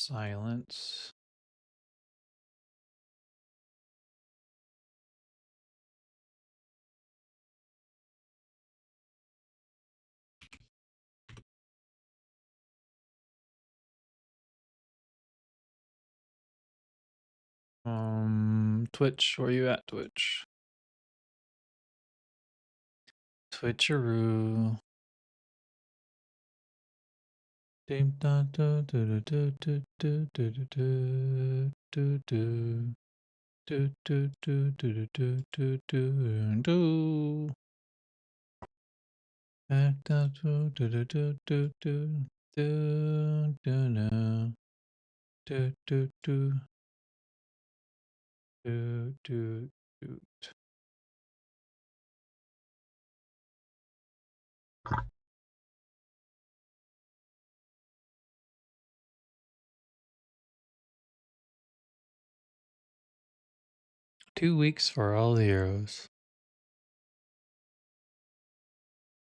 Silence. Twitch, where you at, Twitch? Twitcheroo. Do. 2 weeks for all the heroes.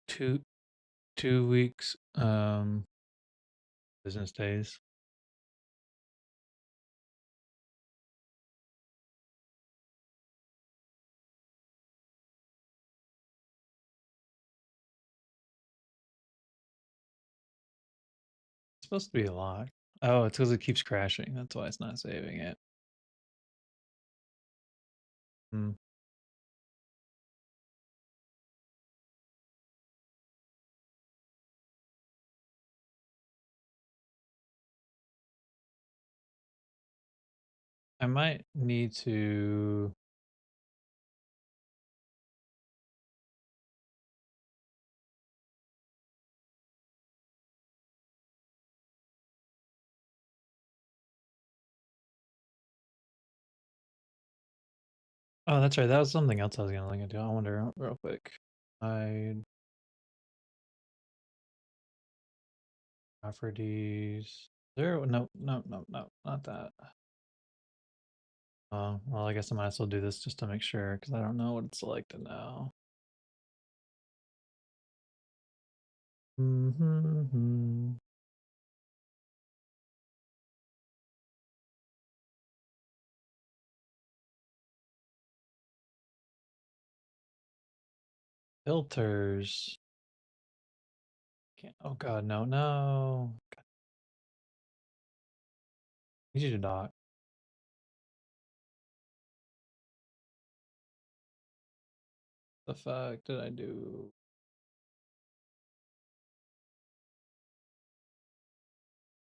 2 weeks, business days. It's supposed to be a lot. Oh, it's because it keeps crashing. That's why it's not saving it. Hmm. I might need to. Oh, that's right. That was something else I was gonna look into. I wonder real quick. I properties. There. No, no, no, no, not that. Oh, well, I guess I might as well do this just to make sure because I don't know what it's selected now. Mm-hmm. Filters. Can't. Oh God, no, no. God, I need you to dock. The fuck did I do?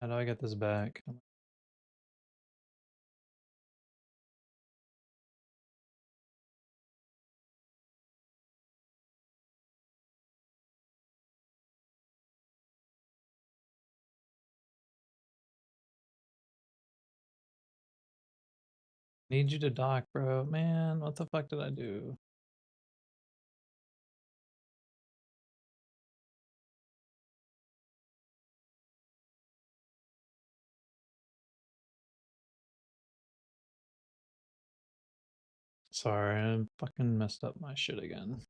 How do I get this back? Need you to dock, bro. Man, what the fuck did I do? Sorry, I fucking messed up my shit again.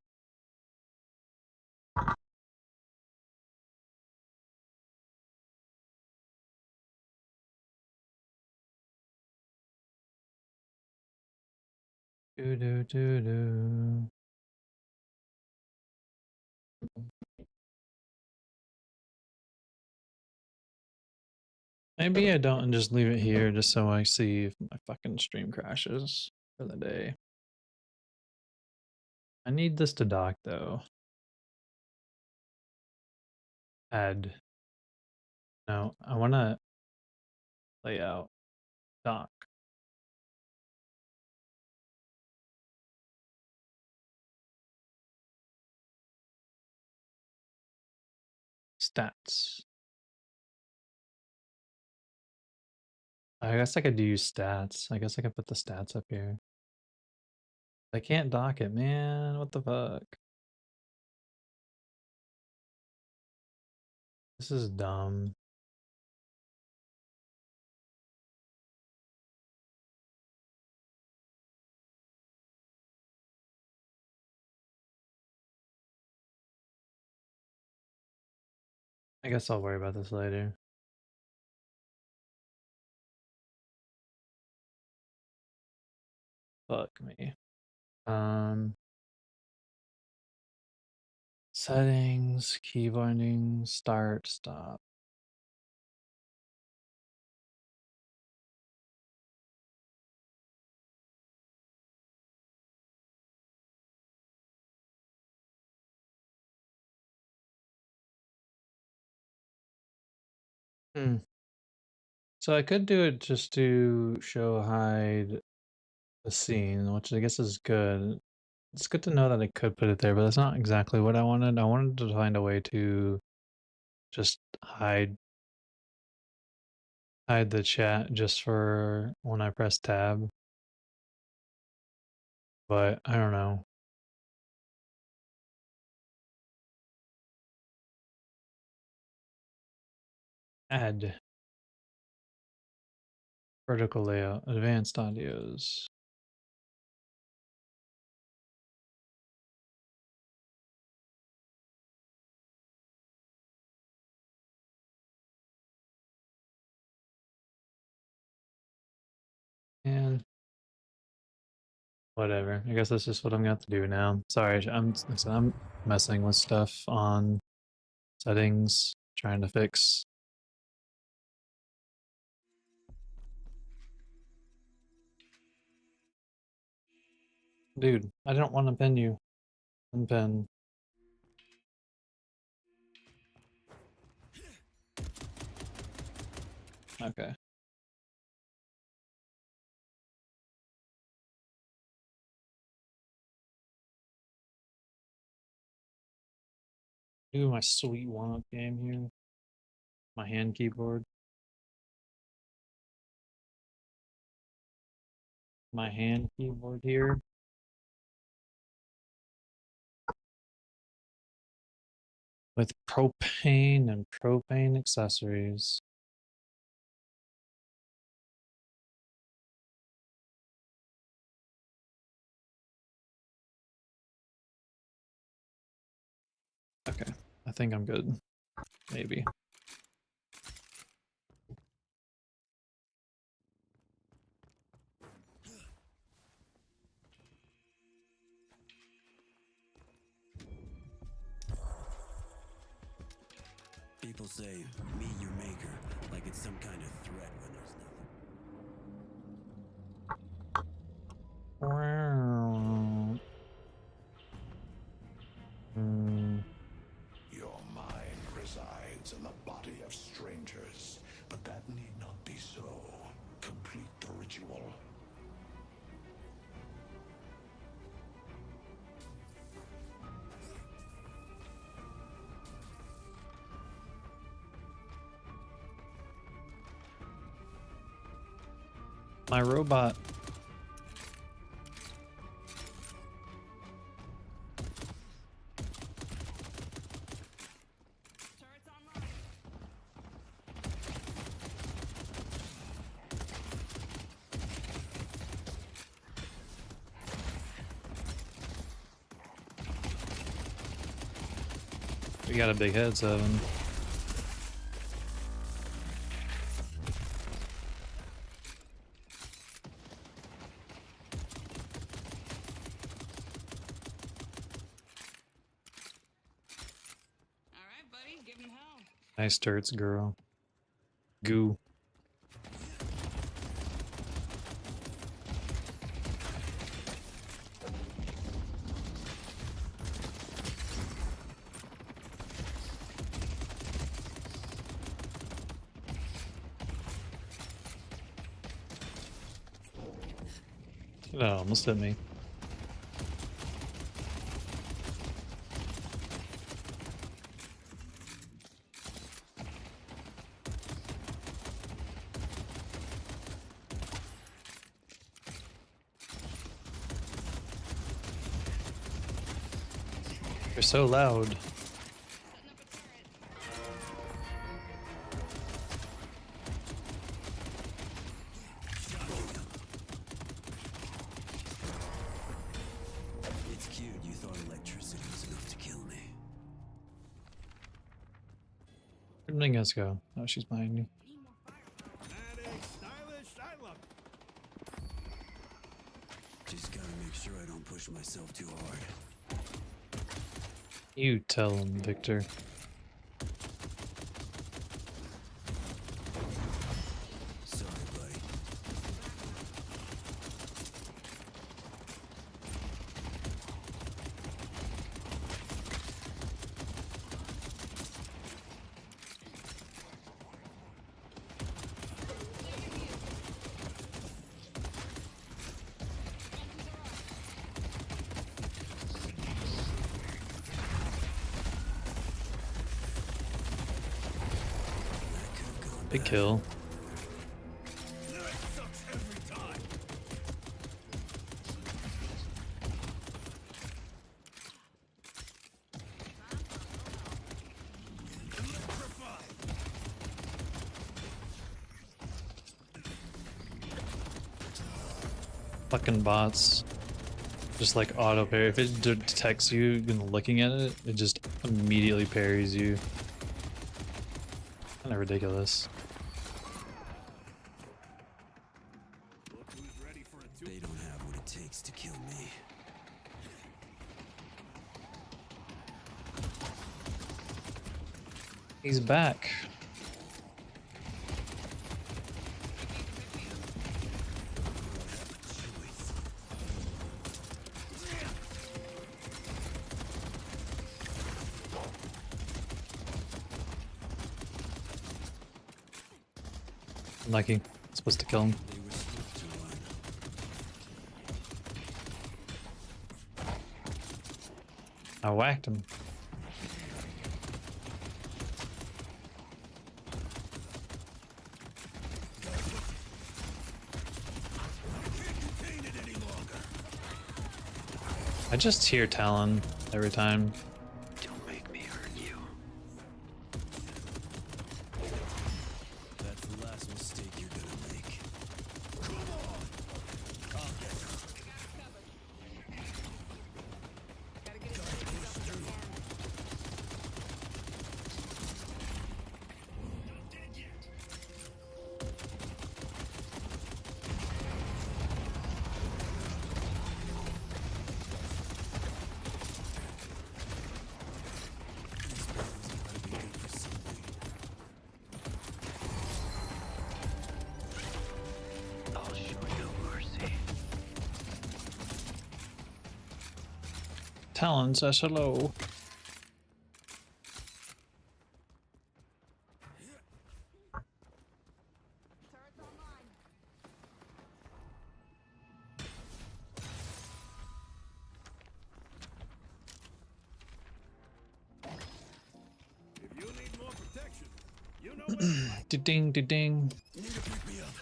Do do do do. Maybe I don't and just leave it here just so I see if my fucking stream crashes for the day. I need this to dock though. Add. No, I want to lay out dock. Stats. I guess I could use stats. I guess I could put the stats up here. I can't dock it, man. What the fuck? This is dumb. I guess I'll worry about this later. Fuck me. Settings, key binding, start, stop. So I could do it just to show hide the scene, which I guess is good. It's good to know that I could put it there, but that's not exactly what I wanted. I wanted to find a way to just hide the chat just for when I press tab, but I don't know. Add vertical layout, advanced audios. And whatever. I guess that's just what I'm gonna have to do now. Sorry, I'm messing with stuff on settings, trying to fix. Dude, I don't want to pin you. Unpin. Okay. Do my sweet one-up game here. My hand keyboard. My hand keyboard here. With propane and propane accessories. Okay, I think I'm good. Maybe. People say, me your maker, like it's some kind of threat when there's nothing. Your mind resides in the body of strangers, but that need not be so. Complete the ritual. My robot. We got a big head, 7. Alright, buddy, give him hell. Nice turrets, girl. Goo. Oh, almost hit me. You're so loud. Setting up a turret. It's cute you thought electricity was enough to kill me. Where'd Mingus go? Oh, she's behind me. Need more firepower. Stylish, I love. Just sure I don't push myself too hard. You tell him, Victor. Sorry, buddy. Big kill. That sucks every time. Electrify. Fucking bots. Just like auto parry. If it detects you and looking at it, it just immediately parries you. Kinda ridiculous. Look who's ready for a They don't have what it takes to kill me. He's back. Unlucky. Supposed to kill him. They were swift to run. I whacked him. Can't contain it any longer. I just hear Talon every time. Don't make me hurt you. That's the last mistake you're gonna make. Come on. I'll get her. Gotta get it. I'll show you mercy. Talon says hello. Turret's online. If you need more protection, you know where to find. Ding, ding. Need to pick me up.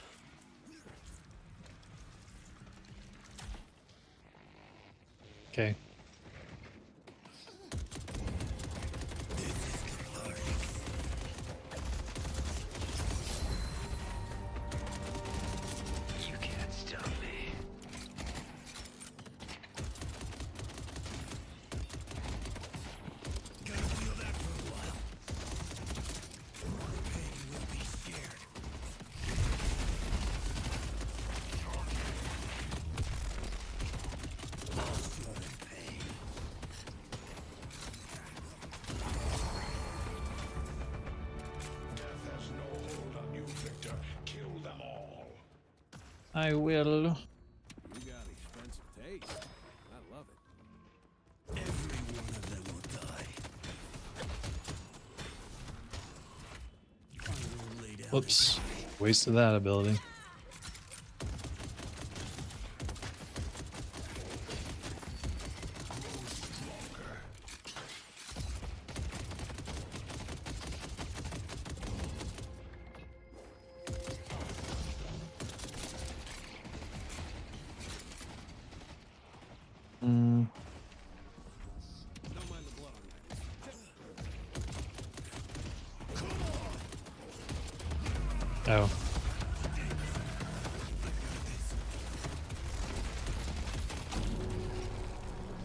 Okay. You can't stop me. Gotta feel that for a while. Pain will be scared. Sudden pain. Death has no hold on you, Victor. Kill them all. I will. You got expensive taste. I love it. Every one of them will die. I will lay down. Whoops. Wasted that ability. Mm. Don't mind the blood on that. Oh.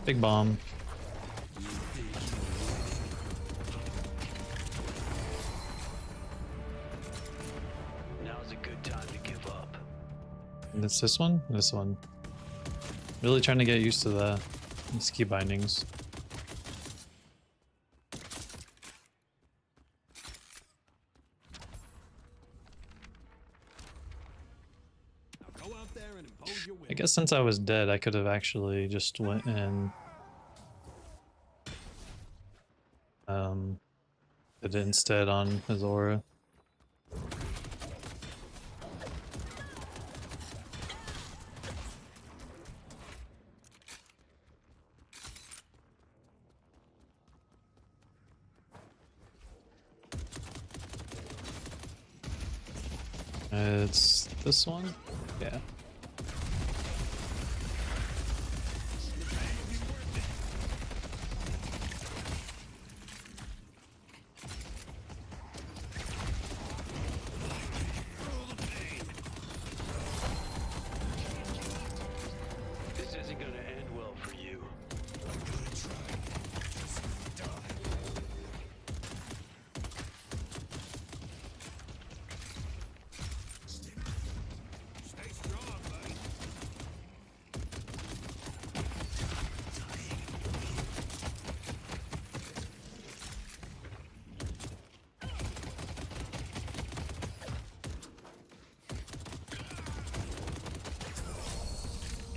Big bomb. Now's a good time to give up. And it's this one? This one. Really trying to get used to these key bindings. Now go out there and impose your will. I guess since I was dead, I could have actually just went and did it instead on his aura. It's this one? Yeah. This isn't gonna end well for you. Stay strong, buddy.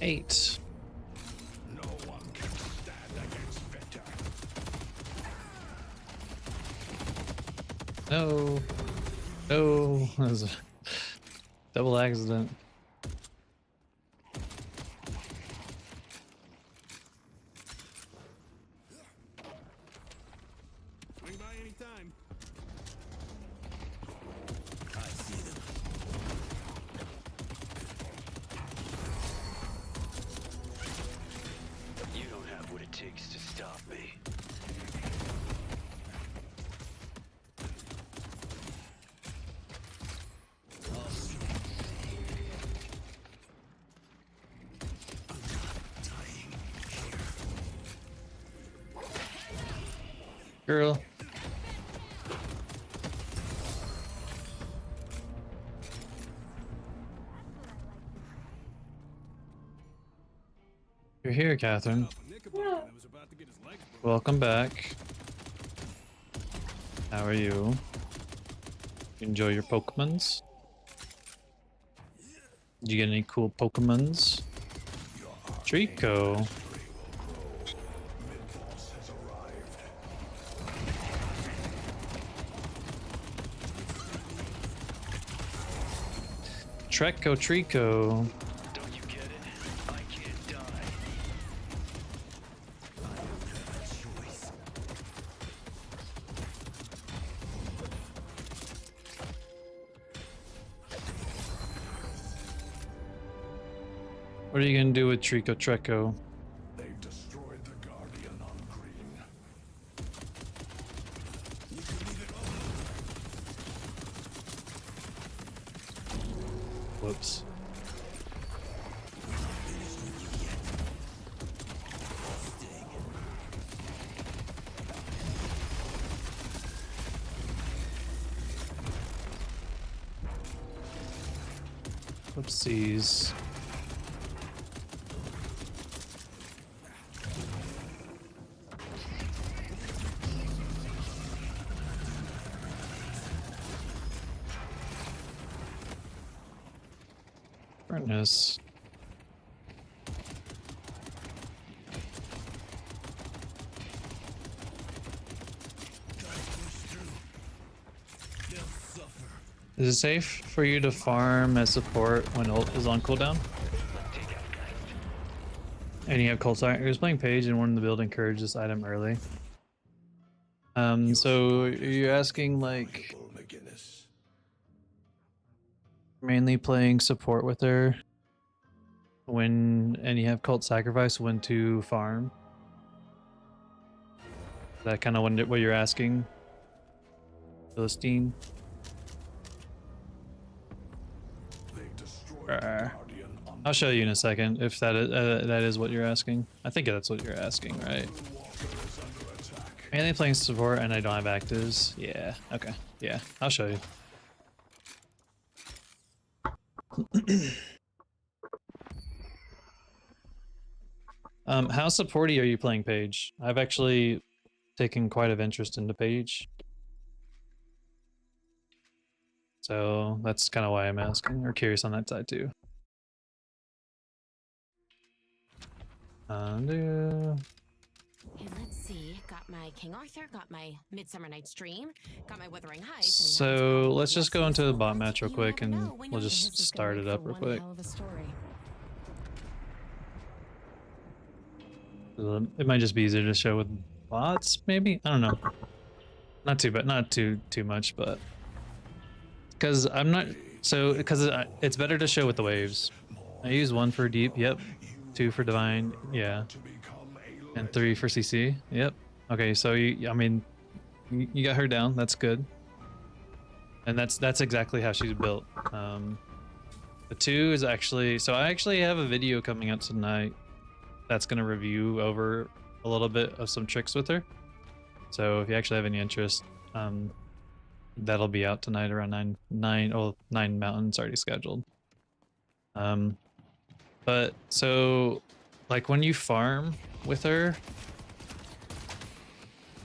Eight. No one can stand against Victor. No. No. That was a double accident. Swing by anytime. I see them. You don't have what it takes to stop me. Girl. You're here, Catherine. Knickerbocker that was about to get his legs broken. Welcome back. How are you? Enjoy your Pokemons? Did you get any cool Pokemons? Trico. Mid-boss has arrived. Treco Trico. Don't you get it? I can't die. I don't have a choice. What are you gonna do with Trico Treco? They've destroyed the Guardian on green. Whoops. Whoopsies. Furnace. Is it safe for you to farm as support when ult is on cooldown? And you have Cold Sight. He was playing Paige and one in the build encouraged this item early. So you're asking like McGinnis. mainly playing support with her when and you have Cult Sacrifice when to farm? Is that kind of what you're asking, Philistine? They've destroyed the Guardian on I'll show you in a second if that is what you're asking. I think that's what you're asking, right? Walker is under attack. Mainly playing support and I don't have actives. Yeah, okay. Yeah, I'll show you. How supporty are you playing Paige? I've actually taken quite of interest into Paige. So that's kind of why I'm asking, or curious on that side too. Hey, let's see. Got my King Arthur, got my Midsummer Night's Dream, got my Wuthering Heights. So let's just go into the bot match real quick and we'll just start it up real quick. It might just be easier to show with bots, maybe? I don't know. Not too bad, not too much, but because I'm not because it's better to show with the waves. I use 1 for deep, yep. 2 for divine, yeah. And 3 for CC, yep. Okay, so I mean, you got her down. That's good. And that's exactly how she's built. The 2 is actually, so I actually have a video coming out tonight that's gonna review over a little bit of some tricks with her. So if you actually have any interest, that'll be out tonight around 9 Mountain. It's already scheduled. But so like when you farm with her,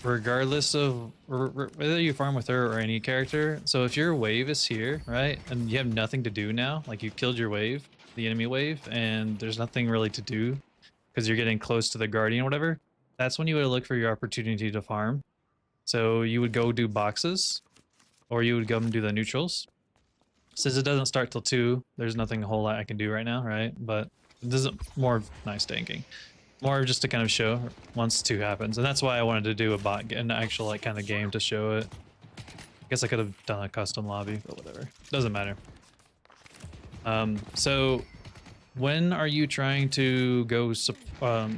regardless of whether you farm with her or any character, so if your wave is here, right, and you have nothing to do now, like you killed your wave, the enemy wave, and there's nothing really to do because you're getting close to the guardian or whatever, that's when you would look for your opportunity to farm. So you would go do boxes, or you would go and do the neutrals. Since it doesn't start till 2, there's nothing a whole lot I can do right now, right? But this is more of nice tanking. More just to kind of show once 2 happens. And that's why I wanted to do a bot, an actual like kind of game to show it. I guess I could have done a custom lobby, but whatever. Doesn't matter. So when are you trying to go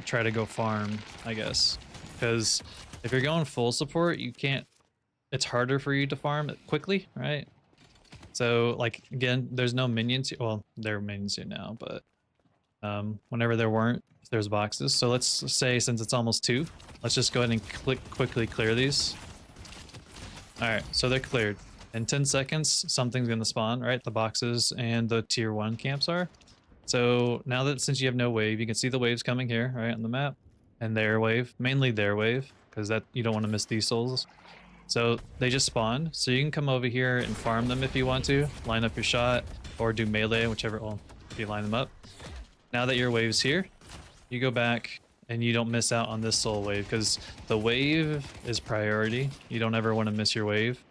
try to go farm, I guess? Because if you're going full support, you can't, it's harder for you to farm quickly, right? So like again, there's no minions here. Well, there are minions here now, but whenever there weren't, there's boxes. So let's say since it's almost 2, let's just go ahead and quickly clear these. All right, so they're cleared. In 10 seconds, something's gonna spawn, right? The boxes and the tier 1 camps are. So now that since you have no wave, you can see the waves coming here, right, on the map, and their wave, mainly their wave, because that you don't want to miss these souls. So they just spawned. So you can come over here and farm them if you want to, line up your shot, or do melee, whichever. Well, if you line them up. Now that your wave's here, you go back and you don't miss out on this soul wave because the wave is priority. You don't ever want to miss your wave.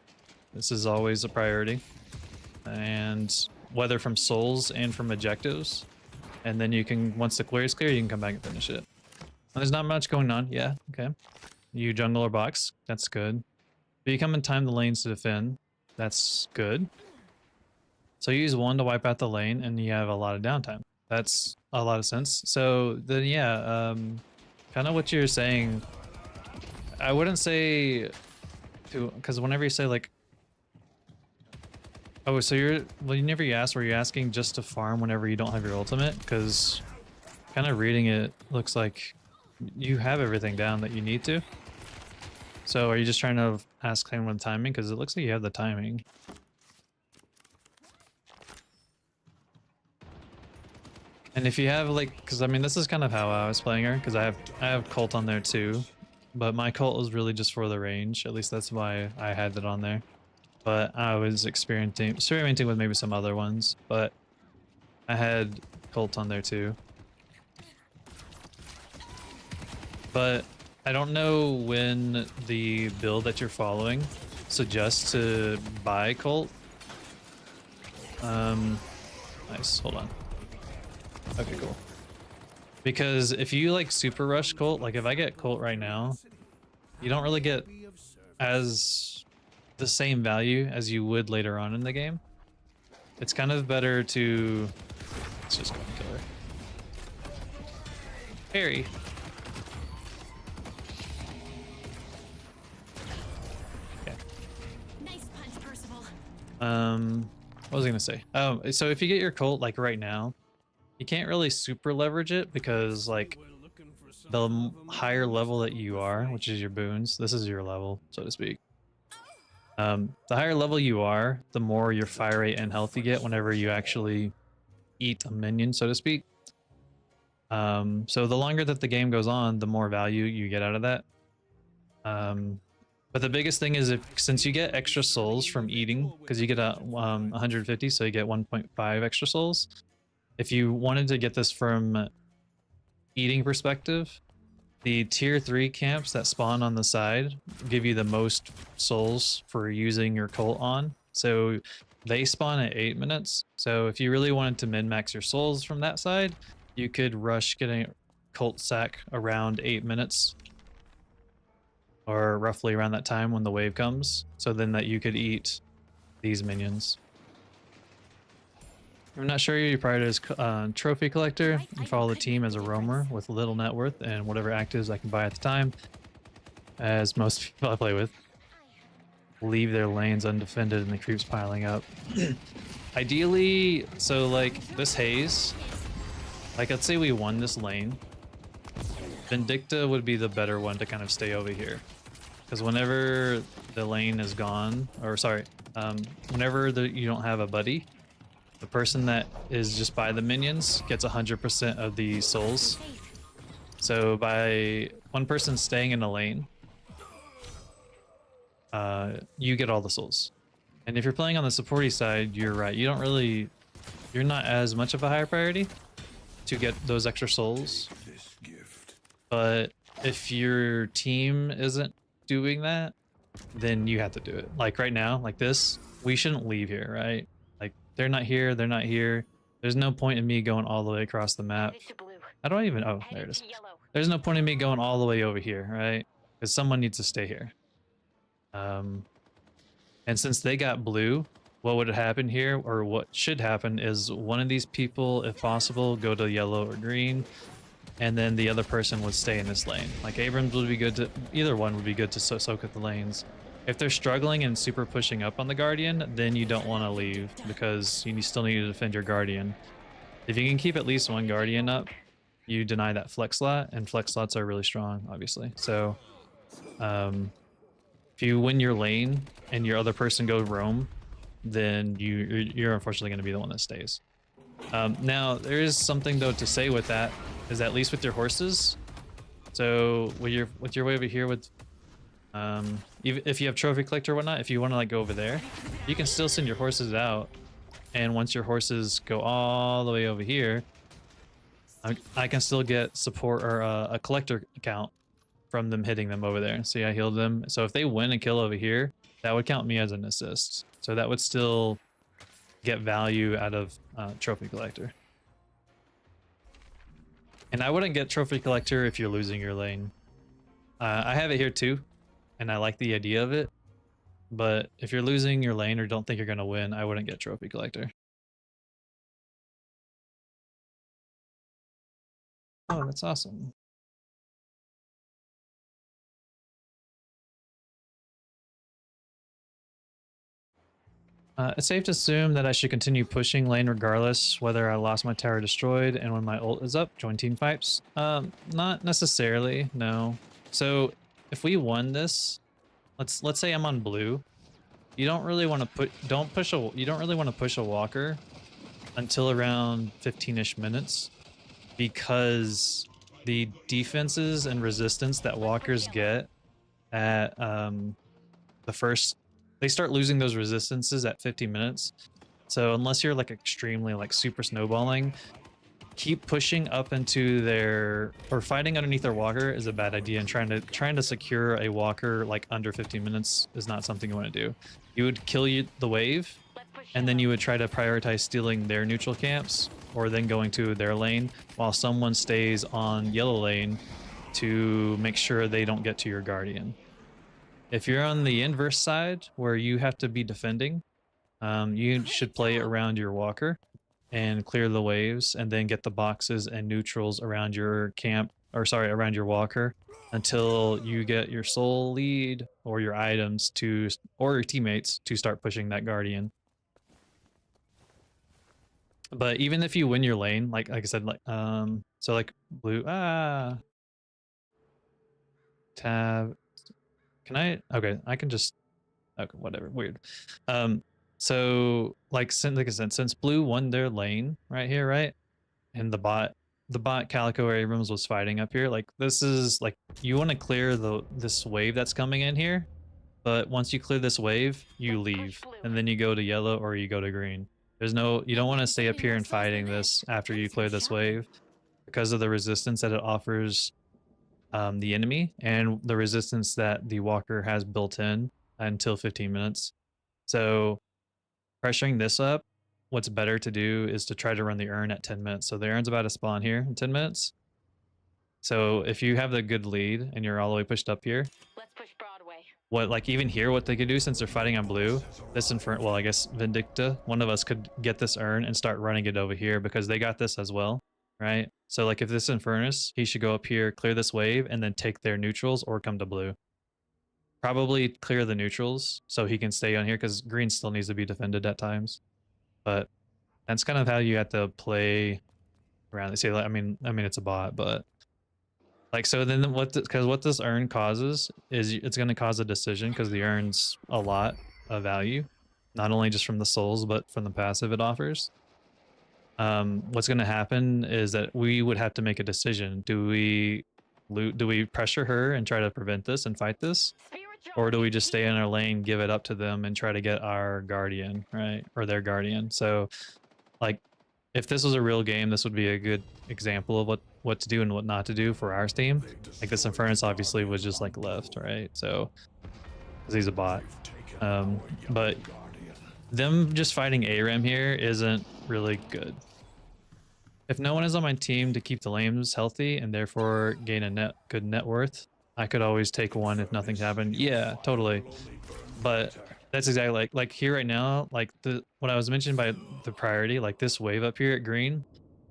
This is always a priority. And whether from souls and from objectives. And then you can, once the clear is clear, you can come back and finish it. And there's not much going on. Yeah, okay. You jungle or box. That's good. But you come and time the lanes to defend. That's good. So you use 1 to wipe out the lane and you have a lot of downtime. That's a lot of sense. So then, yeah, kind of what you're saying, I wouldn't say to, because whenever you say like, oh, so you're, well, whenever you ask, were you asking just to farm whenever you don't have your ultimate? Because kind of reading it looks like you have everything down that you need to. So are you just trying to ask him with timing? Because it looks like you have the timing. And if you have like, because I mean this is kind of how I was playing her, because I have cult on there too, but my cult was really just for the range. At least that's why I had it on there. But I was experimenting with maybe some other ones, but I had cult on there too. But I don't know when the build that you're following suggests to buy cult. Nice, hold on. Okay, cool. Because if you like super rush cult, like if I get cult right now, you don't really get as the same value as you would later on in the game. It's kind of better to, let's just go and kill her. Parry. Okay. Nice punch, Percival. What was I gonna say? Oh, so if you get your cult like right now, you can't really super leverage it because like the higher level that you are, which is your boons, this is your level, so to speak. The higher level you are, the more your fire rate and health you get whenever you actually eat a minion, so to speak. So the longer that the game goes on, the more value you get out of that. But the biggest thing is since you get extra souls from eating, because you get a 150, so you get 1.5 extra souls. If you wanted to get this from eating perspective, the tier 3 camps that spawn on the side give you the most souls for using your cult on. So they spawn at 8 minutes. So if you really wanted to min-max your souls from that side, you could rush getting cult sack around 8 minutes. Or roughly around that time when the wave comes. So then that you could eat these minions. I'm not sure you prioritize trophy collector and follow the team as a roamer with little net worth and whatever actives I can buy at the time, as most people I play with leave their lanes undefended and the creeps piling up. Ideally, so like this haze, like let's say we won this lane, Vindicta would be the better one to kind of stay over here, because whenever the lane is gone, or sorry, whenever you don't have a buddy, the person that is just by the minions gets 100% of the souls. So by one person staying in the lane, you get all the souls. And if you're playing on the supporty side, you're right. You're not as much of a higher priority to get those extra souls. But if your team isn't doing that, then you have to do it. Like right now, like this, we shouldn't leave here, right? Like they're not here, they're not here. There's no point in me going all the way across the map. I don't even, oh, there it is. There's no point in me going all the way over here, right? Because someone needs to stay here. And since they got blue, what would happen here, or what should happen, is one of these people, if possible, go to yellow or green, and then the other person would stay in this lane. Like Abrams would be good to, either one would be good to soak up the lanes. If they're struggling and super pushing up on the Guardian, then you don't want to leave because you still need to defend your Guardian. If you can keep at least one Guardian up, you deny that flex slot, and flex slots are really strong, obviously. So if you win your lane and your other person goes roam, then you're unfortunately going to be the one that stays. Now, there is something though to say with that, is at least with your horses. So with your way over here with even if you have trophy collector or whatnot, if you want to like go over there, you can still send your horses out, and once your horses go all the way over here, I can still get support or a collector account from them hitting them over there. See, I healed them. So if they win and kill over here, that would count me as an assist. So that would still get value out of trophy collector. And I wouldn't get trophy collector if you're losing your lane. I have it here too, and I like the idea of it. But if you're losing your lane or don't think you're going to win, I wouldn't get trophy collector. Oh, that's awesome. It's safe to assume that I should continue pushing lane regardless whether I lost my tower destroyed and when my ult is up, join team fights. Not necessarily, no. So if we won this, let's say I'm on blue, you don't really want to you don't really want to push a walker until around 15-ish minutes, because the defenses and resistance that walkers get at they start losing those resistances at 50 minutes. So unless you're like extremely like super snowballing, keep pushing up into their, or fighting underneath their walker is a bad idea, and trying to secure a walker like under 15 minutes is not something you want to do. You would kill the wave, and then you would try to prioritize stealing their neutral camps or then going to their lane while someone stays on yellow lane to make sure they don't get to your Guardian. If you're on the inverse side where you have to be defending, you should play around your walker and clear the waves, and then get the boxes and neutrals around your camp, or sorry, around your walker, until you get your soul lead or your items to, or your teammates to start pushing that Guardian. But even if you win your lane, like I said, like so like blue, tab. Can I? Okay, I can just. Okay, whatever. Weird. So like I said, since blue won their lane right here, right, and the bot the bot Calico Abrams was fighting up here, like this is like you want to clear this wave that's coming in here, but once you clear this wave, you leave and then you go to yellow or you go to green. There's no, you don't want to stay up here and fighting this after you clear this wave because of the resistance that it offers the enemy and the resistance that the walker has built in until 15 minutes. So pressuring this up, what's better to do is to try to run the urn at 10 minutes. So the urn's about to spawn here in 10 minutes. So if you have the good lead and you're all the way pushed up here, Let's push Broadway. what, like even here, what they could do since they're fighting on blue, this Inferno, well, I guess Vindicta, one of us could get this urn and start running it over here because they got this as well, right? So like if this Infernus, he should go up here, clear this wave, and then take their neutrals or come to blue. Probably clear the neutrals so he can stay on here because green still needs to be defended at times. But that's kind of how you have to play around. They say, like, I mean, it's a bot, but like, so then because what this urn causes is it's going to cause a decision because the urn's a lot of value, not only just from the souls, but from the passive it offers. What's going to happen is that we would have to make a decision. Do we pressure her and try to prevent this and fight this? Or do we just stay in our lane, give it up to them, and try to get our guardian, right? Or their guardian. So, like, if this was a real game, this would be a good example of what to do and what not to do for our team. Like, this Infernus obviously was just, like, left, right? So, because he's a bot. But them just fighting ARAM here isn't really good. If no one is on my team to keep the lanes healthy and therefore gain a good net worth, I could always take one if nothing's happened. Yeah, totally. But that's exactly like here right now, like what I was mentioned by the priority, like this wave up here at green,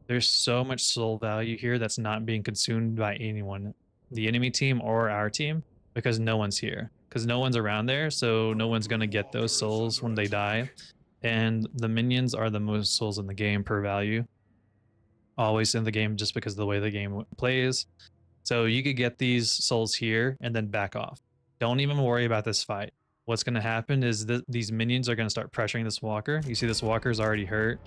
there's so much soul value here that's not being consumed by anyone, the enemy team or our team, because no one's here, because no one's around there, so no one's gonna get those souls when they die. And the minions are the most souls in the game per value, always in the game, just because of the way the game plays. So you could get these souls here and then back off. Don't even worry about this fight. What's going to happen is these minions are going to start pressuring this walker. You see this walker's already hurt.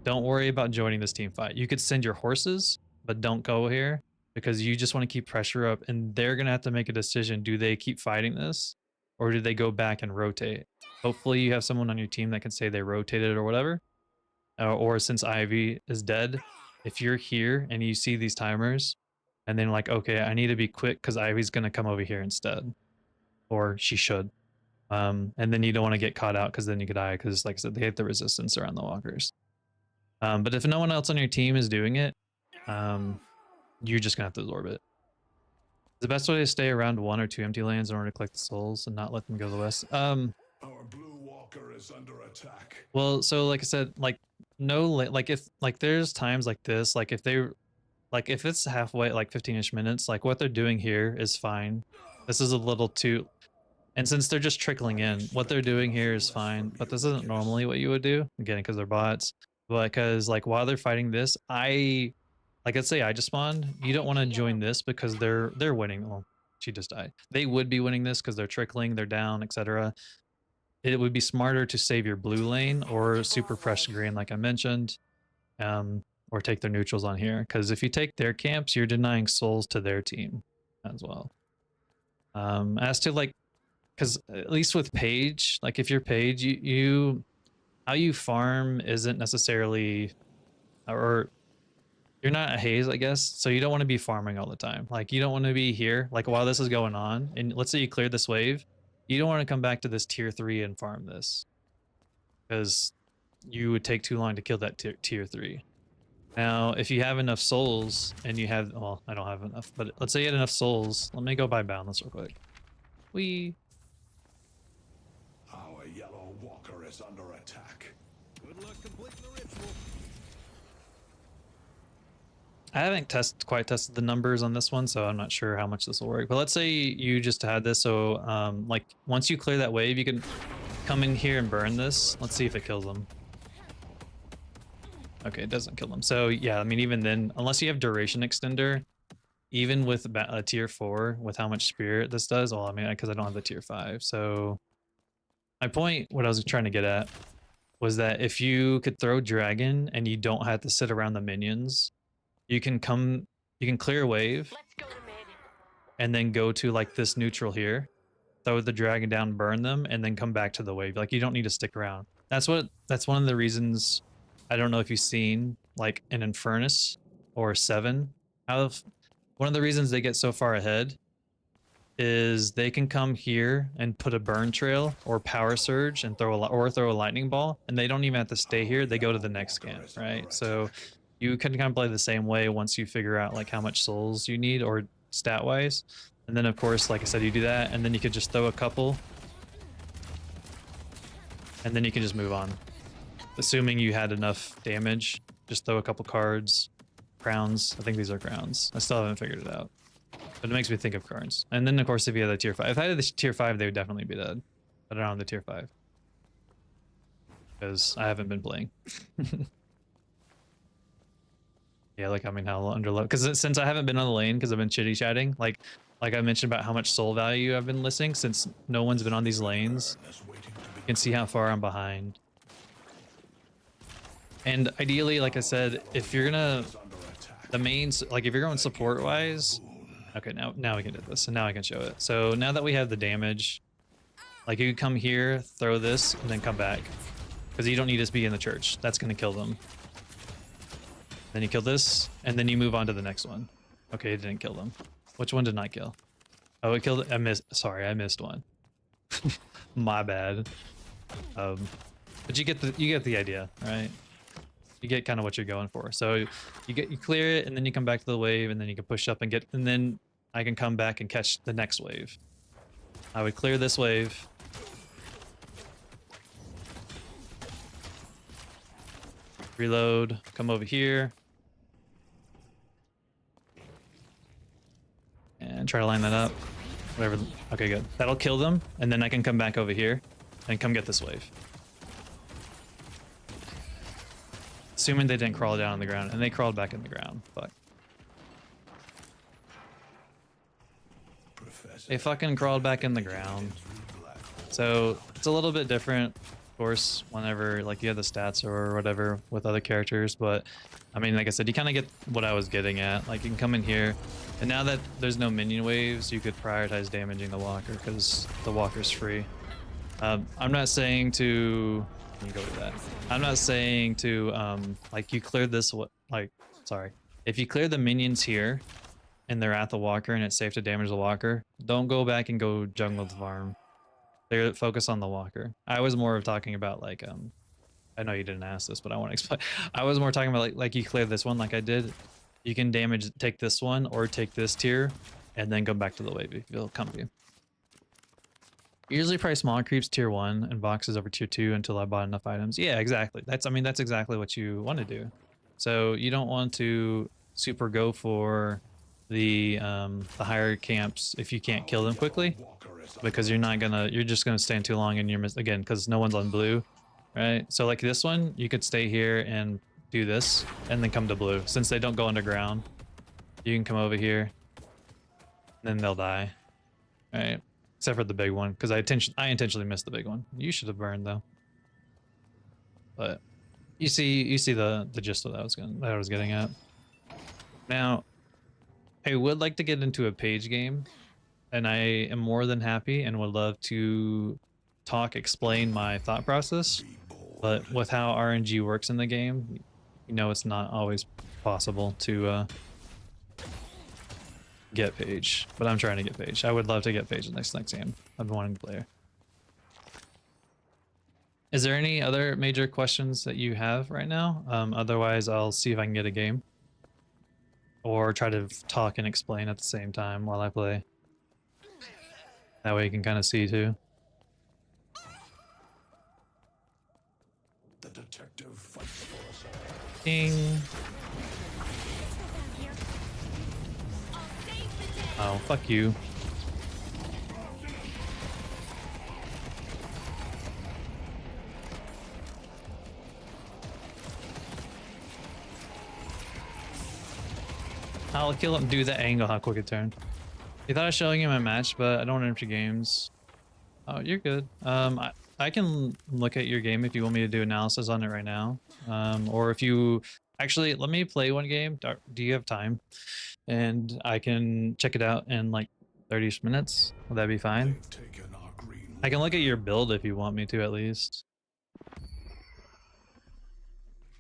Don't worry about joining this team fight. You could send your horses, but don't go here because you just want to keep pressure up, and they're going to have to make a decision. Do they keep fighting this or do they go back and rotate? Hopefully you have someone on your team that can say they rotated or whatever. Or since Ivy is dead, if you're here and you see these timers, and then like, okay, I need to be quick because Ivy's going to come over here instead. Or she should. And then you don't want to get caught out because then you could die because, like I said, they hate the resistance around the walkers. But if no one else on your team is doing it, you're just going to have to absorb it. The best way to stay around 1 or 2 empty lanes in order to collect the souls and not let them go to the west. Our blue walker is under attack. Well, so like I said, like like if like there's times like this, like if it's halfway, like 15-ish minutes, like what they're doing here is fine. This is a little too, and since they're just trickling in, what they're doing here is fine, but this isn't normally what you would do, again, because they're bots. But because like while they're fighting this, like let's say I just spawned, you don't want to join this because they're winning. Well, she just died. They would be winning this because they're trickling, they're down, etc. It would be smarter to save your blue lane or super press green, like I mentioned. Or take their neutrals on here, because if you take their camps, you're denying souls to their team as well. As to like, because at least with Paige, like if you're Paige, you how you farm isn't necessarily, or you're not a haze, I guess, so you don't want to be farming all the time. Like you don't want to be here, like while this is going on, and let's say you cleared this wave, you don't want to come back to this tier 3 and farm this, because you would take too long to kill that tier 3. Now, if you have enough souls and you have, well, I don't have enough, but let's say you had enough souls. Let me go buy Boundless real quick. Our yellow walker is under attack. Good luck completing the ritual. I haven't quite tested the numbers on this one, so I'm not sure how much this will work. But let's say you just had this, so like once you clear that wave, you can come in here and burn this. Let's see if it kills them. Okay, it doesn't kill them. So yeah, I mean, even then, unless you have duration extender, even with a tier 4, with how much spirit this does, well, I mean, because I don't have the tier 5. So my point, what I was trying to get at, was that if you could throw dragon and you don't have to sit around the minions, you can come, you can clear a wave Let's go to mid. and then go to like this neutral here, throw the dragon down, burn them, and then come back to the wave. Like you don't need to stick around. That's one of the reasons. I don't know if you've seen like an Infernus or 7. One of the reasons they get so far ahead is they can come here and put a burn trail or power surge and throw a lightning ball, and they don't even have to stay here. They go to the next scan, right? So you can kind of play the same way once you figure out like how much souls you need or stat wise. And then of course, like I said, you do that, and then you could just throw a couple, and then you can just move on. Assuming you had enough damage, just throw a couple cards, crowns. I think these are crowns. I still haven't figured it out. But it makes me think of cards. And then of course, if you had a tier 5, if I had the tier 5, they would definitely be dead. But I don't have the tier 5 because I haven't been playing. Yeah, like I mean, how underload? Because since I haven't been on the lane, because I've been chitty chatting, like I mentioned about how much soul value I've been listing. Since no one's been on these lanes, you can see how far I'm behind. And ideally, like I said, if you're gonna the mains, like if you're going support wise, okay, now we can do this, and now I can show it. So now that we have the damage, like you come here, throw this, and then come back, because you don't need to be in the church. That's gonna kill them. Then you kill this, and then you move on to the next one. Okay, it didn't kill them. Which one did not kill? Oh, it killed. I missed. Sorry, I missed one. My bad. But you get the idea, right? You get kind of what you're going for. So you clear it, and then you come back to the wave, and then you can push up and get, and then I can come back and catch the next wave. I would clear this wave. Reload, come over here. And try to line that up. Whatever. Okay, good. That'll kill them, and then I can come back over here and come get this wave. Assuming they didn't crawl down on the ground, and they crawled back in the ground. Fuck. They fucking crawled back in the ground. So it's a little bit different, of course, whenever like you have the stats or whatever with other characters. But I mean, like I said, you kind of get what I was getting at. Like you can come in here, and now that there's no minion waves, you could prioritize damaging the walker because the walker's free. I'm not saying to. You go to that. I'm not saying to like you cleared this. Sorry. If you clear the minions here, and they're at the walker, and it's safe to damage the walker, don't go back and go jungle the farm. They're focus on the walker. I was more of talking about like I know you didn't ask this, but I want to explain. I was more talking about like you clear this one like I did. You can take this one or take this tier, and then go back to the wave if you feel comfy. Usually price small creeps tier 1 and boxes over tier 2 until I bought enough items. Yeah, exactly. That's exactly what you want to do. So you don't want to super go for the higher camps if you can't kill them quickly, because you're just gonna stand too long and you're again because no one's on blue, right? So like this one, you could stay here and do this and then come to blue. Since they don't go underground, you can come over here, then they'll die, right? Except for the big one, because I intentionally missed the big one. You should have burned though. But you see the gist of that I was getting at. Now, I would like to get into a Paige game, and I am more than happy and would love to explain my thought process. But with how RNG works in the game, you know it's not always possible to get Paige. But I'm trying to get Paige. I would love to get Paige in next game. I've been wanting to play her. Is there any other major questions that you have right now? Otherwise, I'll see if I can get a game. Or try to talk and explain at the same time while I play. That way you can kind of see too. The detective fights for us all. Ding. Oh, fuck you. I'll kill him. Do the angle, how quick it turned. You thought I was showing you my match, but I don't enter games. Oh, you're good. I can look at your game if you want me to do analysis on it right now. Or if you Actually, let me play one game. Do you have time? And I can check it out in like 30 minutes. Would that be fine? They've taken our green I can look at your water. build if you want me to at least.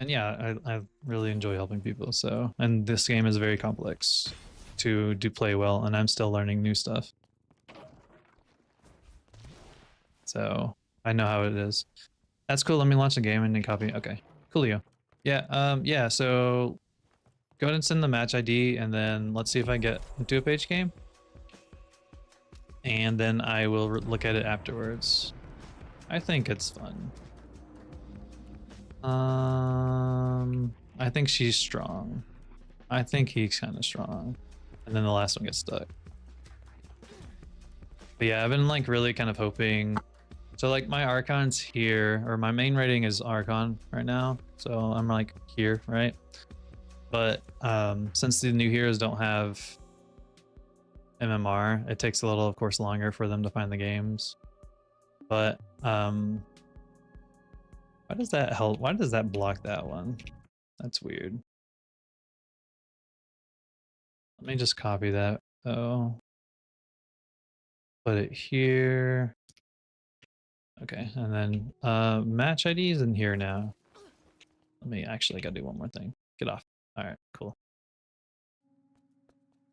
And yeah, I really enjoy helping people. So, and this game is very complex to do play well, and I'm still learning new stuff. So I know how it is. That's cool. Let me launch the game and then copy. Okay, coolio. Yeah. So go ahead and send the match ID, and then let's see if I get into a Paige game. And then I will look at it afterwards. I think it's fun. I think she's strong. I think he's kind of strong. And then the last one gets stuck. But yeah, I've been like really kind of hoping. So like my Archon's here, or my main rating is Archon right now. So I'm like here, right? But since the new heroes don't have MMR, it takes a little, of course, longer for them to find the games. But why does that help? Why does that block that one? That's weird. Let me just copy that though. Put it here. Okay, and then match ID is in here now. Let me actually gotta do one more thing. Get off. All right, cool.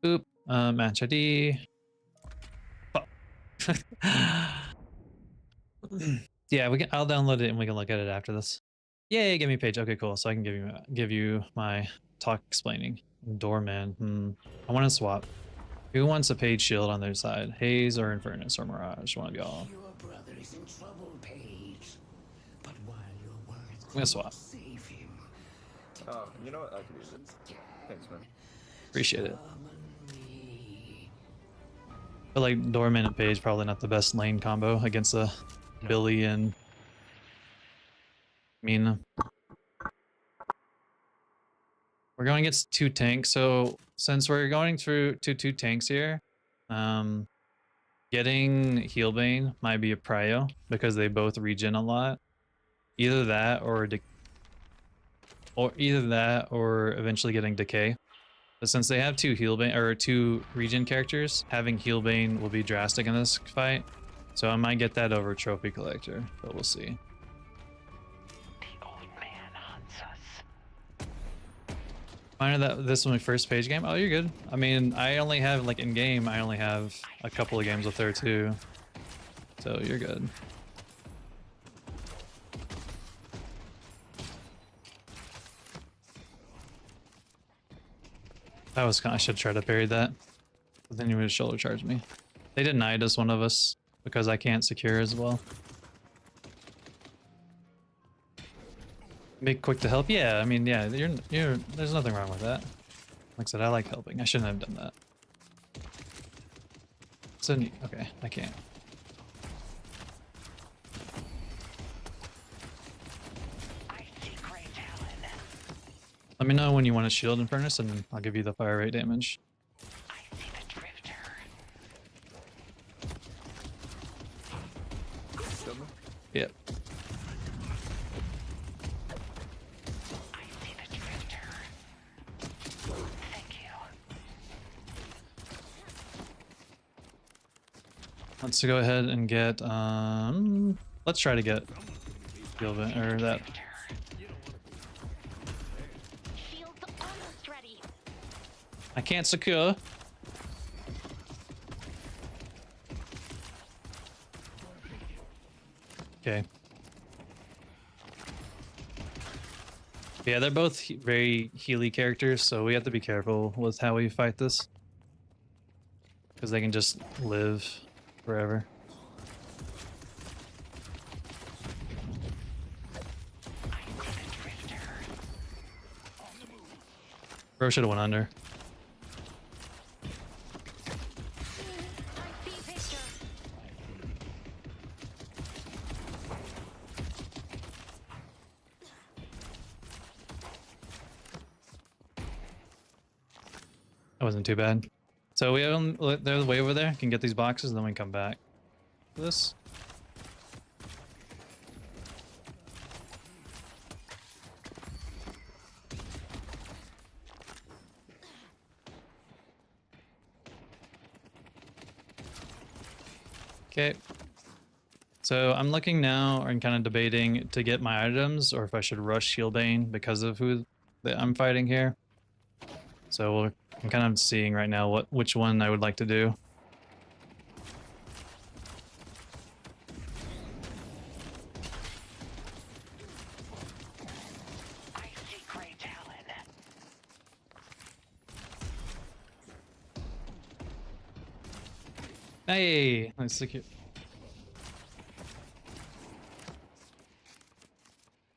Boop. Match ID. Yeah, we can. I'll download it and we can look at it after this. Yay, give me Paige. Okay, cool. So I can give you my talk explaining. Doorman. I want to swap. Who wants a Paige shield on their side? Haze or Infernus or Mirage? One of y'all. Your brother is in trouble, Paige. But while your words I'm gonna swap. save him, Oh, you know what? I can use it. Thanks, man. Appreciate it. summon me. But like Doorman and Paige probably not the best lane combo against a Billy and Mina. We're going against two tanks, so since we're going through two tanks here, getting Healbane might be a prio because they both regen a lot. Either that or eventually getting Decay. But since they have two Healbane or two regen characters, having Healbane will be drastic in this fight. So I might get that over Trophy Collector, but we'll see. The old man hunts us. Find that this was my first Paige game. Oh, you're good. I mean, I only have like in game. I only have a couple of games with her too, so you're good. That was kind. I should try to parry that, but then you would shoulder charge me. They denied us one of us because I can't secure as well. Be quick to help. Yeah, I mean, yeah, you're. There's nothing wrong with that. Like I said, I like helping. I shouldn't have done that. So okay, I can't. I see great talent. Let me know when you want to shield Infernus, and I'll give you the fire rate damage. I see the drifter. Shield me? Yep. I see the drifter. Thank you. Let's go ahead and get let's try to get Gilbert or that. Shields almost ready. I can't secure. Okay. Yeah, they're both very healy characters, so we have to be careful with how we fight this. Because they can just live forever. I see the drifter. Bro should have went under. I see picture. That wasn't too bad. So we have them, they're way over there. Can get these boxes, and then we come back. This. Okay. So I'm looking now and kind of debating to get my items or if I should rush Shieldbane because of who that I'm fighting here. So I'm kind of seeing right now which one I would like to do. I see great talent. Hey, let's secure.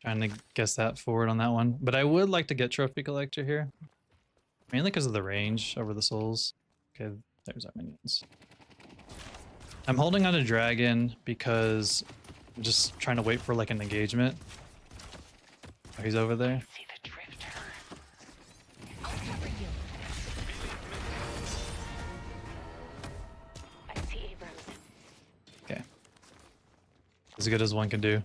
Trying to guess that forward on that one, but I would like to get Trophy Collector here, mainly because of the range over the souls. Okay, there's our minions. I'm holding on to Dragon because I'm just trying to wait for like an engagement. Oh, he's over there. See the drifter. I'll cover you. I see Abrams. Okay, as good as one can do.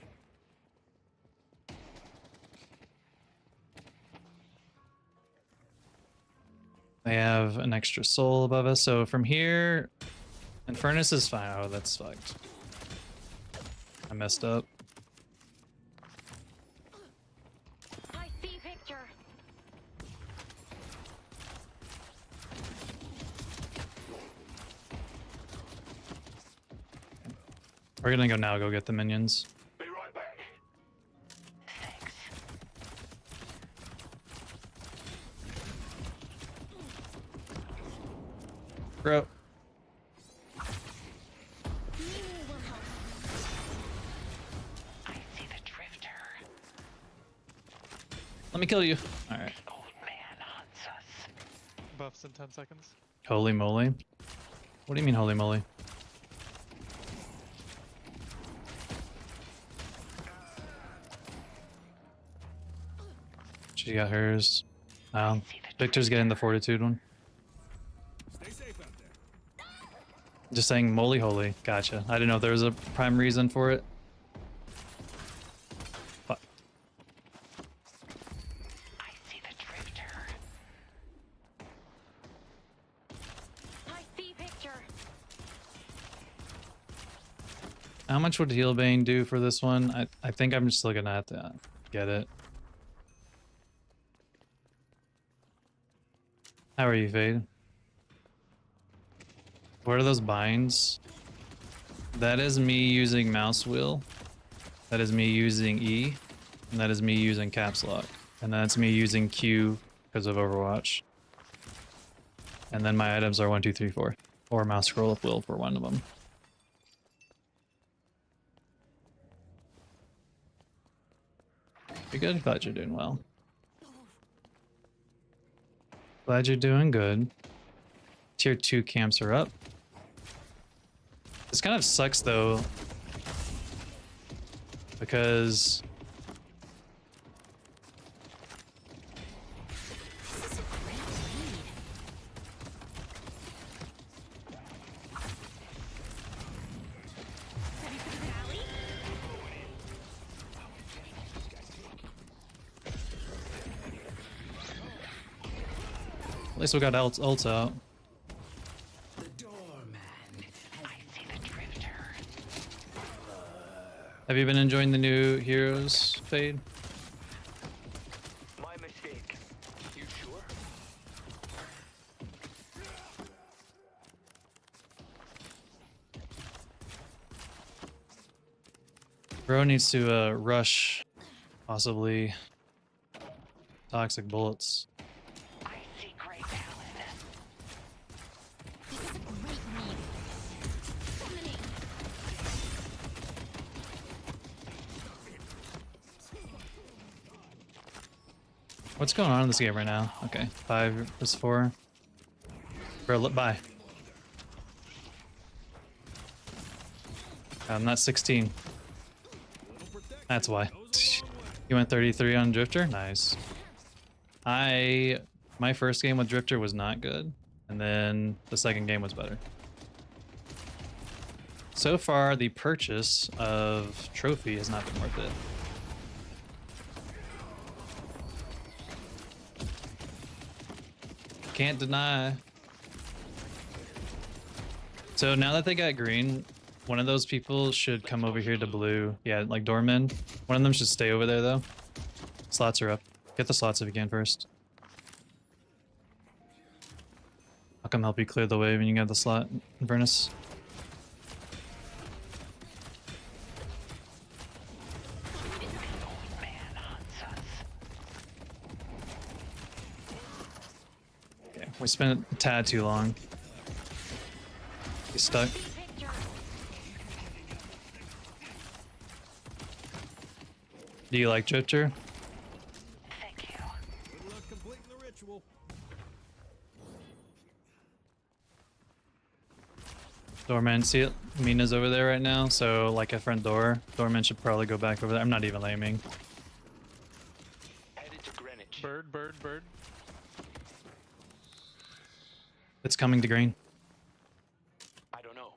They have an extra soul above us, so from here, Infernus is fine. Oh, that's fucked. I messed up. I see picture. We're gonna go now, go get the minions. Be right back. Thanks. Bro. I see the drifter. Let me kill you. Alright. Old man hunts us. Buffs in 10 seconds. Holy moly. What do you mean, holy moly? She got hers. Victor's getting the fortitude one. Stay safe out there. Just saying moly holy. Gotcha. I didn't know if there was a prime reason for it. Fuck. I see the drifter. I see picture. How much would Healbane do for this one? I think I'm just still gonna have to get it. How are you, Fade? What are those binds? That is me using mouse wheel. That is me using E. And that is me using caps lock. And that's me using Q because of Overwatch. And then my items are 1, 2, 3, 4. Or mouse scroll with wheel for one of them. You're good? Glad you're doing well. Glad you're doing good. Tier 2 camps are up. This kind of sucks though, because at least we got ults out. The doorman. I see the drifter. Have you been enjoying the new heroes, Fade? My mistake. You sure? Bro needs to rush, possibly toxic bullets. I see great talent. This is a great read. Dominate. What's going on in this game right now? Okay, 5 versus 4. Bro, look, bye. I'm not 16. That's why. You went 33 on Drifter? Nice. My first game with Drifter was not good, and then the second game was better. So far, the purchase of Trophy has not been worth it. Can't deny. So now that they got green, One of those people should come over here to blue. Yeah, like doorman. One of them should stay over there though. Slots are up. Get the slots if you can first. I'll come help you clear the way when you get the slot, Inverness. Okay, we spent a tad too long. He's stuck. Do you like Drifter? Good luck completing the ritual. Doorman, see it? Mina's over there right now, so like a front door. Doorman should probably go back over there. I'm not even aiming. Headed to Greenwich. Bird, bird, bird. It's coming to green. I don't know.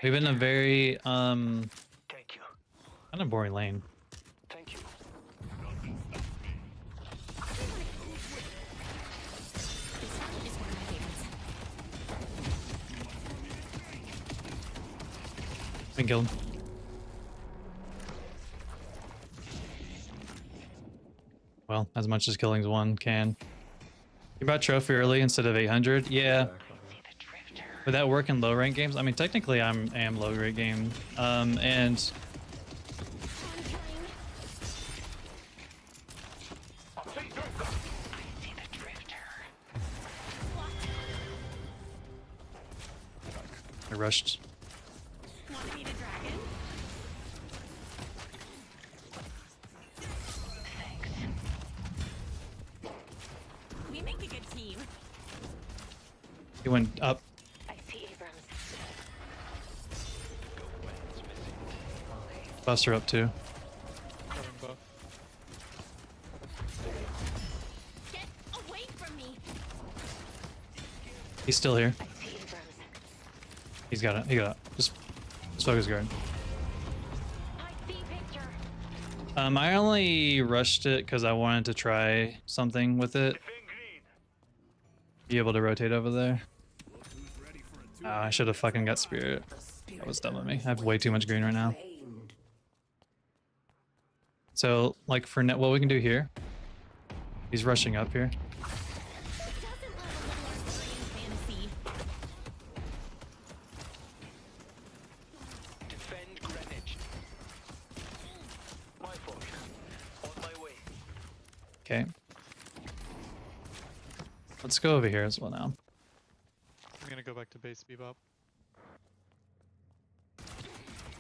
We've been in a very Thank you. kind of boring lane. Thank you. Is one of my favorites. Been killed. Well, as much as killing's one can. You bought trophy early instead of 800? Yeah. Would that work in low rank games? I mean, technically I am low rank game. And I rushed. Want to meet a dragon? We make a good team. He went up. I see Abrams. Buffs are up too. Coming buff. Get away from me. He's still here. I see Abrams. He's got it. He got it. Just focus guard. I see Victor. I only rushed it because I wanted to try something with it. Defend green. Be able to rotate over there. I should have fucking got spirit. That was dumb of me. I have way too much green right now. Claimed. So, like for net, what we can do here. He's rushing up here. Doesn't love a little Arthurian fantasy. Defend Greenwich. My fault. On my way. Okay. Let's go over here as well now. I'm gonna go back to base bebop.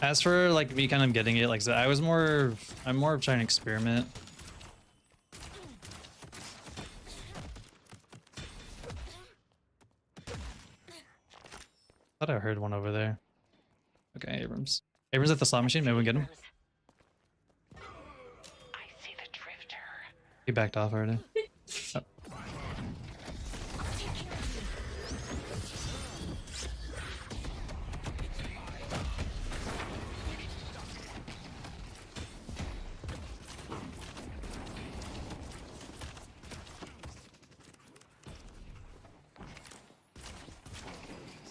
As for like me kind of getting it, like so I'm more of trying to experiment. Thought I heard one over there. Okay, Abrams. Abrams at the slot machine. Maybe we can get him. I see the drifter. He backed off already. Oh. I'll take care of you.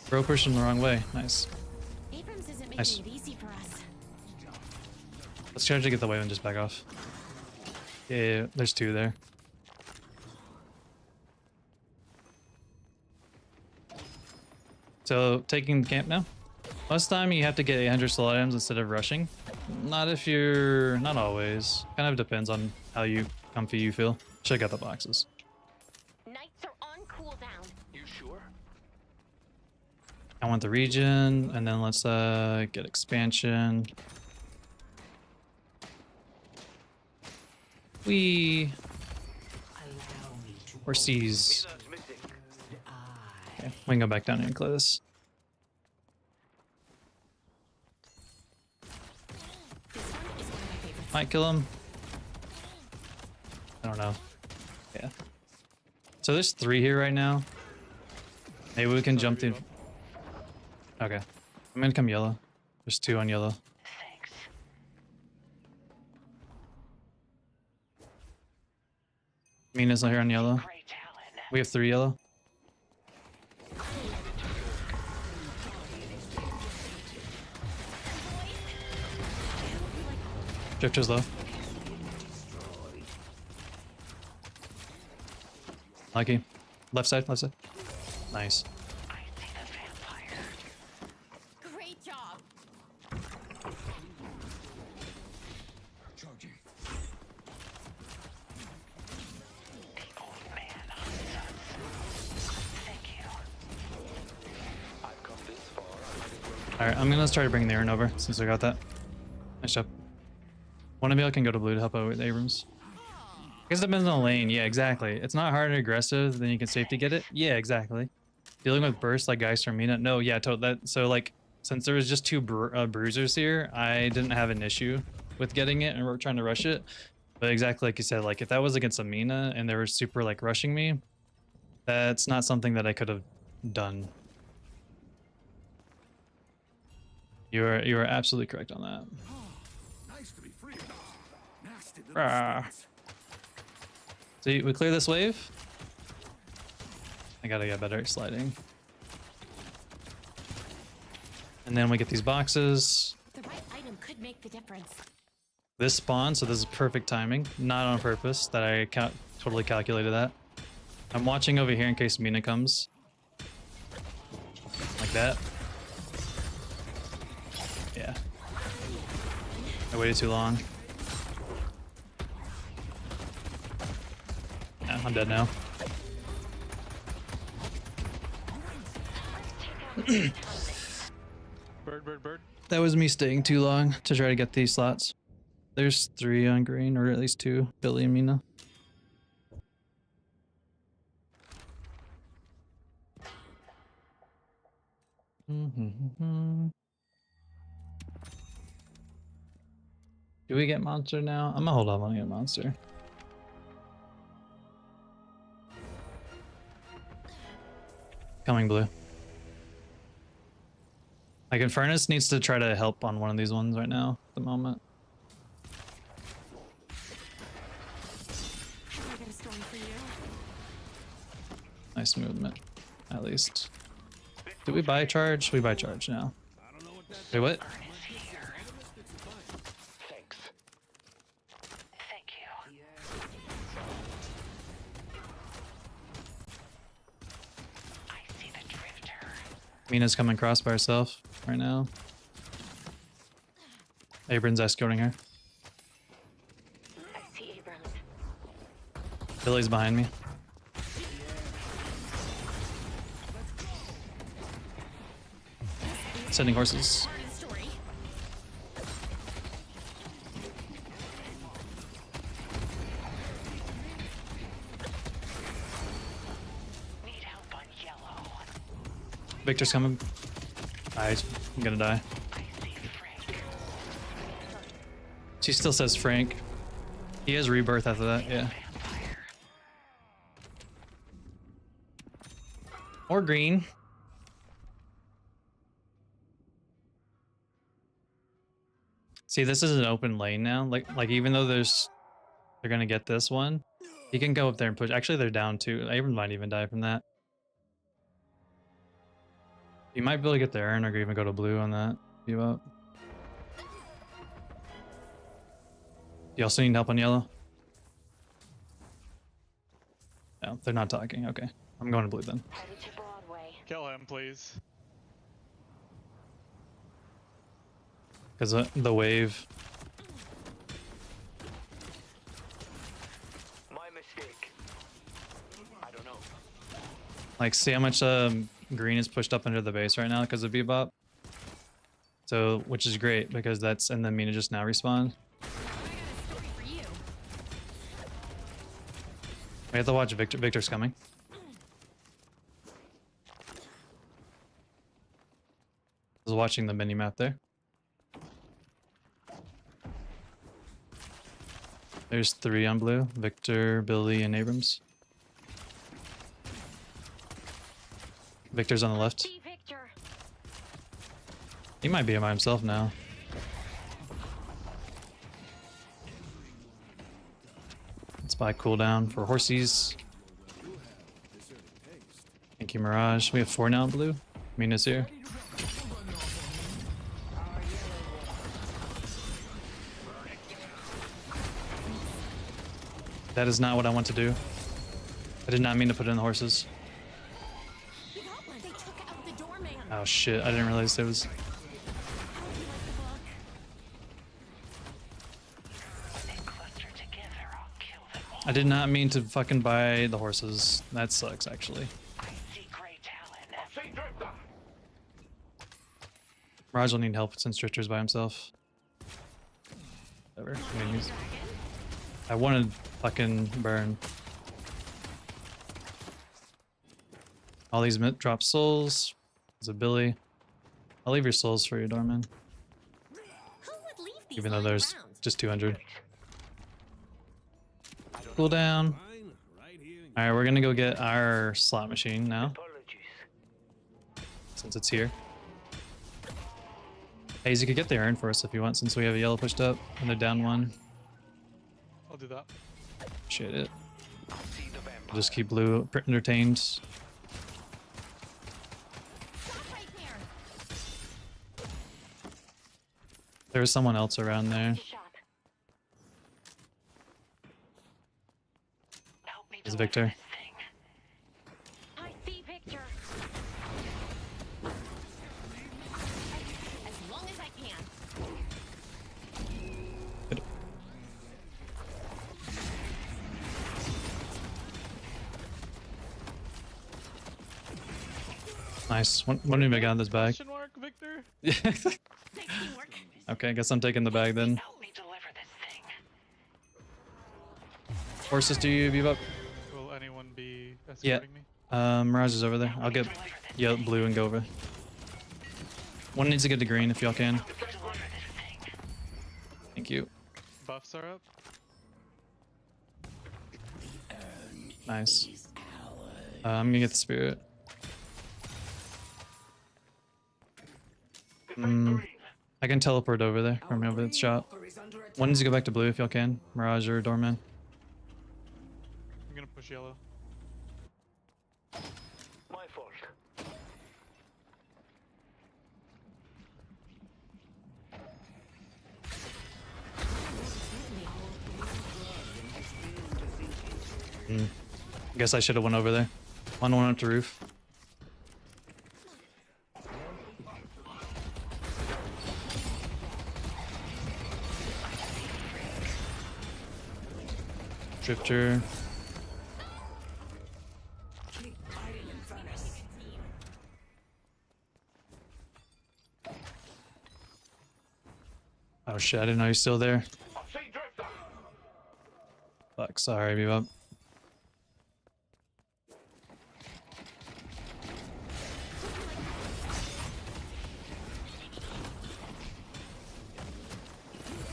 Bro pushed him the wrong way. Nice. Abrams isn't making Nice. it easy for us. Let's try to get the wave and just back off. Yeah, there's two there. So, taking the camp now? Most time you have to get 800 slot items instead of rushing. Not if you're... not always. Kind of depends on how comfy you feel. Check out the boxes. Knights are on cooldown. You sure? I want the region, and then let's get expansion. We... Allow me to or seas. Mina's missing. Okay, we can go back down here and clear this. This one is one of my favorites. Might kill him. I don't know. Yeah. So there's 3 here right now. Maybe we can jump through. Okay. I'm gonna come yellow. There's 2 on yellow. Thanks. Mina's not here on yellow. Great talent. We have 3 yellow. Drifter's low. Lucky. Left side, left side. Nice. Great job. Charging. Alright, I'm gonna try to bring the Aaron over since I got that. Nice job. One of y'all can go to blue to help out with Abrams. I guess it depends on the lane. Yeah, exactly. It's not hard and aggressive, then you can safety get it. Yeah, exactly. Dealing with bursts like guys from Mina. No, yeah, that. So like, since there was just 2 bruisers here, I didn't have an issue with getting it, and we're trying to rush it. But exactly like you said, like if that was against a Mina and they were super like rushing me, that's not something that I could have done. You are absolutely correct on that. Nice to be free of those nasty little Rah. sticks. See, we clear this wave. I gotta get better at sliding. And then we get these boxes. The right item could make the difference. This spawn, so this is perfect timing. Not on purpose, that I totally calculated that. I'm watching over here in case Mina comes. Like that. Yeah. I waited too long. Yeah, I'm dead now. Bird. That was me staying too long to try to get these slots. There's 3 on green, or at least 2. Billy and Mina. Do we get monster now? I'm gonna hold off on get monster. Coming blue. Like Infernus needs to try to help on one of these ones right now at the moment. I got a story for you. Nice movement, at least. Did we buy charge? We buy charge now. Wait, what? Thanks. Thank you. I see the drifter. Mina's coming across by herself right now. Abrams escorting her. I see Abrams. Billy's behind me. Sending horses. Part of the story. Need help on yellow. Victor's coming. I'm gonna die. I see Frank. She still says Frank. He has rebirth after that, yeah. Vampire. Or green. See, this is an open lane now. Like even though they're gonna get this one, he can go up there and push. Actually, they're down too. Abrams might even die from that. You might be able to get the Aaron or even go to blue on that. You up. You also need help on yellow? No, they're not talking. Okay. I'm going to blue then. Headed to Broadway. Kill him, please. Because the wave. My mistake. I don't know. Like, see how much green is pushed up under the base right now because of Bebop? So, which is great because that's, and then Mina just now respawned. I got a story for you. We have to watch Victor. Victor's coming. I was watching the mini map there. There's 3 on blue. Victor, Billy, and Abrams. Victor's on the left. See Victor. He might be by himself now. Let's buy cooldown for horsies. you, Mirage. We have 4 now in blue. Mina's here. That is not what I want to do. I did not mean to put it in the horses. We got one. They took out the doorman. Oh shit, I didn't realize there was... How would you like the book? I did not mean to fucking buy the horses. That sucks, actually. Raj will need help since Drifter's by himself. Whatever. I mean, I wanted fucking burn. All these drop souls. There's a Billy. I'll leave your souls for your Dorman. Who would leave these Even though lying there's around? just 200. Cool down. Alright, we're gonna go get our slot machine now. Since it's here. Paige, you could get the urn for us if you want, since we have a yellow pushed up and they're down 1. I'll do that. Shit it. Just keep blue entertained. Stop right there. There's someone else around there. It's Victor. I see Victor. As long as I can. Good. Nice. One of me got this bag. Question mark, Victor? Nice teamwork. Okay, I guess I'm taking the bag then. Horses to you, Bebop. Will anyone be Yeah. escorting me? Mirage is over there. I'll get yellow, blue, and go over. One needs to get to green if y'all can. Thank you. Buffs are up. Nice. I'm gonna get the spirit. I can teleport over there from over the shop. One needs to go back to blue if y'all can. Mirage or Doorman. I'm gonna push yellow. My fault. Guess I should have went over there. One up to roof. Drifter. Oh shit, I didn't know you're still there. Fuck, sorry, Bebop.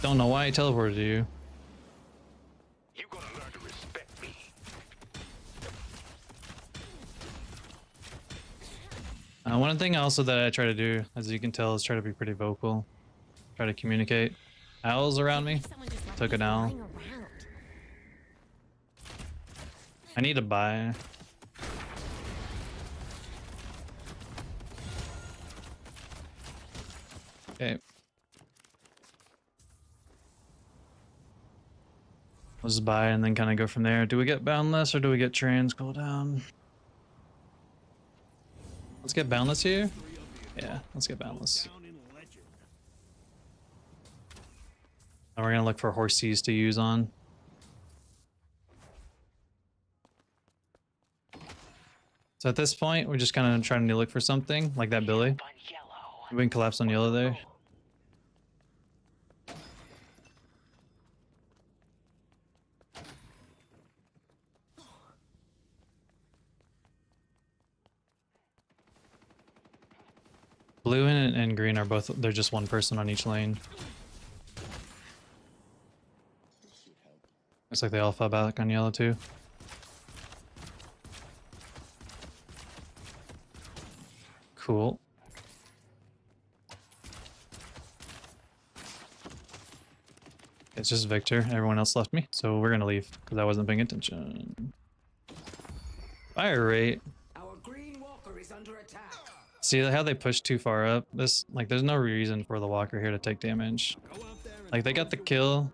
Don't know why I teleported to you. You gotta learn to respect me. One thing also that I try to do, as you can tell, is try to be pretty vocal. Try to communicate. Owls around me. Someone just left Took me an owl. lying around. I need to buy. Okay. Let's buy and then kind of go from there. Do we get boundless or do we get trans cooldown? Let's get boundless here. Yeah, let's get boundless. And we're gonna look for horses to use on. So at this point, we're just kind of trying to look for something like that Billy. We can collapse on yellow there. Blue and green are both, they're just one person on each lane. Looks like they all fell back on yellow too. Cool. It's just Victor. Everyone else left me, so we're gonna leave because I wasn't paying attention. Fire rate. Our green walker walker is under attack. See how they push too far up? This, like, there's no reason for the walker here to take damage. Like, they got the kill,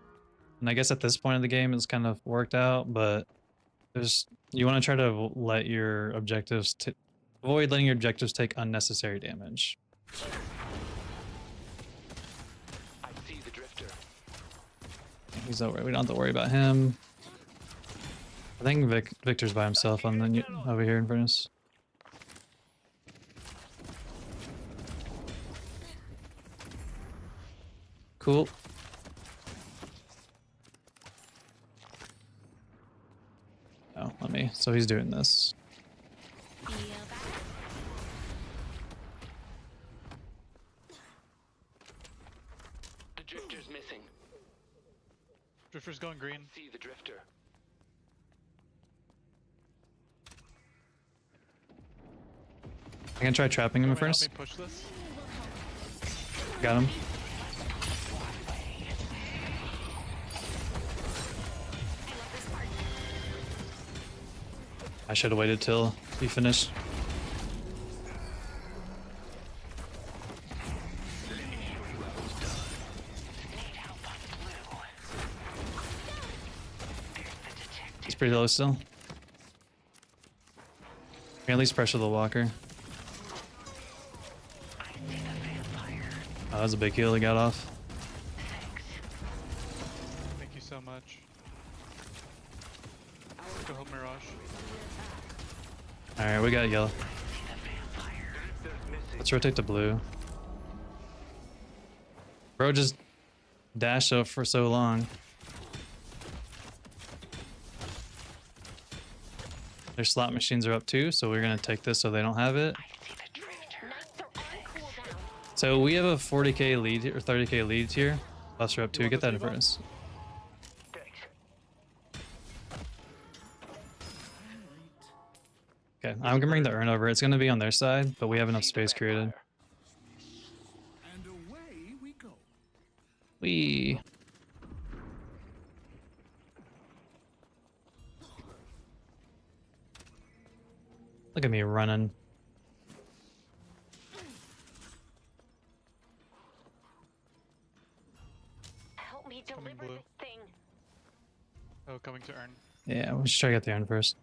and I guess at this point of the game it's kind of worked out, but there's, you want to try to let your objectives, avoid letting your objectives take unnecessary damage. I see the drifter. He's over. We don't have to worry about him. I think Victor's by himself on the over here in front of us. Cool. Oh, let me. So he's doing this. Feel better? The drifter's missing. Drifter's going green. See the drifter. I can try trapping him in Help first. me push this. Got him. I love this part. I should have waited till he finished. He's pretty low still. We can at least pressure the walker. Oh, that was a big heal he got off. Thank you so much. Go help Mirage. Alright, we got yellow. Let's rotate to blue. Bro just dashed up for so long. Their slot machines are up too, so we're gonna take this so they don't have it. Nights are on cooldown. So we have a 40k lead or 30k lead here. Buffs are up too. Get that in furnace. Thanks. Okay, I'm gonna bring the urn over. It's gonna be on their side, but we have enough space created. And away we go. We. Look at me running. Help me Coming deliver blue. this thing. Oh, coming to earn. Yeah, we should try to get the urn first.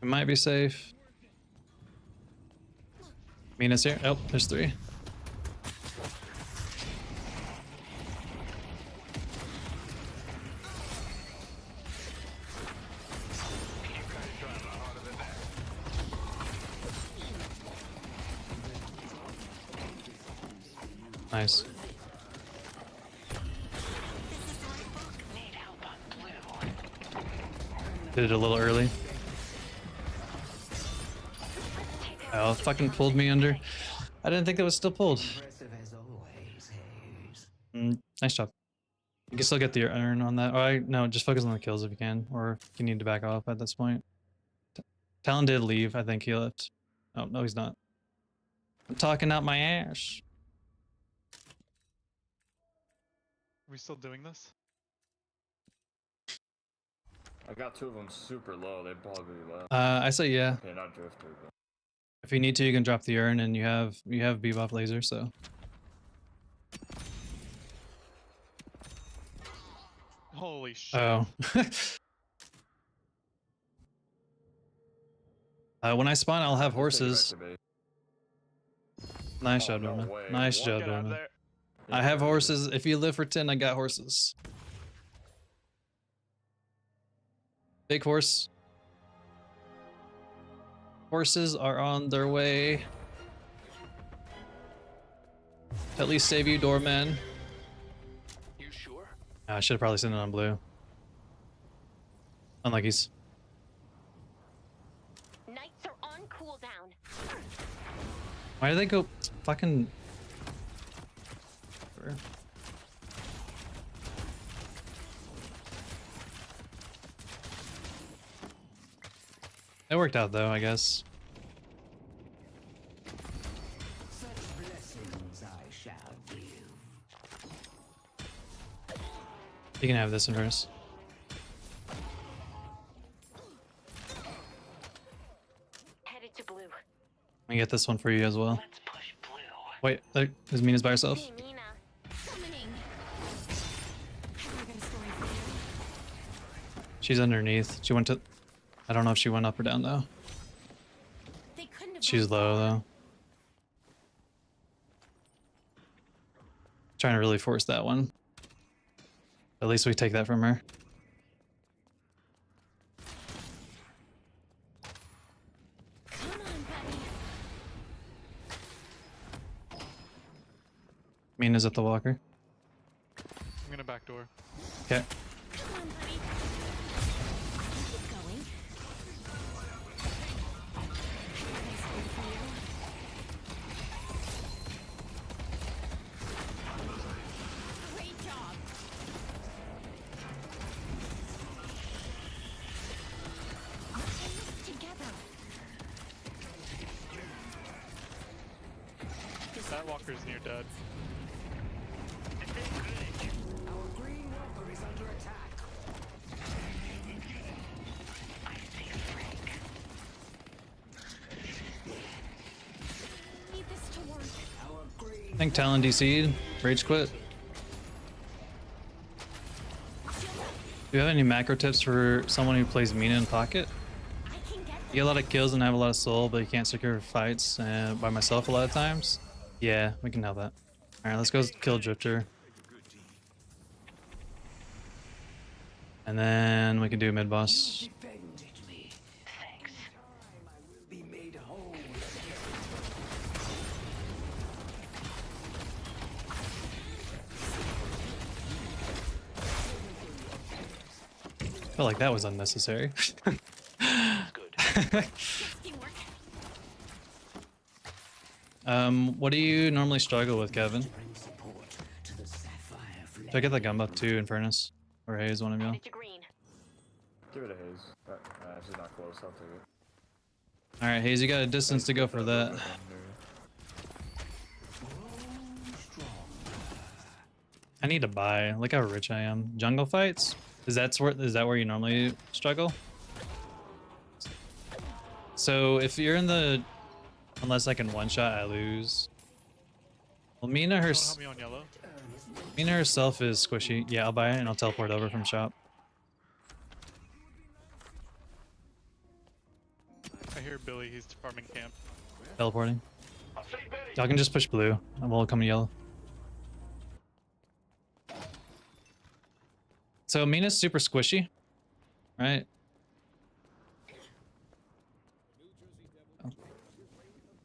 We might be safe. Mina's here. Oh, there's 3. Nice. Need help on blue. Did it a little early. Oh, fucking pulled me under. I didn't think it was still pulled. Impressive as always, Hayes. Nice job. You can still get the urn on that. No, just focus on the kills if you can, or if you need to back off at this point. Talon did leave. I think he left. Oh, no, he's not. I'm talking out my ass. Are we still doing this? I got 2 of them super low. They probably left. I say yeah. Okay, not drifter, but If you need to, you can drop the urn, and you have bebop laser. So Holy shit. oh. When I spawn, I'll have horses. Take it back to base. Nice Oh, job, no Norman. way. Nice What? job, Get out of Norman. there. I have horses. If you live for 10, I got horses. Big horse. Horses are on their way. To at least save you, doorman. You sure? I should have probably sent it on blue. Unluckies. Nights are on cooldown. Why do they go fucking... It worked out though, I guess. Such blessings I shall give. You can have this in first. Headed to blue. I get this one for you as well. Let's push blue. Wait, is Mina's by herself? Hey, Mina. Summoning. I got a story for you. She's underneath. She went to. I don't know if she went up or down though. They couldn't have She's gone low far. though. Trying to really force that one. At least we take that from her. Come on, buddy. Mina's at the walker. I'm gonna backdoor. Okay. Come on, buddy. Keep going. Nice one for you. Great job. Together. That walker's near dead. Our green rover is under attack. Need this to work. Our green I think Talon DC'd. Rage quit. Do you have any macro tips for someone who plays Mina in pocket? I can get You get a lot of kills and have a lot of soul, but you can't secure fights by myself a lot of times. Yeah, we can have that. Alright, let's go kill Drifter. And then we can do mid boss. defended me. Thanks. Time I will be made whole. Felt like that was unnecessary. teamwork. What do you normally struggle with, Kevin? Bring support to the sapphire Should I get the gun buff too in Furnace? Or Haze, one of y'all? Headed to green. Give it a haze. She's not close. I'll take it. Alright, Haze, you got a distance to go for that. I need to buy. Look how rich I am. Jungle fights? Is that where you normally struggle? So if you're in the, unless I can one shot, I lose. Well, Mina Someone help me on yellow. herself is squishy. Yeah, I'll buy it and I'll teleport over from shop. I hear Billy. He's farming camp. Teleporting. Y'all can just push blue and we'll come to yellow. So Mina's super squishy, right? Oh.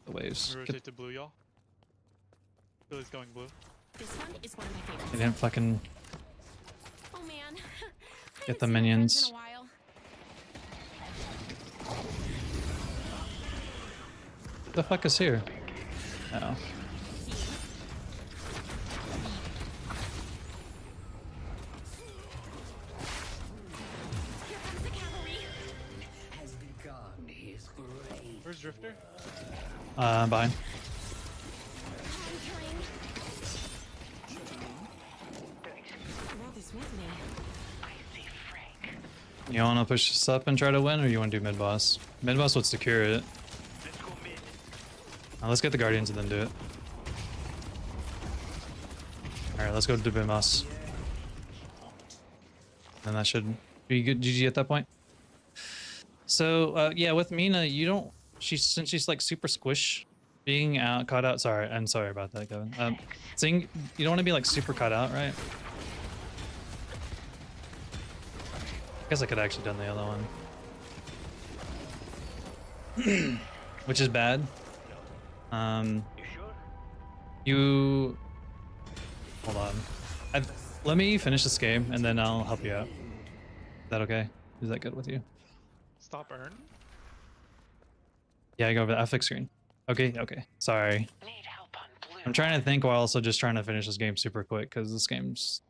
The waves. We rotate to blue, y'all. Billy's going blue. This one is one of my They favorites. didn't fucking Oh man. I get haven't the seen my friends minions. in a while. What the fuck is here? Oh. Here comes the cavalry. has begun his great. Where's Drifter? Bye. Conjuring. Brother's with me. You wanna push this up and try to win, or you wanna do mid boss? Mid boss would secure it. Let's go mid. Now let's get the guardians and then do it. Alright, let's go to mid boss. And that should be good GG at that point. So yeah, with Mina, you don't. Since she's like super squish, being caught out. Sorry, I'm sorry about that, Kevin. Seeing you don't want to be like super caught out, right? I guess I could have actually done the other one, which is bad. You sure? You hold on. Let me finish this game and then I'll help you out. Is that okay? Is that good with you? Stop earn. Yeah, I go over that. I fix screen. Okay, okay. Sorry. Need help on blue. I'm trying to think while also just trying to finish this game super quick because this game's,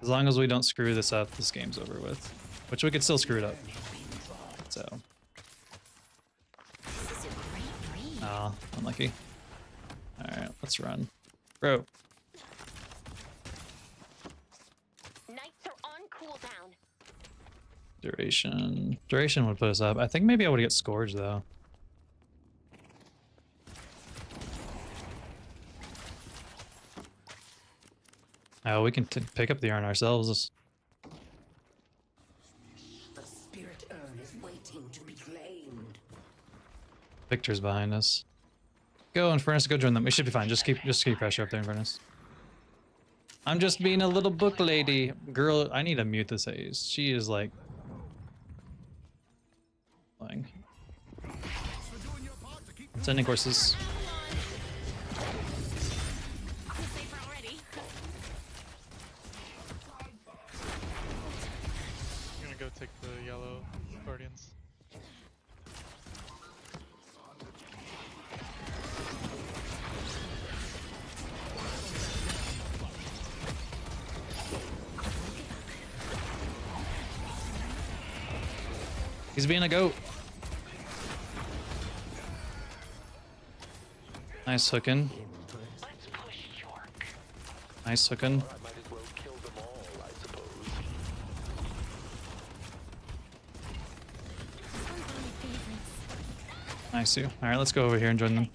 as long as we don't screw this up, this game's over with. Which we could still screw it up. So. This is a great breed. Oh, unlucky. Alright, let's run. Bro. Knights are on cooldown. Duration. Duration would put us up. I think maybe I would get Scourge though. Oh, we can pick up the urn ourselves. The spirit urn is waiting to be claimed. Victor's behind us. Go, Infernus, go join them. We should be fine. Just keep pressure up there, Infernus. I'm just being a little book lady. Girl, I need to mute this Ace. She is like... Lying. Sending courses. I'm gonna go take the yellow guardians. He's being a goat. Nice hooking. Nice hooking. I might as well kill them all, I suppose. Nice you. Alright, let's go over here and join them.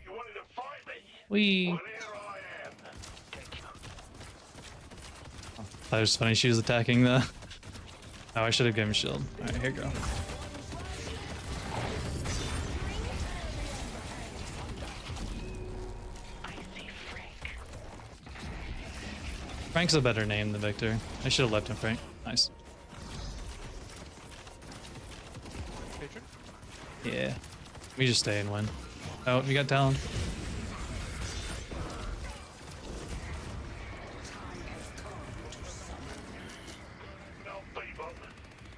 You wanted to fight me? Wee. Well, here I am. That was funny. She was attacking the... Oh, I should have given him a shield. Alright, here you go. Frank's a better name than Victor. I should have left him Frank. Nice. Patron? Yeah. We just stay and win. Oh, you got Talon.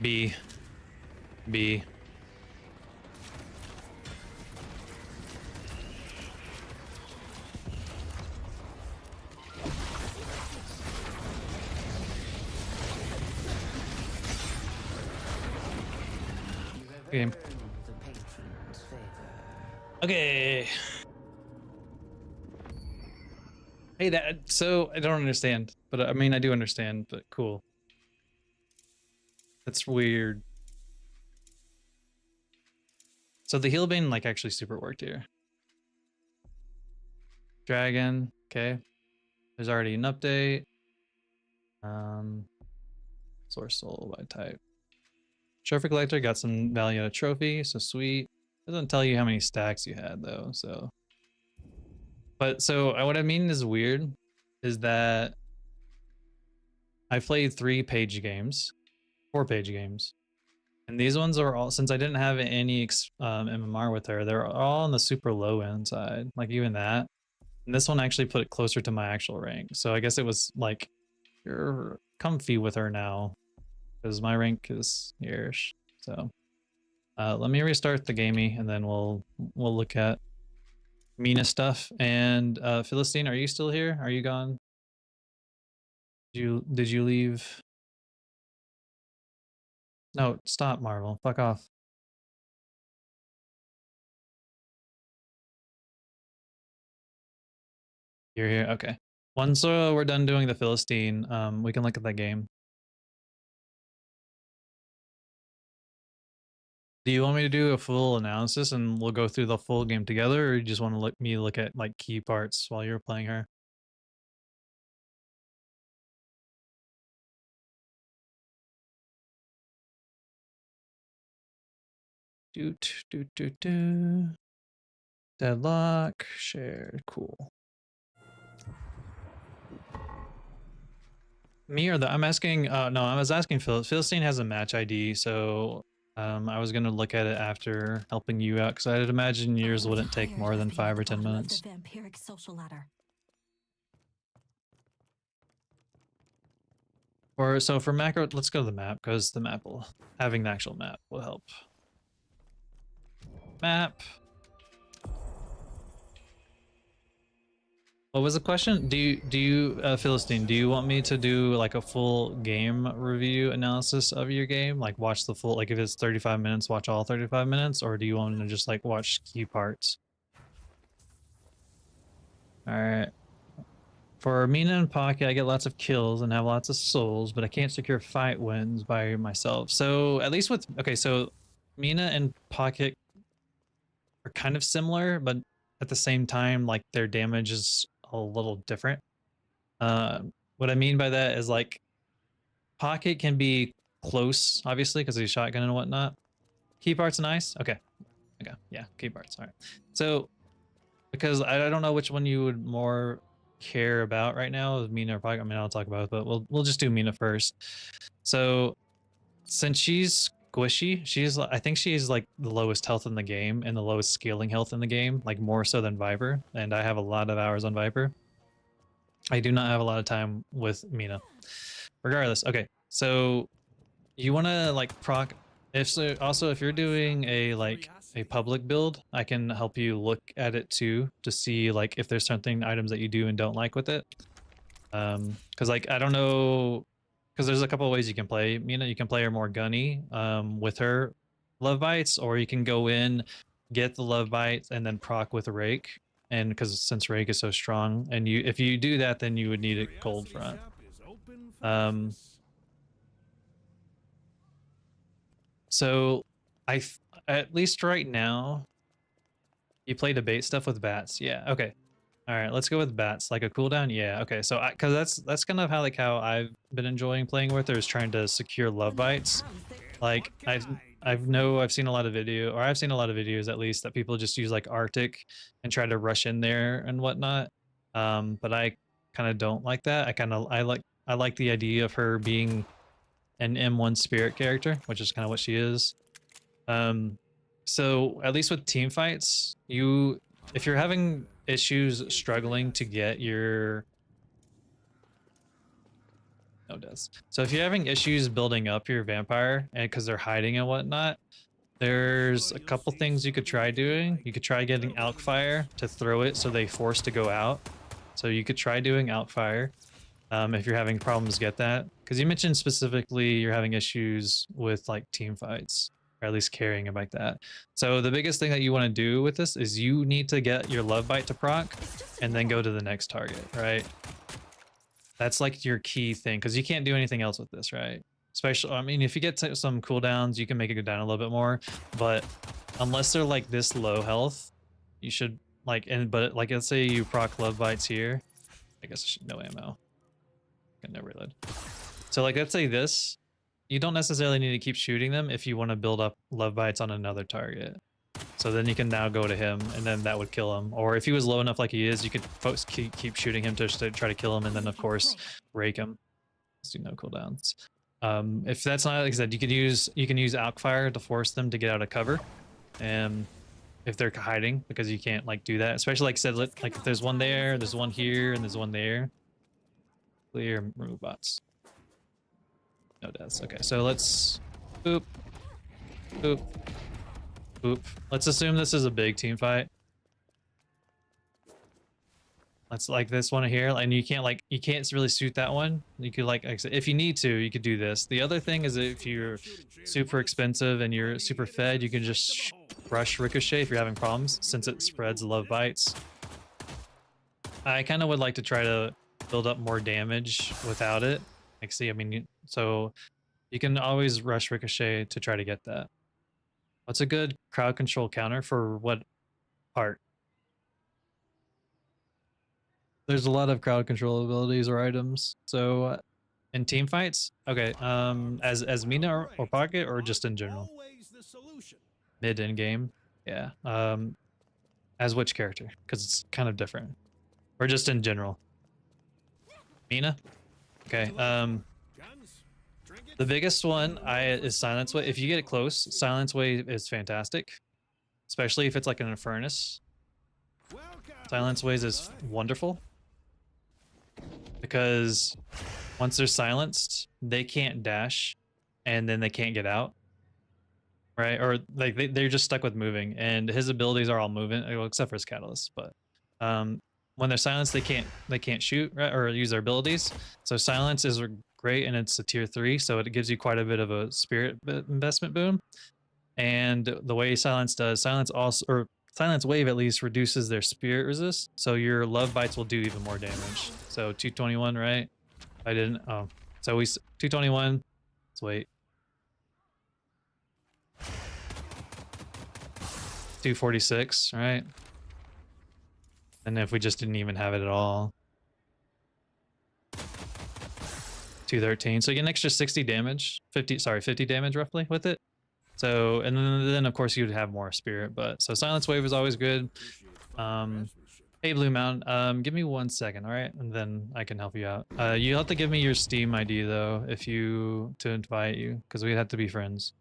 B. B. Game. The patron's favor. Okay. Hey, so I don't understand, but I mean I do understand, but cool. That's weird. So the heal bane like actually super worked here. Dragon, okay. There's already an update. Source soul by type. Trophy collector got some value out of trophy, so sweet. Doesn't tell you how many stacks you had though, so. But so what I mean is weird is that I played 3 Paige games, 4 Paige games. And these ones are all, since I didn't have any MMR with her, they're all on the super low end side, like even that. And this one actually put it closer to my actual rank. So I guess it was like, you're comfy with her now, because my rank is here-ish. So let me restart the gamey, and then we'll look at Mina stuff. And Philistine, are you still here? Are you gone? Did you leave? No, stop, Marvel. Fuck off. You're here? Okay. Once we're done doing the Philistine, we can look at that game. Do you want me to do a full analysis and we'll go through the full game together, or you just want to look at like key parts while you're playing her? Do. Deadlock, shared, cool. Me or I'm asking, no, I was asking Philistine has a match ID, so I was gonna look at it after helping you out, because I'd imagine yours wouldn't take more than 5 or 10 minutes. Vampiric social ladder. Or so for macro, let's go to the map, because the map will, having the actual map will help. Map. What was the question? Do you Philistine, do you want me to do like a full game review analysis of your game? Like watch the full, like if it's 35 minutes, watch all 35 minutes, or do you want to just like watch key parts? All right. For Mina and Pocket, I get lots of kills and have lots of souls, but I can't secure fight wins by myself. So at least with, okay, so Mina and Pocket are kind of similar, but at the same time, like their damage is a little different. What I mean by that is like pocket can be close, obviously, because he's shotgun and whatnot. Key part's nice. Okay. Okay. Yeah, key parts. All right. So because I don't know which one you would more care about right now, Mina or pocket. I mean, I'll talk about it, but we'll just do Mina first. So since she's squishy, I think she's like the lowest health in the game and the lowest scaling health in the game, like more so than Vyper. And I have a lot of hours on Vyper. I do not have a lot of time with Mina. Regardless, okay. So you want to like proc. If so, also if you're doing a like a public build, I can help you look at it too to see like if there's something items that you do and don't like with it. Because like I don't know, because there's a couple of ways you can play Mina. You can play her more gunny with her love bites, or you can go in, get the love bites, and then proc with a rake. And because since rake is so strong, and if you do that, then you would need a cold front. So at least right now, you play debate stuff with bats. Yeah. Okay. All right. Let's go with bats. Like a cooldown. Yeah. Okay. So because that's kind of how I've been enjoying playing with her, is trying to secure love bites. Like I've seen a lot of I've seen a lot of videos at least that people just use like Arctic and try to rush in there and whatnot. But I kind of don't like that. I like the idea of her being an M1 spirit character, which is kind of what she is. So at least with team fights, if you're having issues struggling to get your no deaths. So if you're having issues building up your vampire and because they're hiding and whatnot, there's a couple things you could try doing. You could try getting Alkfire to throw it so they force to go out. So you could try doing Alkfire. If you're having problems, get that. Because you mentioned specifically you're having issues with like team fights, or at least carrying it like that. So the biggest thing that you want to do with this is you need to get your love bite to proc and then go to the next target, right? That's like your key thing, because you can't do anything else with this, right? Especially, I mean, if you get some cooldowns, you can make it go down a little bit more, but unless they're like this low health, you should like, but like let's say you proc love bites here. I guess I should no ammo. No reload. So like let's say this, you don't necessarily need to keep shooting them if you want to build up love bites on another target. So then you can now go to him and then that would kill him. Or if he was low enough like he is, you could keep shooting him to try to kill him and then of course rake him. Let's do no cooldowns. If that's not, like I said, you can use Alkfire to force them to get out of cover. And if they're hiding, because you can't like do that, especially like I said, like if there's one there, there's one here, and there's one there. Clear, remove bots. No deaths. Okay, so let's boop, boop, boop. Let's assume this is a big team fight. Let's like this one here, and you can't really suit that one. You could like I said, if you need to, you could do this. The other thing is if you're super expensive and you're super fed, you can just rush Ricochet if you're having problems, since it spreads love bites. I kind of would like to try to build up more damage without it. Like, see, I mean, so you can always rush Ricochet to try to get that. What's a good crowd control counter for what part? There's a lot of crowd control abilities or items. So in team fights, okay, as Mina or Pocket, or just in general? Mid in game, yeah. As which character? Because it's kind of different. Or just in general? Mina? Okay, the biggest one is Silence Wave. If you get it close, Silence Wave is fantastic. Especially if it's like an Infernus. Silence Wave is wonderful. Because once they're silenced, they can't dash, and then they can't get out. Right? Or like they're just stuck with moving, and his abilities are all moving, well, except for his catalyst, but when they're silenced, they can't shoot, right, or use their abilities. So silence is great, and it's a tier 3, so it gives you quite a bit of a spirit investment boom. And the way silence does, silence wave at least reduces their spirit resist, so your love bites will do even more damage. So 221, right? I didn't. Oh, so 221. Let's wait. 246, right? And if we just didn't even have it at all. 213. So you get an extra 60 damage, 50 damage roughly with it. So, and then of course you'd have more spirit, but so Silence Wave is always good. Hey Blue Mountain, give me 1 second, all right, and then I can help you out. You have to give me your Steam ID though, to invite you, because we have to be friends.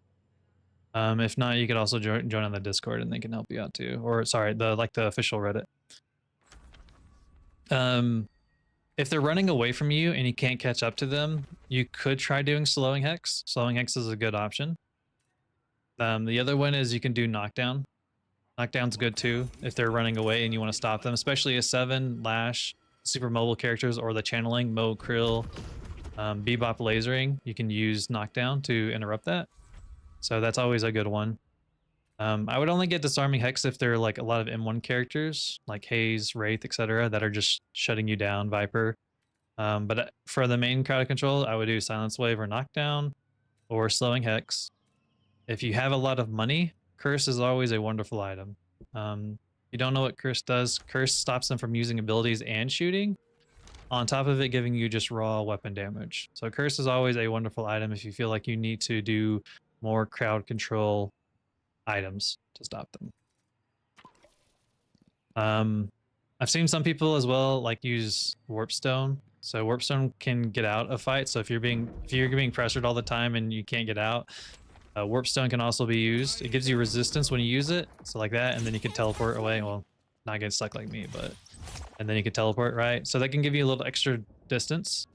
If not, you could also join on the Discord, and they can help you out too. Or sorry, the official Reddit. If they're running away from you and you can't catch up to them, you could try doing Slowing Hex. Slowing Hex is a good option. The other one is you can do Knockdown. Knockdown's good too if they're running away and you want to stop them, especially a 7, Lash, super mobile characters, or the channeling, Mo, Krill, Bebop lasering. You can use Knockdown to interrupt that. So that's always a good one. I would only get Disarming Hex if they're like a lot of M1 characters, like Haze, Wraith, etc., that are just shutting you down, Vyper. But for the main crowd control, I would do Silence Wave or Knockdown or Slowing Hex. If you have a lot of money, Curse is always a wonderful item. You don't know what Curse does. Curse stops them from using abilities and shooting, on top of it giving you just raw weapon damage. So Curse is always a wonderful item if you feel like you need to do more crowd control items to stop them. I've seen some people as well like use Warpstone. So Warpstone can get out of fights. So if you're being pressured all the time and you can't get out, Warpstone can also be used. It gives you resistance when you use it, so like that, and then you can teleport away. Well, not get stuck like me, but and then you can teleport, right? So that can give you a little extra distance.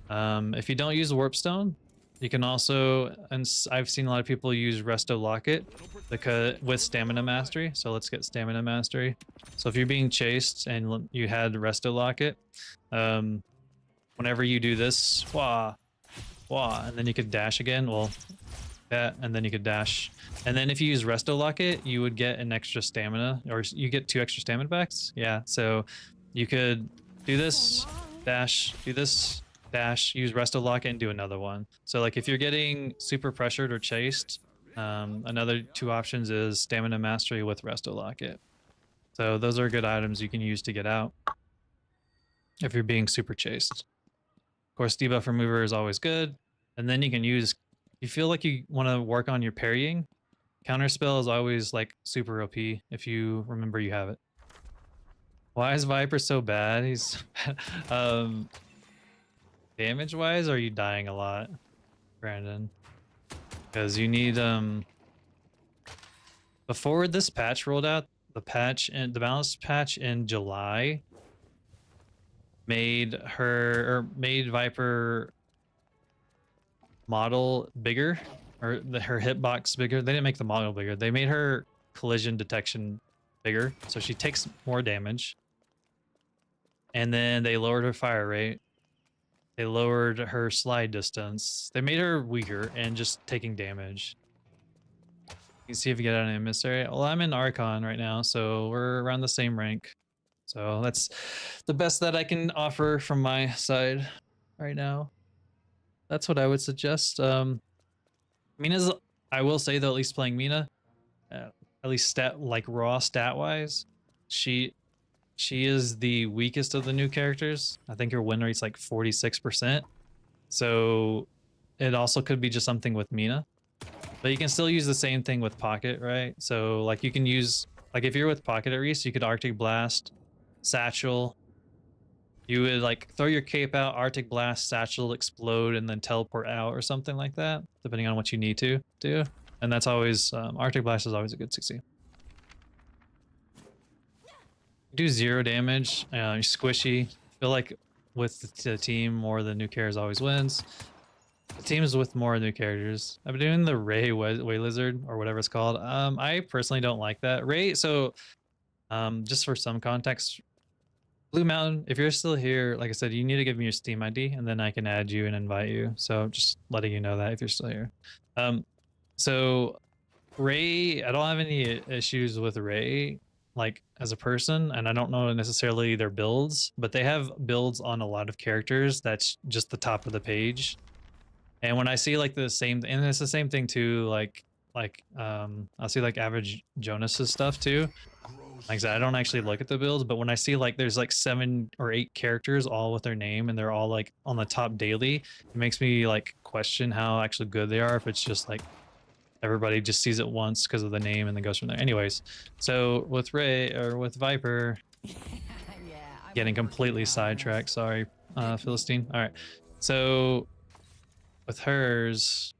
If you don't use Warpstone, you can also, and I've seen a lot of people use Resto Locket because with Stamina Mastery. So let's get Stamina Mastery. So if you're being chased and you had Resto Locket, whenever you do this, wah, and then you could dash again. Well, that, and then you could dash. And then if you use Resto Locket, you would get an extra stamina, or you get 2 extra stamina packs. Yeah, so you could do this, dash, do this, dash, use Resto Locket, and do another one. So like if you're getting super pressured or chased, another 2 options is Stamina Mastery with Resto Locket. So those are good items you can use to get out if you're being super chased. Of course, debuff remover is always good. And then you can use, you feel like you want to work on your parrying, counterspell is always like super OP if you remember you have it. Why is Vyper so bad? He's damage wise, or are you dying a lot, Brandon? Because you need before this patch rolled out, the balanced patch in July made Vyper model bigger, or her hitbox bigger. They didn't make the model bigger. They made her collision detection bigger, so she takes more damage. And then they lowered her fire rate. They lowered her slide distance. They made her weaker and just taking damage. You can see if you get out of an emissary. Well, I'm in Archon right now, so we're around the same rank. So that's the best that I can offer from my side right now. That's what I would suggest. Mina's, I will say though, at least playing Mina, at least raw stat wise, she is the weakest of the new characters. I think her win rate's like 46%. So it also could be just something with Mina. But you can still use the same thing with Pocket, right? So like you can use, like if you're with Pocket at least, you could Arctic Blast, Satchel. You would like throw your cape out, Arctic Blast, Satchel, explode, and then teleport out or something like that, depending on what you need to do. And that's always, Arctic Blast is always a good 60. Do 0 damage, you're squishy. Feel like with the team, more the new characters always wins. The teams with more new characters. I've been doing the Ray Way Lizard, or whatever it's called. I personally don't like that. Ray, so just for some context, Blue Mountain, if you're still here, like I said, you need to give me your Steam ID, and then I can add you and invite you. So just letting you know that if you're still here. So Ray, I don't have any issues with Ray, like as a person, and I don't know necessarily their builds, but they have builds on a lot of characters that's just the top of the page. And when I see like the same, and it's the same thing too, like I'll see like average Jonas's stuff too. Like I said, I don't actually look at the builds, but when I see like there's like 7 or 8 characters all with their name and they're all like on the top daily, it makes me like question how actually good they are if it's just like everybody just sees it once because of the name and then goes from there. Anyways, so with Ray or with Vyper, getting completely sidetracked. Sorry, Philistine. All right, so with hers,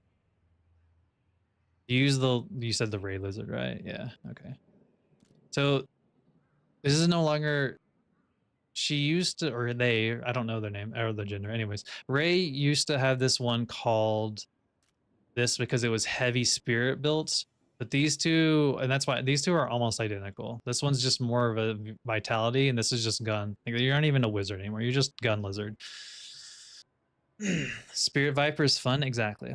you said the Ray Lizard, right? Yeah. Okay. So this is no longer. She used to, or they, I don't know their name or the gender. Anyways, Ray used to have this one called this because it was heavy spirit built. But these two, and that's why these two are almost identical. This one's just more of a vitality, and this is just gun. Like, you're not even a wizard anymore. You're just gun lizard. Spirit Viper is fun, exactly.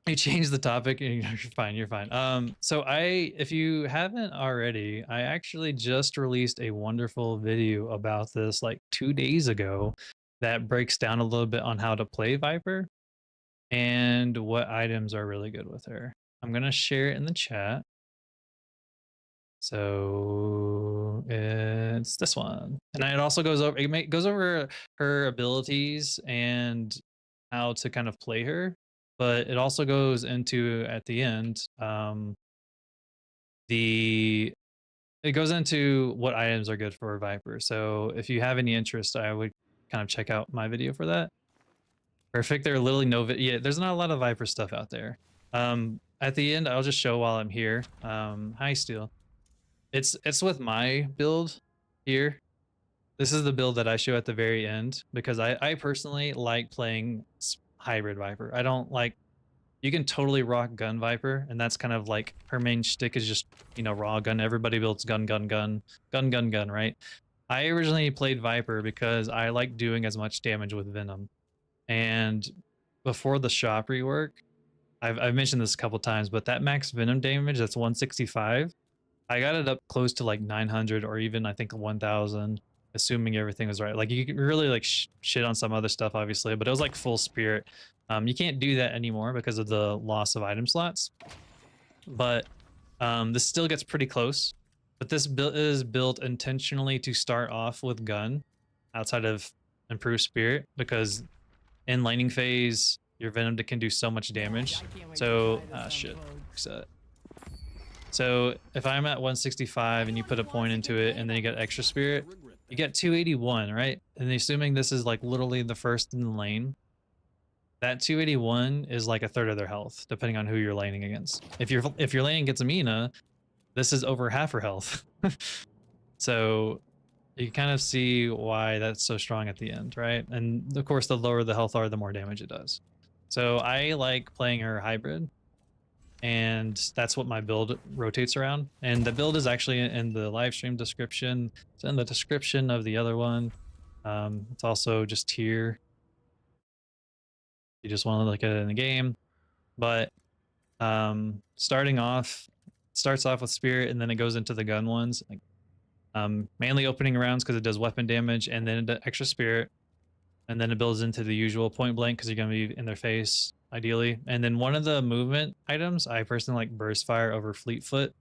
You changed the topic, and you're fine. You're fine. So if you haven't already, I actually just released a wonderful video about this like 2 days ago that breaks down a little bit on how to play Viper and what items are really good with her. I'm gonna share it in the chat. So it's this one, and it also goes over goes over her abilities and how to kind of play her, but it also goes into at the end it goes into what items are good for Viper. So if you have any interest, I would kind of check out my video for that. Perfect. There are literally no yeah, there's not a lot of Viper stuff out there. At the end, I'll just show while I'm here. Hi, Steel. It's with my build here. This is the build that I show at the very end because I personally like playing hybrid Viper. I don't like, you can totally rock gun Viper, and that's kind of like her main shtick is just, you know, raw gun. Everybody builds gun, right? I originally played Viper because I like doing as much damage with Venom. And before the shop rework, I've mentioned this a couple times, but that max Venom damage, that's 165. I got it up close to like 900 or even I think 1000, assuming everything was right. Like you could really like shit on some other stuff, obviously, but it was like full spirit. You can't do that anymore because of the loss of item slots. But this still gets pretty close. But this build is built intentionally to start off with gun outside of improved spirit, because in laning phase, your Venom can do so much damage. So, shit. Reset. So if I'm at 165 and you put a point into it and then you get extra spirit, you get 281, right? And assuming this is like literally the first in the lane, that 281 is like a third of their health, depending on who you're laning against. If you're laning against Mina, this is over half her health. So you kind of see why that's so strong at the end, right? And of course, the lower the health are, the more damage it does. So I like playing her hybrid, and that's what my build rotates around. And the build is actually in the live stream description. It's in the description of the other one. It's also just here. You just want to look at it in the game. But starting off, starts off with spirit, and then it goes into the gun ones. Like, mainly opening rounds because it does weapon damage, and then extra spirit, and then it builds into the usual point blank because you're going to be in their face ideally. And then one of the movement items, I personally like burst fire over fleet foot,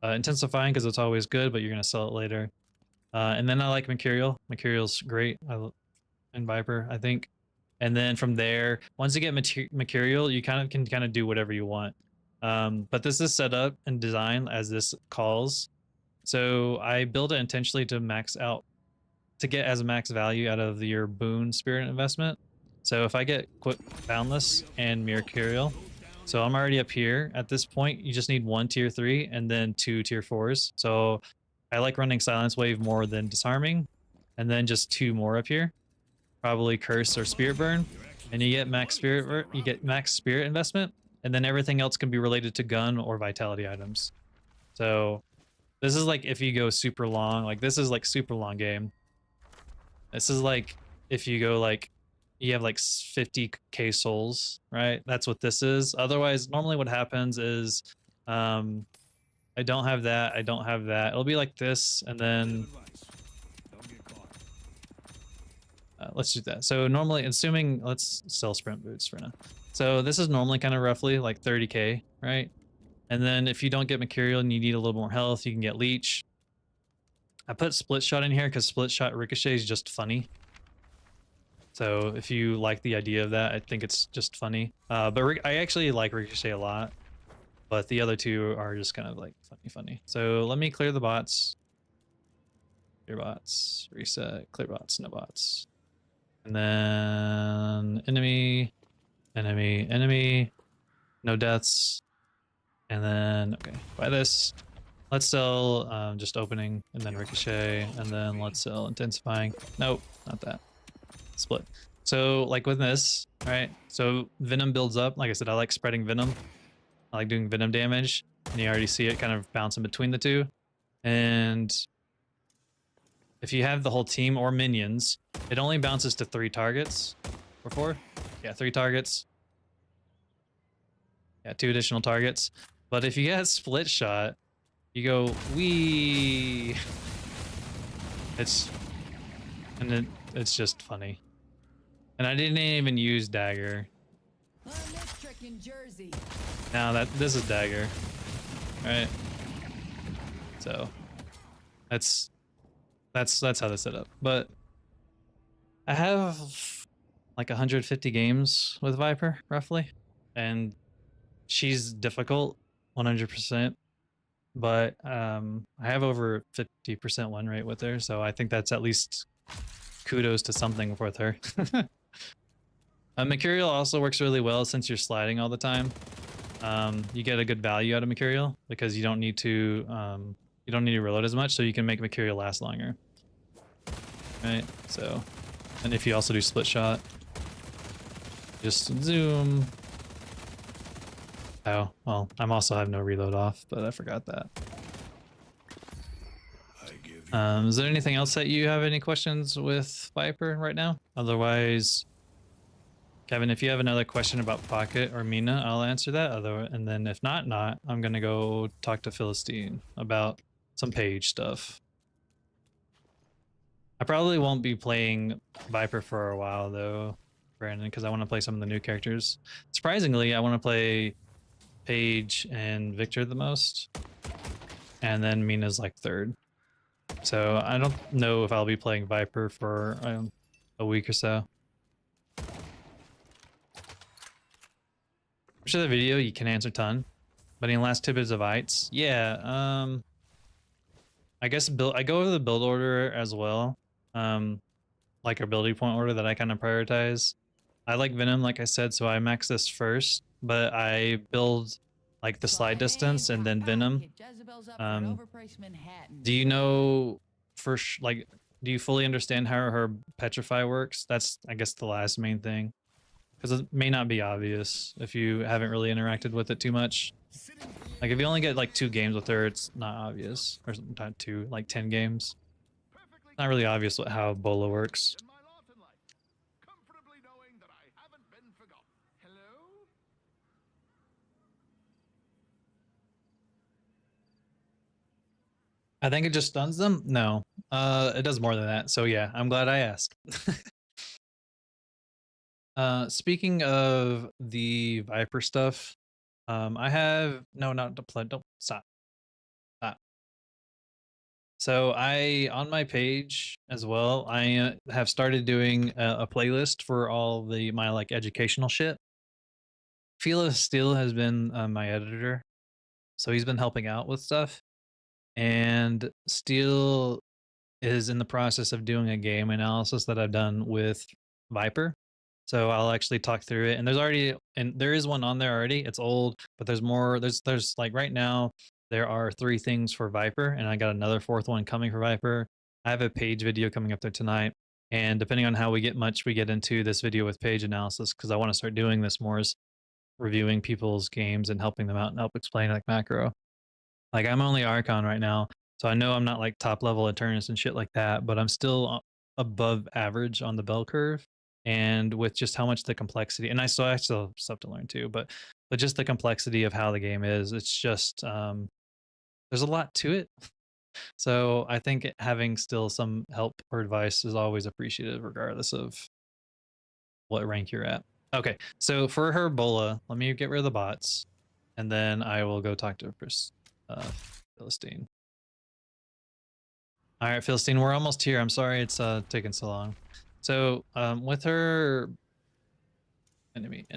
intensifying because it's always good, but you're going to sell it later. And then I like Mercurial. Mercurial's great in Viper, I think. And then from there, once you get Mercurial, you can do whatever you want. But this is set up and designed as this calls. So I built it intentionally to max out, to get as max value out of your boon spirit investment. So if I get quick boundless and mercurial, so I'm already up here at this point, you just need 1 tier 3 and then 2 tier 4s. So I like running silence wave more than disarming, and then just 2 more up here, probably curse or spirit burn, and you get max spirit, you get max spirit investment, and then everything else can be related to gun or vitality items. So this is like if you go super long, like this is like super long game. This is like if you go like, you have like 50k souls, right? That's what this is. Otherwise, normally what happens is I don't have that, I don't have that. It'll be like this, and then let's do that. So normally, assuming, let's sell sprint boots for now. So this is normally kind of roughly like 30k, right? And then if you don't get Mercurial and you need a little more health, you can get Leech. I put Split Shot in here because Split Shot Ricochet is just funny. So if you like the idea of that, I think it's just funny. But I actually like Ricochet a lot. But the other two are just kind of like funny. So let me clear the bots. Clear bots, reset, clear bots, no bots. And then enemy, no deaths. And then, okay, buy this. Let's sell just opening and then ricochet. And then let's sell intensifying. Nope, not that. Split. So like with this, right? So venom builds up. Like I said, I like spreading venom. I like doing venom damage. And you already see it kind of bouncing between the two. And if you have the whole team or minions, it only bounces to 3 targets. Or 4? Yeah, 3 targets. Yeah, 2 additional targets. But if you get split shot, you go, wee. It's just funny. And I didn't even use dagger. Now this is dagger. Right? So that's how they set up. But I have like 150 games with Vyper, roughly. And she's difficult 100%. But I have over 50% win rate with her, so I think that's at least kudos to something with her. Mercurial also works really well since you're sliding all the time. You get a good value out of Mercurial because you don't need to reload as much, so you can make Mercurial last longer. Right? So, and if you also do split shot, just zoom. Oh, well, I'm also have no reload off, but I forgot that. Is there anything else that you have any questions with Vyper right now? Otherwise, Kevin, if you have another question about Pocket or Mina, I'll answer that. And then if not, I'm gonna go talk to Philistine about some Paige stuff. I probably won't be playing Vyper for a while though, Brandon, because I want to play some of the new characters. Surprisingly, I want to play Paige and Victor the most, and then Mina's like 3rd. So I don't know if I'll be playing Vyper for a week or so. After the video, you can answer ton, but any last tidbits of ites? Yeah, I guess I go over the build order as well, like ability point order that I kind of prioritize. I like Venom, like I said, so I max this first, but I build like the slide distance and then Venom. Do you know do you fully understand how her petrify works? That's, I guess, the last main thing, because it may not be obvious if you haven't really interacted with it too much. Like if you only get like 2 games with her, it's not obvious, or not 2, like 10 games. Not really obvious how Bola works. I think it just stuns them? No. It does more than that. So yeah, I'm glad I asked. Speaking of the Vyper stuff, I have not to play. Don't stop. Stop. So on my page as well, I have started doing a playlist for all my like educational shit. Fila Steel has been my editor, so he's been helping out with stuff. And Steel is in the process of doing a game analysis that I've done with Vyper. So I'll actually talk through it. And there is one on there already. It's old, but there's more. There's like right now there are 3 things for Vyper, and I got another 4th one coming for Vyper. I have a Paige video coming up there tonight. And depending on how we get into this video with Paige analysis, because I want to start doing this more, is reviewing people's games and helping them out and help explain like macro. Like I'm only Archon right now, so I know I'm not like top level Eternus and shit like that, but I'm still above average on the bell curve. And with just how much the complexity, and I still have stuff to learn too, but just the complexity of how the game is, it's just there's a lot to it. So I think having still some help or advice is always appreciated, regardless of what rank you're at. Okay, so for her Bola, let me get rid of the bots. and then I will go talk to Philistine. All right, Philistine, we're almost here. I'm sorry it's taking so long. So with her enemy.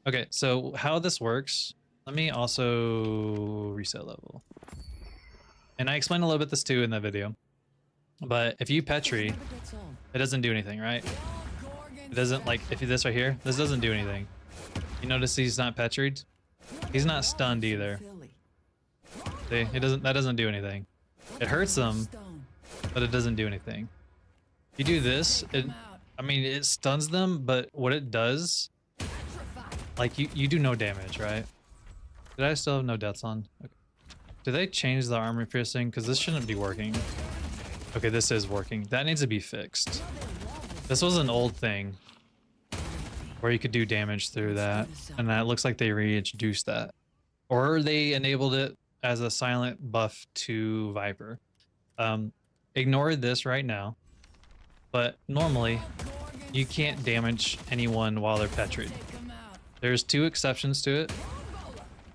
Okay, so how this works, let me also reset level. And I explained a little bit this too in the video. But if you Petri, it doesn't do anything, right? It doesn't, like, if you this right here, this doesn't do anything. You notice he's not Petried? He's not stunned either. See, that doesn't do anything. It hurts them, but it doesn't do anything. If you do this, I mean, it stuns them, but what it does, like, you do no damage, right? Did I still have no deaths on? Okay. Do they change the armor piercing? Because this shouldn't be working. Okay, this is working. That needs to be fixed. This was an old thing where you could do damage through that, and that looks like they reintroduced that. Or they enabled it as a silent buff to Vyper. Ignore this right now, but normally you can't damage anyone while they're Petried. There's two exceptions to it,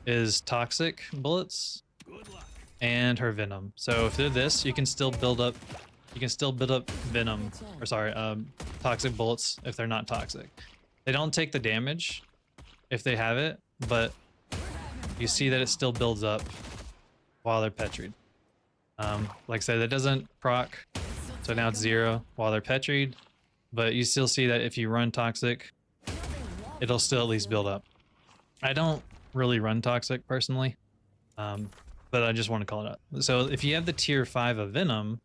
is toxic bullets and her venom. So if they're this, you can still build up venom, or sorry, toxic bullets if they're not toxic. They don't take the damage if they have it, but you see that it still builds up while they're Petried. Like I said, it doesn't proc, so now it's 0 while they're Petried, but you still see that if you run toxic, it'll still at least build up. I don't really run toxic personally, but I just want to call it out. So if you have the tier 5 of venom,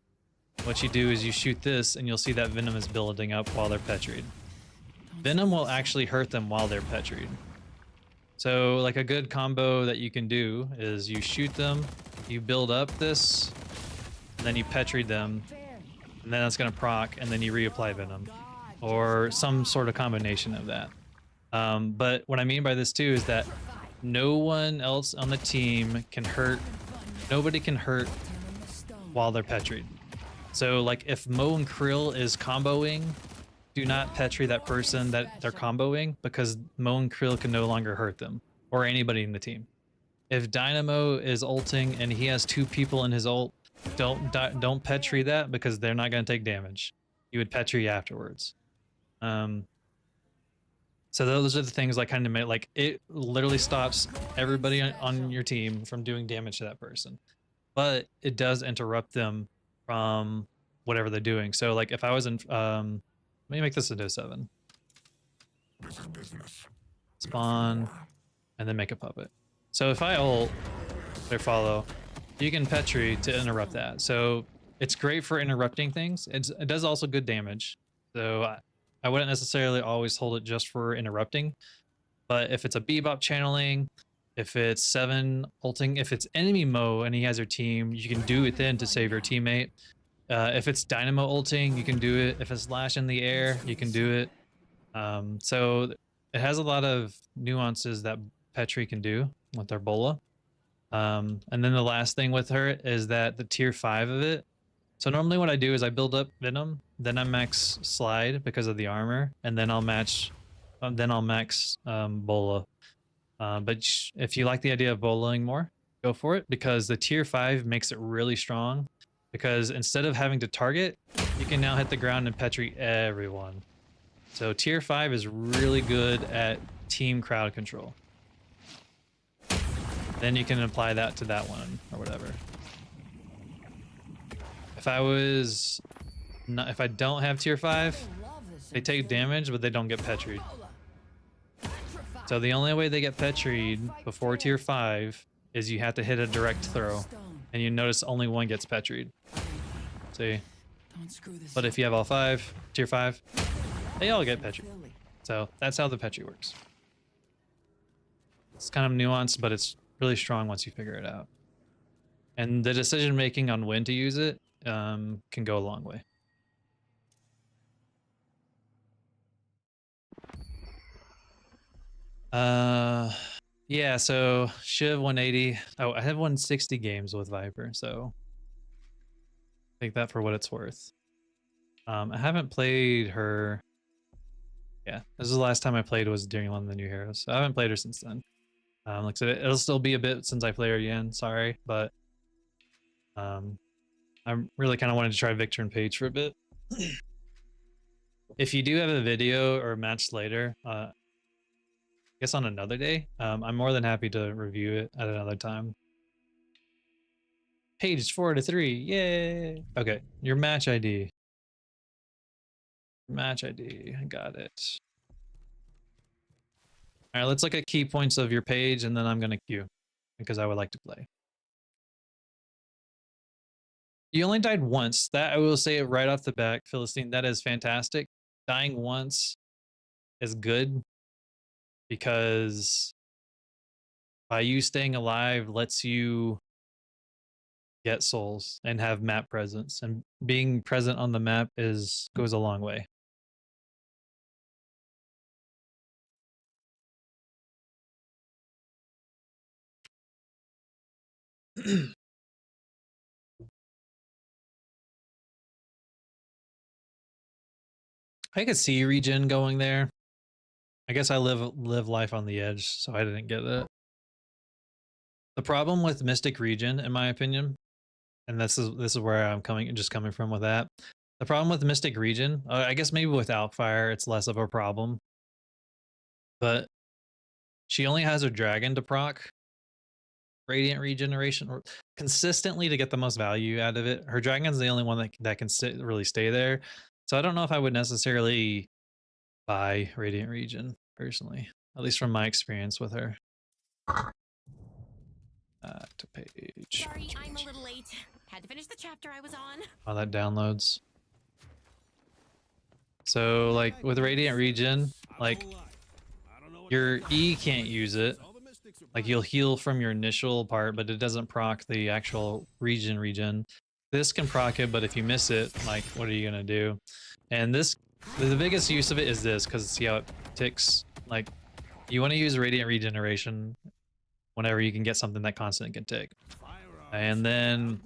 what you do is you shoot this and you'll see that venom is building up while they're Petried. Venom will actually hurt them while they're Petried. So like a good combo that you can do is you shoot them, you build up this, and then you Petried them, and then that's going to proc, and then you reapply venom. Or some sort of combination of that. But what I mean by this too is that no one else on the team can hurt, nobody can hurt while they're Petried. So like if Mo and Krill is comboing, do not Petri that person that they're comboing, because Mo and Krill can no longer hurt them or anybody in the team. If Dynamo is ulting and he has 2 people in his ult, don't Petri that, because they're not going to take damage. You would Petri afterwards. So those are the things like kind of make, like, it literally stops everybody on your team from doing damage to that person, but it does interrupt them from whatever they're doing. So like if I was in let me make this into a 7. Spawn, and then make a puppet. So if I ult or follow, you can Petri to interrupt that. So it's great for interrupting things. It does also good damage. So I wouldn't necessarily always hold it just for interrupting. But if it's a Bebop channeling, if it's 7 ulting, if it's enemy Mo and he has your team, you can do it then to save your teammate. If it's Dynamo ulting, you can do it. If it's Lash in the air, you can do it. So it has a lot of nuances that Petri can do with their Bola. And then the last thing with her is that the tier 5 of it. So normally what I do is I build up Venom, then I max Slide because of the armor, and then I'll max Bola. But if you like the idea of bowling more, go for it, because the tier 5 makes it really strong. Because instead of having to target, you can now hit the ground and Petri everyone. So tier 5 is really good at team crowd control. Then you can apply that to that one or whatever. If I don't have tier 5, they take damage, but they don't get Petried. So the only way they get Petried before tier 5 is you have to hit a direct throw. And you notice only one gets Petried. See? But if you have all 5, tier 5, they all get Petried. So that's how the Petri works. It's kind of nuanced, but it's really strong once you figure it out. And the decision making on when to use it can go a long way. Yeah, so Shiv 180. Oh, I have 160 games with Vyper, so take that for what it's worth. I haven't played her. Yeah, this is the last time I played was during one of the new heroes. So I haven't played her since then. Like I said, it'll still be a bit since I play her again. Sorry, but I'm really kind of wanted to try Victor and Paige for a bit. If you do have a video or a match later, I guess on another day, I'm more than happy to review it at another time. Page 4-3, yay! Okay, your match ID. Match ID, I got it. All right, let's look at key points of your page, and then I'm gonna queue because I would like to play. You only died once. That I will say it right off the bat, Philistine. That is fantastic. Dying once is good because by you staying alive lets you get souls and have map presence, and being present on the map goes a long way. I could see regen going there. I guess I live life on the edge, so I didn't get it. The problem with Mystic Regen, in my opinion, and this is where I'm coming from with that. The problem with Mystic Regen, I guess maybe with Outfire it's less of a problem, but she only has her dragon to proc Radiant Regeneration consistently to get the most value out of it. Her dragon's the only one that can really stay there. So I don't know if I would necessarily buy Radiant Regen personally, at least from my experience with her. To Paige. Sorry, I'm a little late. Had to finish the chapter I was on. Oh, that downloads. So like with Radiant Regen, like your E can't use it. Like you'll heal from your initial part, but it doesn't proc the actual regen. This can proc it, but if you miss it, like what are you gonna do? And the biggest use of it is this, because see how it ticks. Like you want to use Radiant Regeneration whenever you can get something that constant can tick. And then,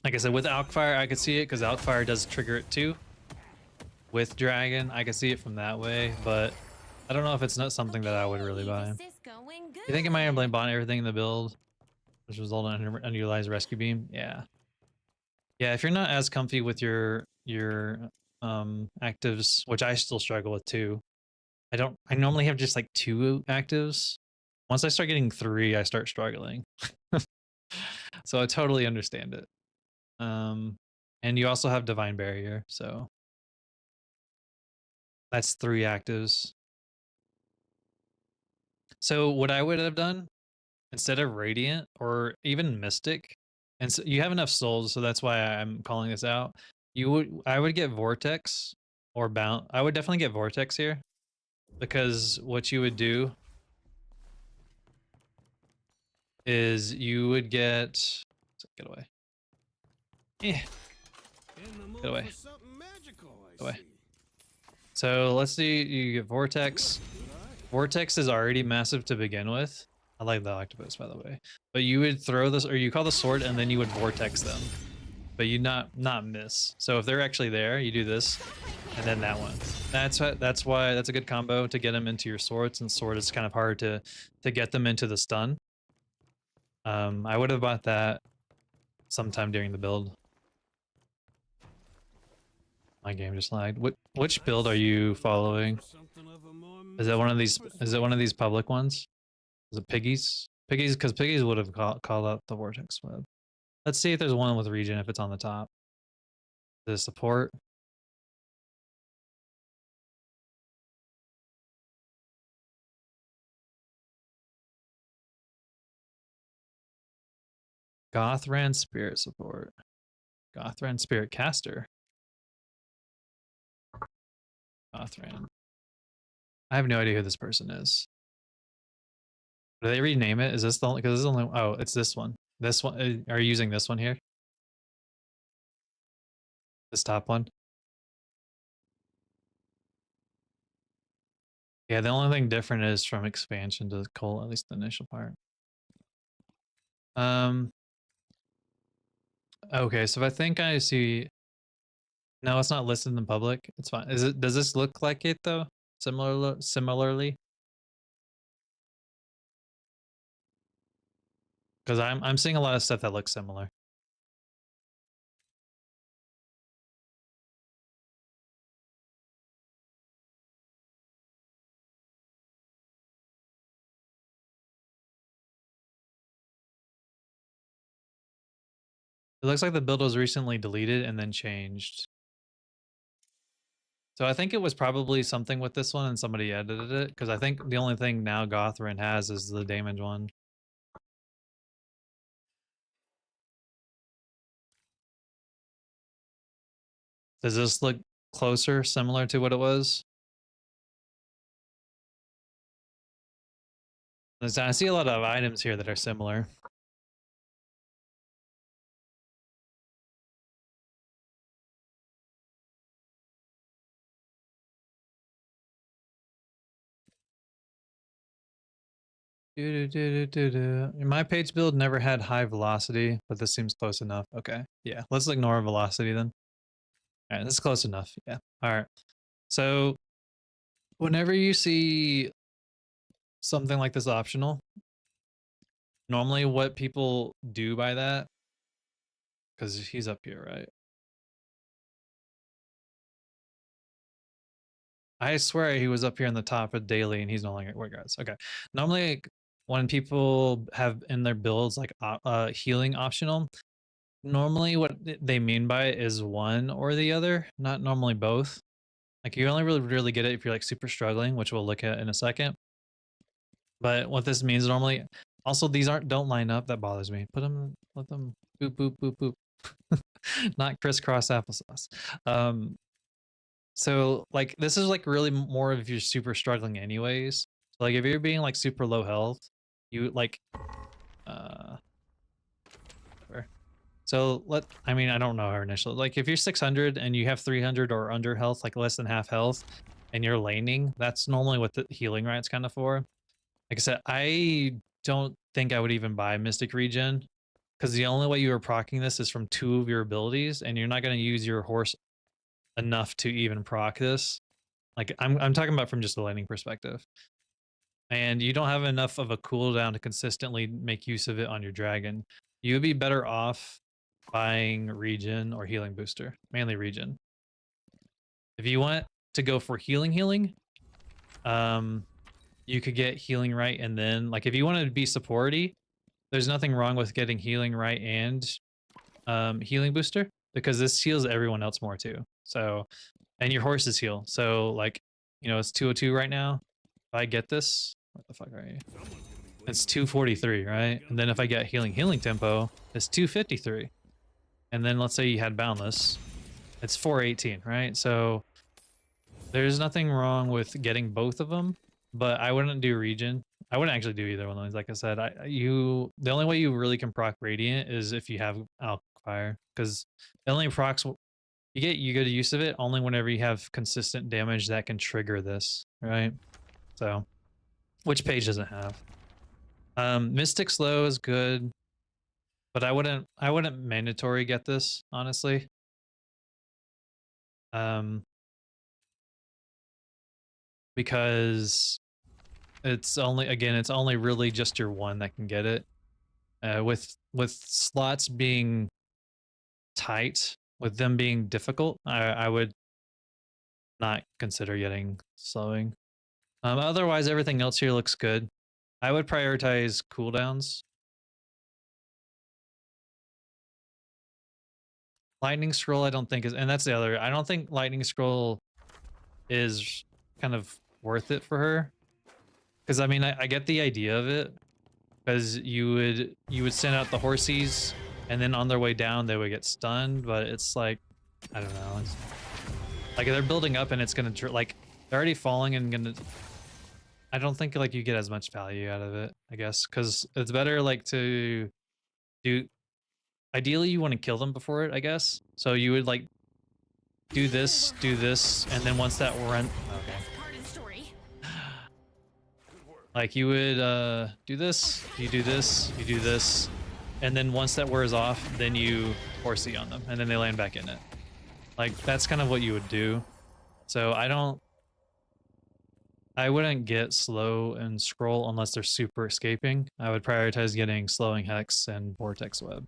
like I said, with Outfire, I could see it because Outfire does trigger it too. With Dragon, I could see it from that way, but I don't know if it's not something that I would really buy. You think it might have like bought everything in the build, which resulted in unutilized rescue beam? Yeah. Yeah, if you're not as comfy with your actives, which I still struggle with too. I normally have just like 2 actives. Once I start getting 3, I start struggling. So I totally understand it. And you also have Divine Barrier, so that's 3 actives. So what I would have done instead of Radiant or even Mystic, and so you have enough souls, so that's why I'm calling this out. I would get Vortex or Bound. I would definitely get Vortex here, because what you would do is you would get away. Yeah. Get away. Get away. So let's see, you get Vortex. Vortex is already massive to begin with. I like the octopus, by the way. But you would throw this, or you call the sword, and then you would Vortex them. But you not miss. So if they're actually there, you do this, and then that one. That's why that's a good combo to get them into your sword, since sword is kind of hard to get them into the stun. I would have bought that sometime during the build. My game just lagged. Which build are you following? Is it one of these? Is it one of these public ones? Is it Piggies? Piggies, because Piggies would have called out the Vortex Web. Let's see if there's one with regen if it's on the top. The support. Gothran Spirit support. Gothran Spirit Caster. Gothran. I have no idea who this person is. Do they rename it? Is this the only? Because this is only. Oh, it's this one. This one. Are you using this one here? This top one. Yeah, the only thing different is from expansion to Cole, at least the initial part. Okay, so I think I see. No, it's not listed in the public. It's fine. Is it? Does this look like it though? Similarly. Because I'm seeing a lot of stuff that looks similar. It looks like the build was recently deleted and then changed. So I think it was probably something with this one and somebody edited it, because I think the only thing now Gothrin has is the damage one. Does this look closer, similar to what it was? I see a lot of items here that are similar. My Paige build never had high velocity, but this seems close enough. Okay, yeah, let's ignore velocity then. All right, this is close enough. Yeah. All right. So whenever you see something like this optional, normally what people do by that, because he's up here, right? I swear he was up here in the top of daily and he's no longer where guys. Okay. Normally when people have in their builds like healing optional, normally what they mean by it is one or the other, not normally both. Like you only really get it if you're like super struggling, which we'll look at in a second. But what this means normally, also these don't line up. That bothers me. Let them boop boop boop boop. Not crisscross applesauce. So like this is like really more if you're super struggling anyways. So, like if you're being like super low health, you like whatever. So I mean I don't know our initial, like if you're 600 and you have 300 or under health, like less than half health, and you're laning, that's normally what the healing right's kind of for. Like I said, I don't think I would even buy Mystic Regen, because the only way you are proccing this is from 2 of your abilities, and you're not going to use your horse enough to even proc this. Like I'm talking about from just a laning perspective. And you don't have enough of a cooldown to consistently make use of it on your dragon. You would be better off buying regen or healing booster, mainly regen. If you want to go for healing, you could get healing right, and then like if you want to be supporty, there's nothing wrong with getting healing right and healing booster, because this heals everyone else more too. So, and your horses heal. So like, you know, it's 202 right now. If I get this, what the fuck are you? It's 243, right? And then if I get healing tempo, it's 253. And then let's say you had boundless, it's 418, right? So there's nothing wrong with getting both of them, but I wouldn't do regen. I wouldn't actually do either one of those. Like I said, the only way you really can proc radiant is if you have alk fire, because the only procs you get good use of it only whenever you have consistent damage that can trigger this, right? So, which Paige doesn't have. Mystic Slow is good, but I wouldn't mandatory get this, honestly. Because it's only really just your one that can get it. With slots being tight, with them being difficult, I would not consider getting slowing. Otherwise, everything else here looks good. I would prioritize cooldowns. Lightning Scroll, I don't think is, and that's the other. I don't think Lightning Scroll is kind of worth it for her, because I mean I get the idea of it, because you would send out the horsies, and then on their way down they would get stunned. But it's like, I don't know. It's, like they're building up, and it's gonna like they're already falling and gonna. I don't think like you get as much value out of it, I guess, because it's better like to do. Ideally, you want to kill them before it, I guess. So you would like do this, and then once that run, okay. Like you would do this, you do this, you do this, and then once that wears off, then you horsey on them, and then they land back in it. Like that's kind of what you would do. So I don't I wouldn't get slow and scroll unless they're super escaping. I would prioritize getting slowing hex and vortex web.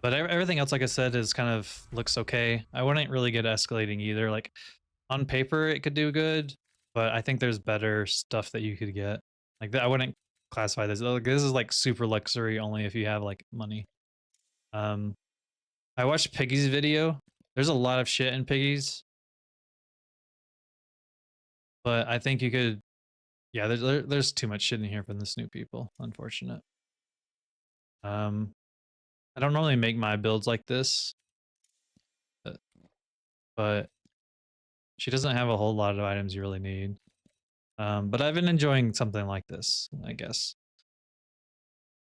But everything else, like I said, is kind of looks okay. I wouldn't really get escalating either. Like on paper, it could do good, but I think there's better stuff that you could get. Like I wouldn't classify this. Like, this is like super luxury only if you have like money. I watched Piggy's video. There's a lot of shit in Piggy's, but I think you could. Yeah, there's too much shit in here from the Snoop people. Unfortunate. I don't normally make my builds like this, but she doesn't have a whole lot of items you really need. But I've been enjoying something like this, I guess.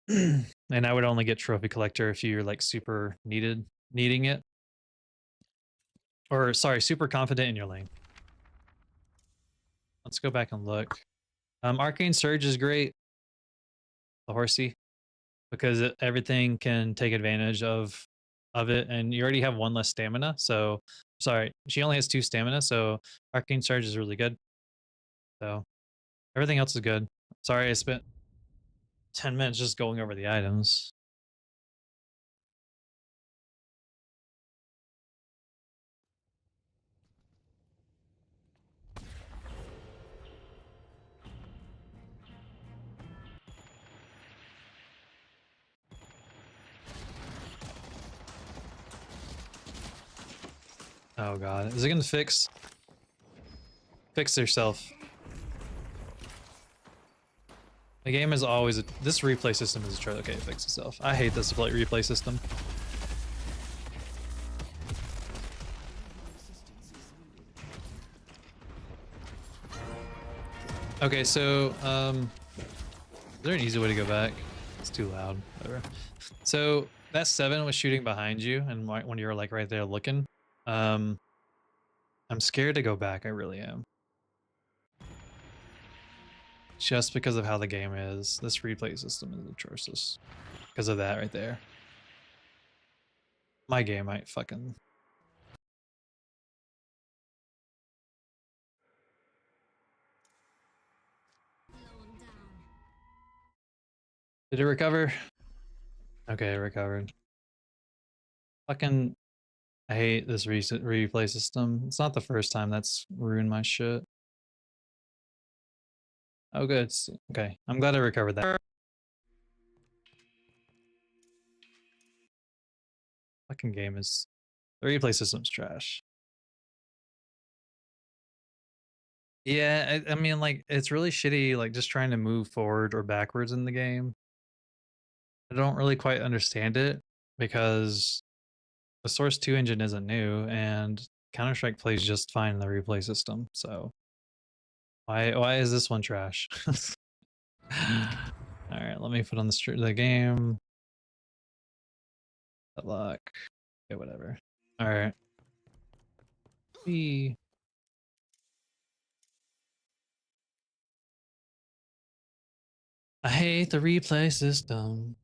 And I would only get trophy collector if you're like super needing it. Or sorry, super confident in your lane. Let's go back and look. Arcane Surge is great. The horsey. Because everything can take advantage of it, and you already have one less stamina. So sorry, she only has 2 stamina, so Arcane Surge is really good. So everything else is good. Sorry, I spent 10 minutes just going over the items. Oh god, is it gonna fix yourself? The game is always this replay system is a troll. Okay, it fixed itself. I hate this replay system. Okay, so is there an easy way to go back? It's too loud. Whatever. So that 7 was shooting behind you, and when you were like right there looking. I'm scared to go back. I really am. Just because of how the game is. This replay system is atrocious. Because of that right there. My game might fucking... Did it recover? Okay, it recovered. Fucking... I hate this replay system. It's not the first time that's ruined my shit. Oh good. Okay, I'm glad I recovered that. Fucking game is... The replay system's trash. Yeah, I mean, like, it's really shitty, like, just trying to move forward or backwards in the game. I don't really quite understand it, because the Source 2 engine isn't new, and Counter-Strike plays just fine in the replay system, so... Why is this one trash? Alright, let me put on the game. Deadlock. Okay, whatever. Alright. I hate the replay system.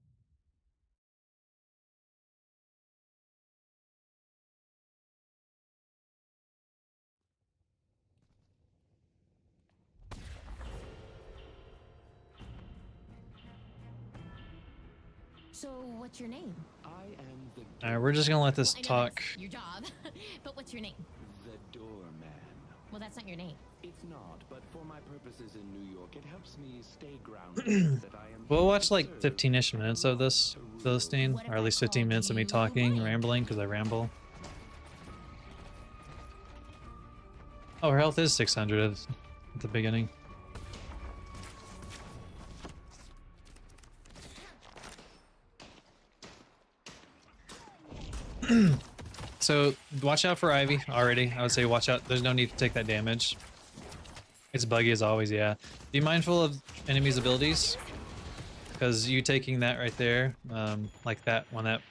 So, what's your name? I am the Alright, we're just gonna let this Well, I know talk. that's your job, but what's your name? the doorman. Well, that's not your name. It's not, but for my purposes in New York, it helps me stay grounded that I am. We'll watch like 15-ish minutes of this Philistine, or at least 15 minutes of me talking, rambling, because I ramble. Oh, her health is 600 at the beginning. So watch out for Ivy already. I would say watch out. There's no need to take that damage. It's buggy as always, yeah. Be mindful of enemies' abilities, because you taking that right there, like that when that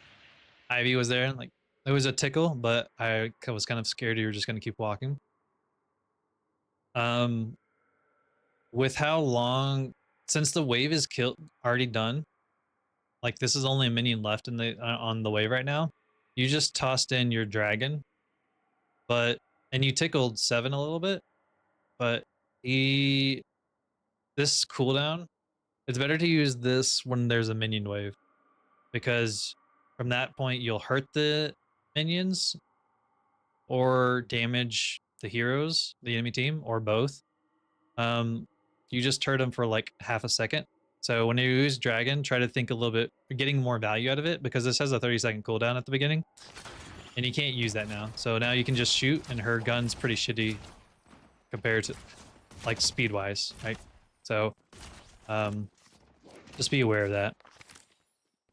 Ivy was there, like it was a tickle, but I was kind of scared you were just gonna keep walking. With how long, since the wave is already done, like this is only a minion left in the on the wave right now. You just tossed in your dragon, but and you tickled 7 a little bit, but he this cooldown, it's better to use this when there's a minion wave, because from that point you'll hurt the minions or damage the heroes, the enemy team, or both. You just hurt them for like half a second. So when you use dragon, try to think a little bit, getting more value out of it, because this has a 30-second cooldown at the beginning, and you can't use that now. So now you can just shoot, and her gun's pretty shitty compared to like speed wise, right? So just be aware of that.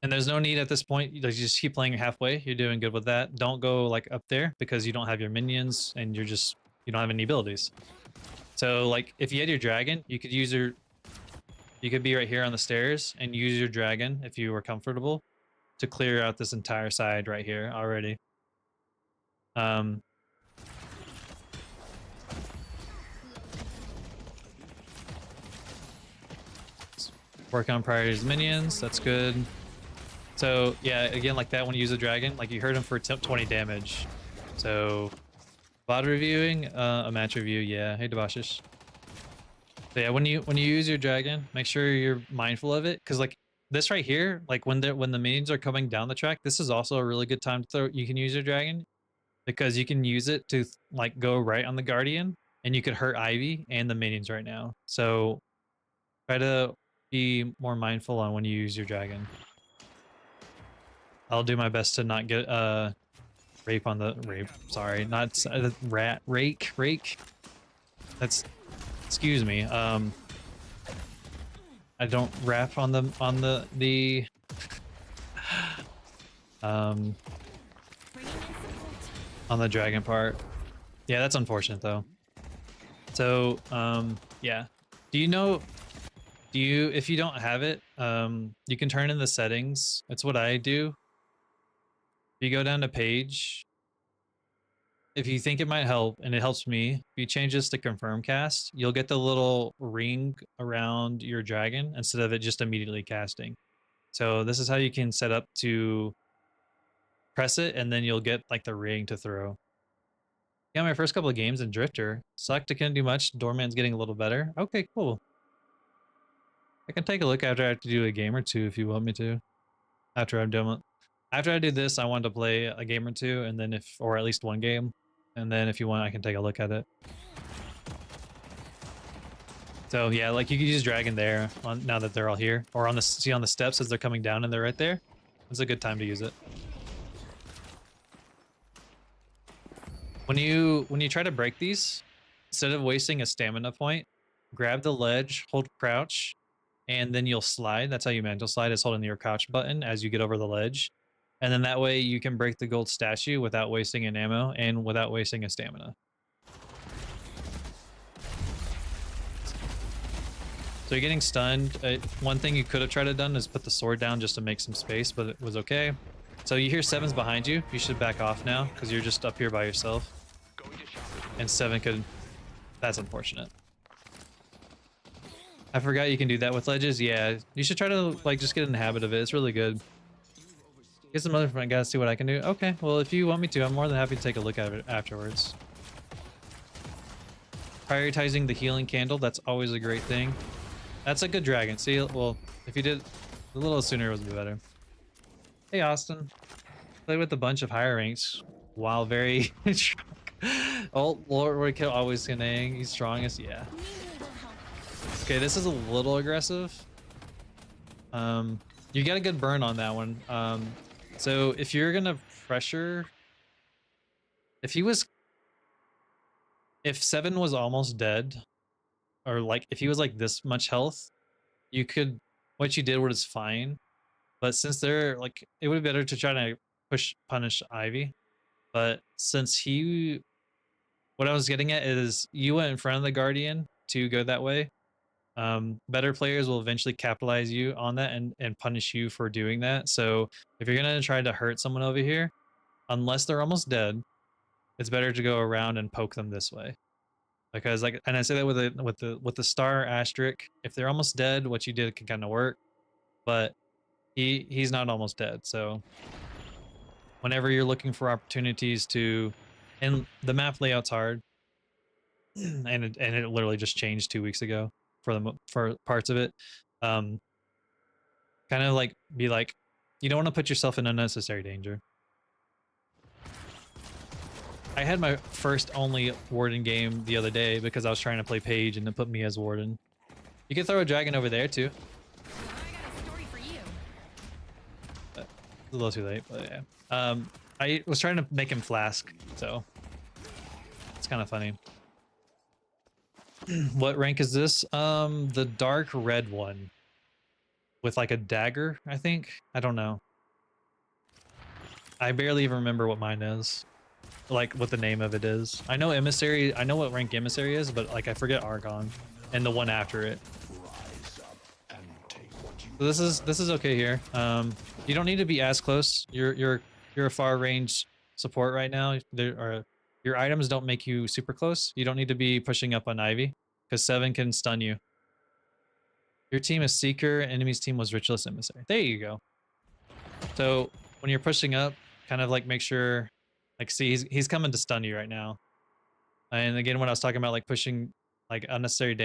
And there's no need at this point. You just keep playing halfway. You're doing good with that. Don't go like up there because you don't have your minions and you don't have any abilities. So like if you had your dragon, you could be right here on the stairs and use your dragon if you were comfortable to clear out this entire side right here already. Work on priorities minions, that's good. So yeah, again, like that when you use a dragon, like you hurt him for 20 damage. So VOD reviewing, a match review, yeah. Hey Debashish. So yeah, when you use your dragon, make sure you're mindful of it, because like this right here, like when the minions are coming down the track, this is also a really good time to throw. You can use your dragon because you can use it to like go right on the guardian, and you could hurt Ivy and the minions right now. So try to be more mindful on when you use your dragon. I'll do my best to not get rape on the sorry, not rake. That's, excuse me. I don't rap on the on the dragon part. Yeah, that's unfortunate though. So yeah, if you don't have it, you can turn in the settings. That's what I do. If you go down to Paige, if you think it might help, and it helps me, if you change this to confirm cast, you'll get the little ring around your dragon instead of it just immediately casting. So this is how you can set up to press it, and then you'll get like the ring to throw. Yeah, my first couple of games in Drifter sucked. I couldn't do much. Doorman's getting a little better. Okay, cool. I can take a look after I have to do a game or two if you want me to. After I'm done. After I do this, I want to play a game or two, and then or at least one game, and then if you want, I can take a look at it. So yeah, like you can use dragon there now that they're all here, or on the steps as they're coming down and they're right there. It's a good time to use it. When you try to break these, instead of wasting a stamina point, grab the ledge, hold crouch, and then you'll slide. That's how you mantle slide, is holding your crouch button as you get over the ledge. And then that way you can break the gold statue without wasting an ammo and without wasting a stamina. So you're getting stunned. One thing you could have tried to done is put the sword down just to make some space, but it was okay. So you hear 7's behind you. You should back off now because you're just up here by yourself. And 7 could... That's unfortunate. I forgot you can do that with ledges. Yeah, you should try to like just get in the habit of it. It's really good. Get some other front guys, see what I can do. Okay, well if you want me to, I'm more than happy to take a look at it afterwards. Prioritizing the healing candle, that's always a great thing. That's a good dragon. See, well, if you did a little sooner, it would be better. Hey Austin, play with a bunch of higher ranks while very strong. Oh Lord, kill always skinning. He's strongest, yeah. Okay, this is a little aggressive. You got a good burn on that one. So if you're gonna pressure, if 7 was almost dead, or like if he was like this much health, what you did was fine. But since they're like, it would be better to try to punish Ivy. But since what I was getting at is you went in front of the Guardian to go that way. Better players will eventually capitalize you on that and punish you for doing that. So if you're gonna try to hurt someone over here, unless they're almost dead, it's better to go around and poke them this way. Because like, and I say that with the star asterisk, if they're almost dead, what you did can kind of work, but he's not almost dead. So whenever you're looking for opportunities to And the map layout's hard, and it literally just changed 2 weeks ago for parts of it. Kind of like be like, you don't want to put yourself in unnecessary danger. I had my first only warden game the other day because I was trying to play Paige and it put me as warden. You can throw a dragon over there too. Well, I got a story for you. It's a little too late, but yeah. I was trying to make him flask, so it's kind of funny. What rank is this? The dark red one with like a dagger, I think. I don't know. I barely even remember what mine is, like what the name of it is. I know emissary. I know what rank emissary is, but like I forget Argon and the one after it. So this is okay here. You don't need to be as close. You're a far range support right now. Your items don't make you super close. You don't need to be pushing up on Ivy because 7 can stun you. Your team is Seeker, enemy's team was Ritualist Emissary. There you go. So when you're pushing up, kind of like make sure, like see he's coming to stun you right now. And again, when I was talking about like pushing like unnecessary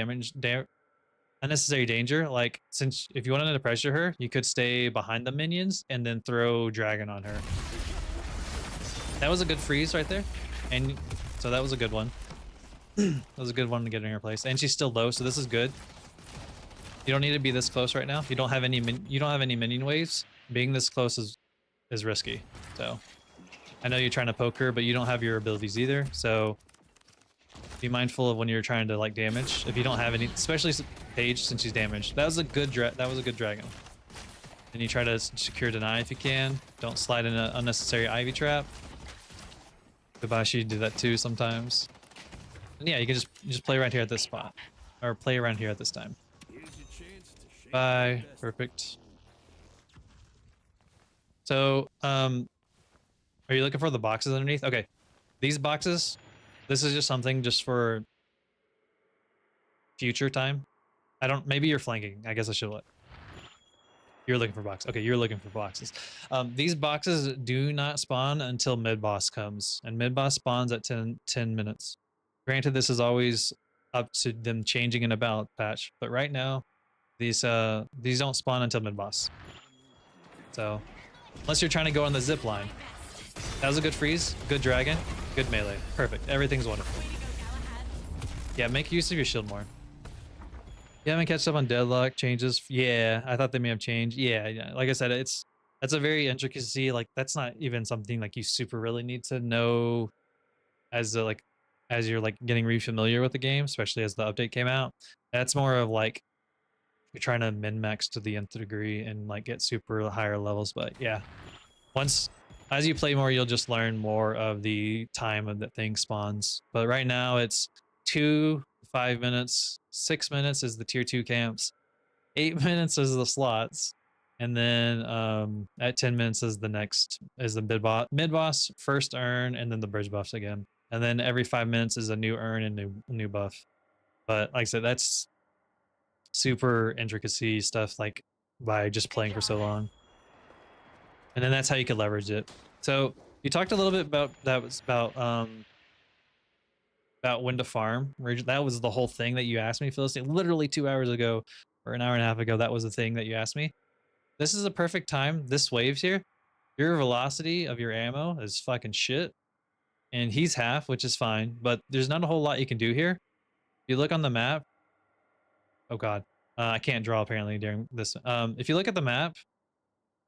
unnecessary danger, like since if you wanted to pressure her, you could stay behind the minions and then throw dragon on her. That was a good freeze right there. And so that was a good one. That was a good one to get in her place. And she's still low, so this is good. You don't need to be this close right now. You don't have any minion waves. Being this close is risky. So I know you're trying to poke her, but you don't have your abilities either. So be mindful of when you're trying to like damage. If you don't have any, especially Paige since she's damaged. That was a good dragon. And you try to secure deny if you can. Don't slide in an unnecessary Ivy trap. Kobashi did that too sometimes. And yeah, you can just play right here at this spot, or play around here at this time. Bye. Perfect. So, are you looking for the boxes underneath? Okay, these boxes. This is just something just for future time. I don't. Maybe you're flanking. I guess I should let. You're looking for boxes. Okay, you're looking for boxes. These boxes do not spawn until mid boss comes, and mid boss spawns at 10 minutes. Granted, this is always up to them changing in a ballot patch, but right now, these don't spawn until mid boss. So, unless you're trying to go on the zip line. That was a good freeze, good dragon, good melee. Perfect. Everything's wonderful. Yeah, make use of your shield more. You haven't catched up on Deadlock changes? Yeah, I thought they may have changed. Yeah. Like I said, that's a very intricacy. Like that's not even something like you super really need to know as you're like getting re-familiar with the game, especially as the update came out. That's more of like you're trying to min-max to the nth degree and like get super higher levels. But yeah, as you play more, you'll just learn more of the time of that thing spawns. But right now it's 2, 5 minutes, 6 minutes is the tier 2 camps, 8 minutes is the slots, and then at 10 minutes is the mid boss, first urn, and then the bridge buffs again. And then every 5 minutes is a new urn and new buff. But like I said, that's super intricacy stuff like by just playing for so long. And then that's how you could leverage it. So you talked a little bit about when to farm. That was the whole thing that you asked me, Philistine. Literally 2 hours ago or an hour and a half ago, that was the thing that you asked me. This is a perfect time. This waves here. Your velocity of your ammo is fucking shit. And he's half, which is fine. But there's not a whole lot you can do here. If you look on the map. Oh god. I can't draw apparently during this. If you look at the map,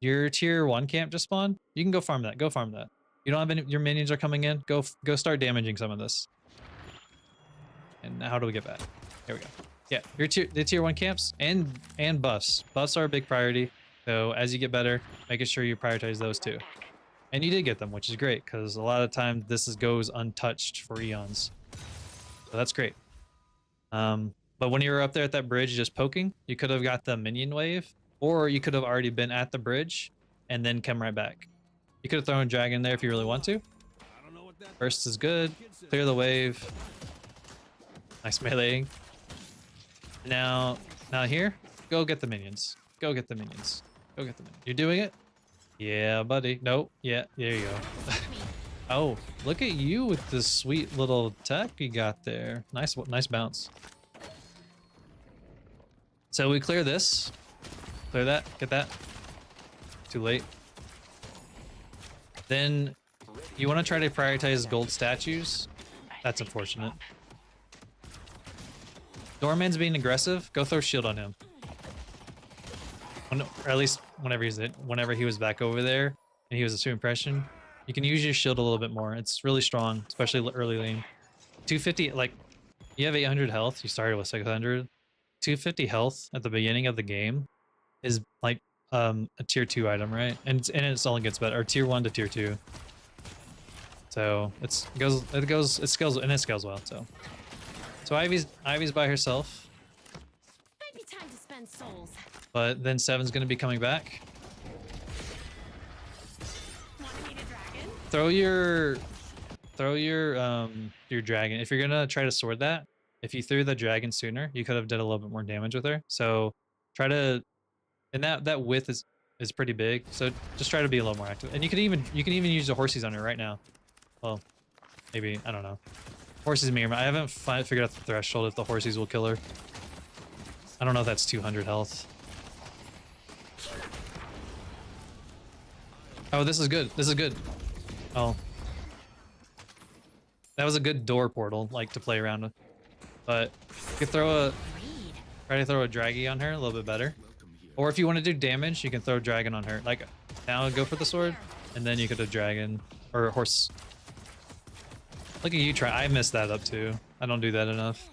your tier 1 camp just spawned. You can go farm that. Go farm that. You don't have any. Your minions are coming in. Go start damaging some of this. And how do we get back? There we go. Yeah, the tier 1 camps and buffs. Buffs are a big priority. So as you get better, making sure you prioritize those too. And you did get them, which is great because a lot of times this goes untouched for eons. So that's great. But when you were up there at that bridge just poking, you could have got the minion wave, or you could have already been at the bridge and then come right back. You could have thrown a dragon there if you really want to. Burst is good. Clear the wave. Nice meleeing. Now here, go get the minions. Go get the minions. Go get the minions. You're doing it? Yeah, buddy. Nope. Yeah, there you go. Oh, look at you with this sweet little tech you got there. Nice bounce. So we clear this. Clear that. Get that. Too late. Then you want to try to prioritize gold statues. That's unfortunate. Doorman's being aggressive. Go throw shield on him. Or at least whenever he was back over there and he was a super impression. You can use your shield a little bit more. It's really strong, especially early lane. 250, like, you have 800 health. You started with 600. 250 health at the beginning of the game is like a tier 2 item, right? And it's only gets better, or tier 1 to tier 2. So it scales well. So Ivy's by herself, Might be time to spend souls. but then Seven's gonna be coming back. Want to meet a dragon? Throw your dragon. If you're gonna try to sword that, if you threw the dragon sooner, you could have done a little bit more damage with her. So try to, and that width is pretty big. So just try to be a little more active. And you can even use the horsies on her right now. Well, maybe, I don't know. Horses may or I haven't figured out the threshold if the horsies will kill her. I don't know if that's 200 health. Oh, this is good. This is good. Oh. That was a good door portal, like, to play around with. But you could try to throw a draggy on her a little bit better. Or if you want to do damage, you can throw a dragon on her. Like, now go for the sword, and then you could do dragon or horse. Look at you try. I messed that up too. I don't do that enough.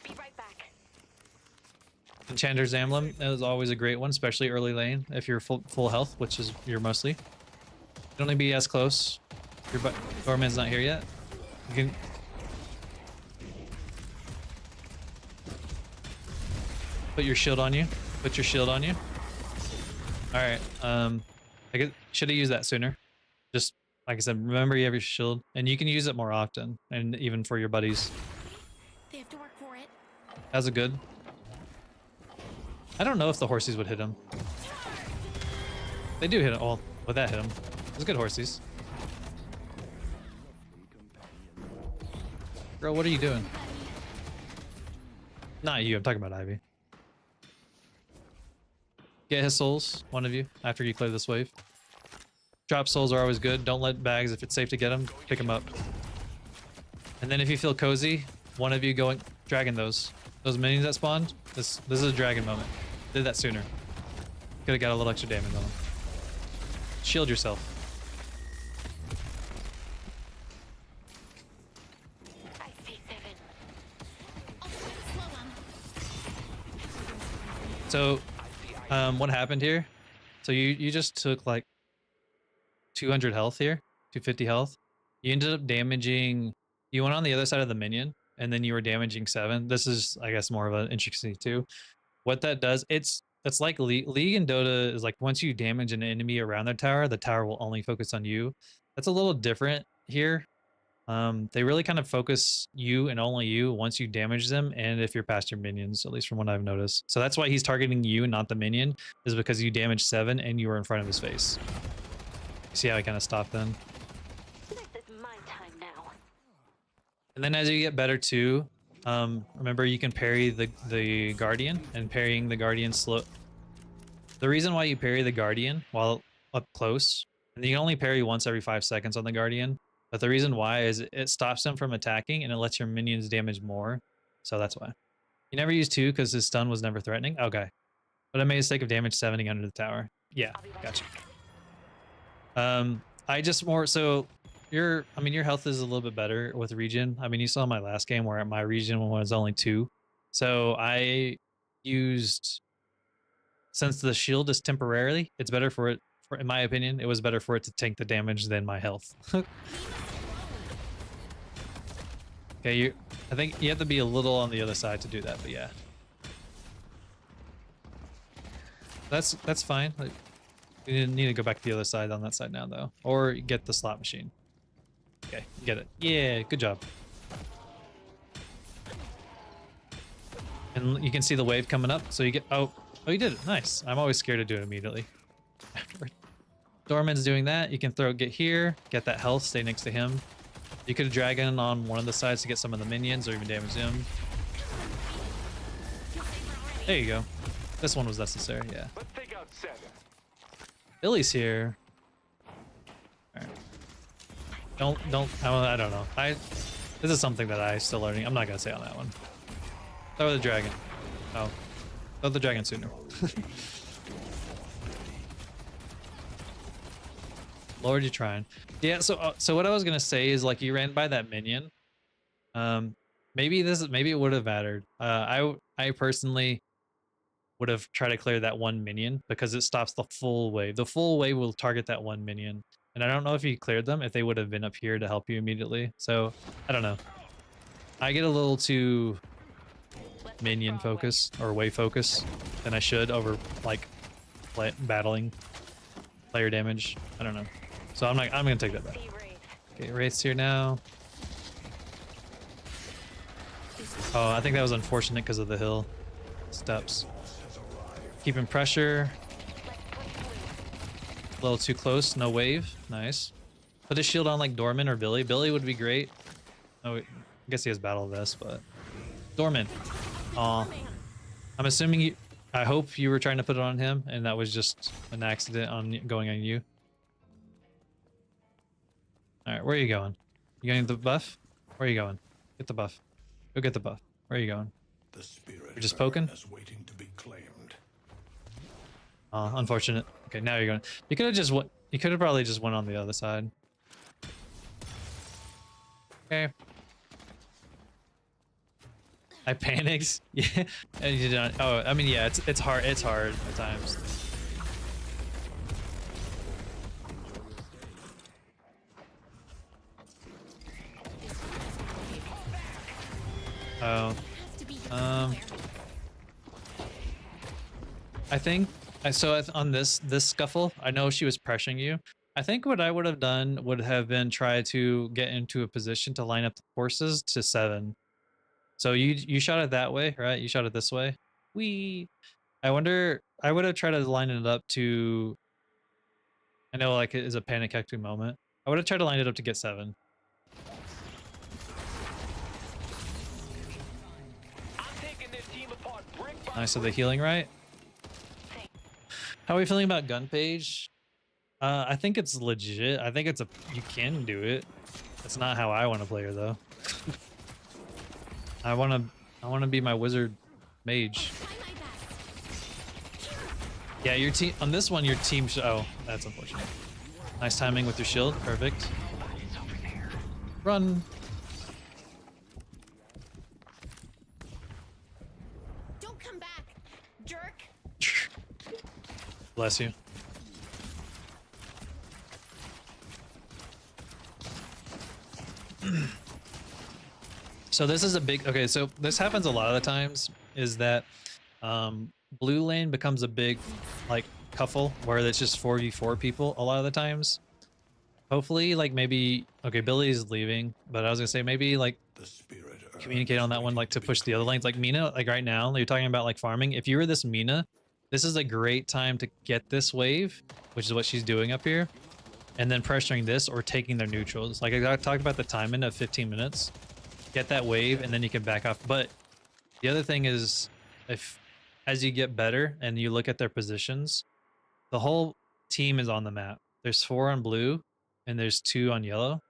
Be right back. Enchanter's Emblem is always a great one, especially early lane if you're full health, which is you're mostly. You don't need to be as close. Your Doorman's not here yet. You can. Put your shield on you. Put your shield on you. All right. I should have used that sooner. Just like I said, remember you have your shield, and you can use it more often, and even for your buddies. They have to work for it. How's it good? I don't know if the horsies would hit him. They do hit him. Oh, would that hit him? It's good horsies. Bro, what are you doing? Not you. I'm talking about Ivy. Get his souls, one of you, after you clear this wave. Drop souls are always good. Don't let bags, if it's safe to get them, pick them up. And then if you feel cozy, one of you going dragon those minions that spawned. This is a dragon moment. Did that sooner. Could have got a little extra damage on them. Shield yourself. I see 7. I'll try to slow them. So, what happened here? So you just took like 200 health here, 250 health. You ended up damaging. You went on the other side of the minion, and then you were damaging 7. This is, I guess, more of an intricacy too. What that does, it's like League and Dota is like once you damage an enemy around the tower will only focus on you. That's a little different here. They really kind of focus you and only you once you damage them, and if you're past your minions, at least from what I've noticed. So that's why he's targeting you, not the minion, is because you damaged 7 and you were in front of his face. You see how he kind of stopped then? This is my time now. And then as you get better too, remember you can parry the Guardian, and parrying the Guardian slow. The reason why you parry the Guardian while up close, and you can only parry once every 5 seconds on the Guardian, but the reason why is it stops them from attacking and it lets your minions damage more. So that's why. You never use 2 because his stun was never threatening. Okay. But I made a mistake of damage 7ing under the tower. Yeah, gotcha. I just more so your health is a little bit better with regen. I mean, you saw my last game where my regen was only 2. So I used, since the shield is temporarily, it's better for it, in my opinion, it was better for it to tank the damage than my health. Okay, I think you have to be a little on the other side to do that, but yeah. That's fine. Like, you need to go back to the other side on that side now, though. Or get the slot machine. Okay, get it. Yeah, good job. And you can see the wave coming up, so you get... Oh, you did it. Nice. I'm always scared to do it immediately. Dorman's doing that. You can get here, get that health, stay next to him. You could dragon on one of the sides to get some of the minions or even damage him. There you go. This one was necessary, yeah. Let's take out 7. Billy's here. Alright. I don't know. This is something that I'm still learning. I'm not gonna say on that one. Throw the dragon. Oh. Throw the dragon sooner. Lord, you're trying. Yeah, so what I was gonna say is, like, you ran by that minion. Maybe it would have mattered. I personally would have tried to clear that one minion because it stops the full wave. The full wave will target that one minion. And I don't know if you cleared them, if they would have been up here to help you immediately. So, I don't know. I get a little too minion focus or wave focus than I should over, like, battling player damage. I don't know. So I'm gonna take that back. Okay, Wraith's here now. Oh, I think that was unfortunate because of the hill steps. Keeping pressure. A little too close, no wave. Nice. Put his shield on like Dorman or Billy. Billy would be great. Oh, I guess he has battle vest, but Dorman. Aw. I'm assuming you. I hope you were trying to put it on him, and that was just an accident on going on you. All right, where are you going? You getting the buff? Where are you going? Get the buff. Go get the buff. Where are you going? The spirit You're just poking? is waiting to be claimed. Oh, unfortunate. Okay, now you're going. You could have just went. You could have probably just went on the other side. Okay. I panicked. Yeah, and you don't. Oh, I mean, yeah, it's hard. It's hard at times. Oh. I think on this scuffle, I know she was pressuring you. I think what I would have done would have been try to get into a position to line up the forces to 7. So you shot it that way, right? You shot it this way. I wonder. I would have tried to line it up to. I know, like, it is a panic hectic moment. I would have tried to line it up to get 7. Nice, so the healing, right? How are we feeling about gun Paige? I think it's legit. I think you can do it. That's not how I want to play her though. I want to be my wizard mage. Yeah, your team on this one. Your team. Oh, that's unfortunate. Nice timing with your shield. Perfect. Run. Don't come back, jerk. Bless you. So this is a big. Okay, so this happens a lot of the times. Is that blue lane becomes a big, like, cuffle where it's just 4v4 people a lot of the times. Hopefully, like, maybe, okay, Billy's leaving, but I was gonna say maybe, like, communicate on that one, like, to push the other lanes. Like Mina, like right now, you're talking about, like, farming. If you were this Mina, this is a great time to get this wave, which is what she's doing up here, and then pressuring this or taking their neutrals. Like I talked about the timing of 15 minutes. Get that wave, and then you can back off. But the other thing is, as you get better and you look at their positions, the whole team is on the map. There's 4 on blue, and there's 2 on yellow.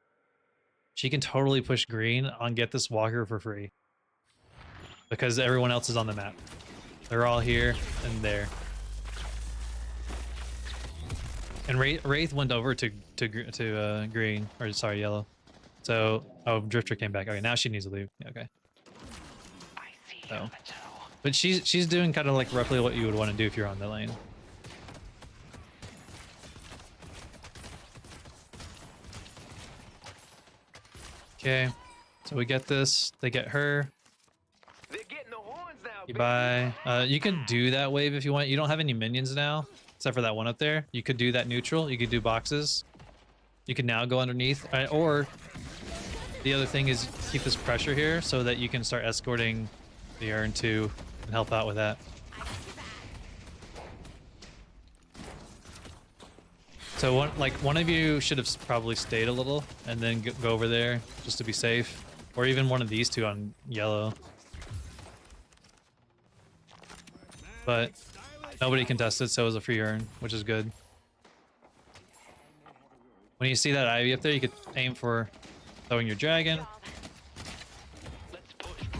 She can totally push green on get this walker for free because everyone else is on the map. They're all here and there. And Wraith went over to green, or sorry, yellow. So, oh, Drifter came back. Okay, now she needs to leave. Yeah, okay. So, but she's doing kind of like roughly what you would want to do if you're on the lane. Okay, so we get this. They get her. They're getting the horns now, You buy. You can do that wave if you want. You don't have any minions now, except for that one up there. You could do that neutral. You could do boxes. You can now go underneath, or the other thing is keep this pressure here so that you can start escorting the urn too and help out with that. So one of you should have probably stayed a little and then go over there just to be safe, or even one of these two on yellow. But nobody contested, so it was a free earn, which is good. When you see that Ivy up there, you could aim for throwing your dragon.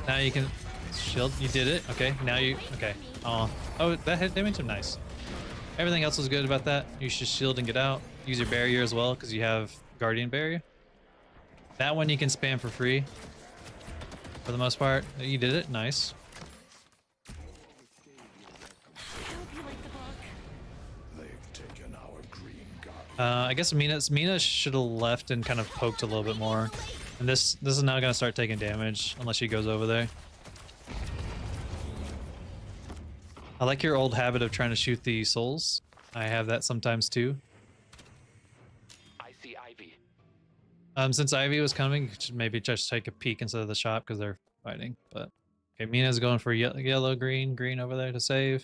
Now you can shield. You did it. Okay. Now you. Okay. Oh, that hit damage him. Nice. Everything else was good about that. You should shield and get out. Use your barrier as well because you have Guardian Barrier. That one you can spam for free. For the most part, you did it. Nice. I guess Mina should have left and kind of poked a little bit more. And this is now gonna start taking damage unless she goes over there. I like your old habit of trying to shoot the souls. I have that sometimes too. I see Ivy. Since Ivy was coming, you should maybe just take a peek instead of the shop because they're fighting. But okay, Mina's going for yellow, green over there to save.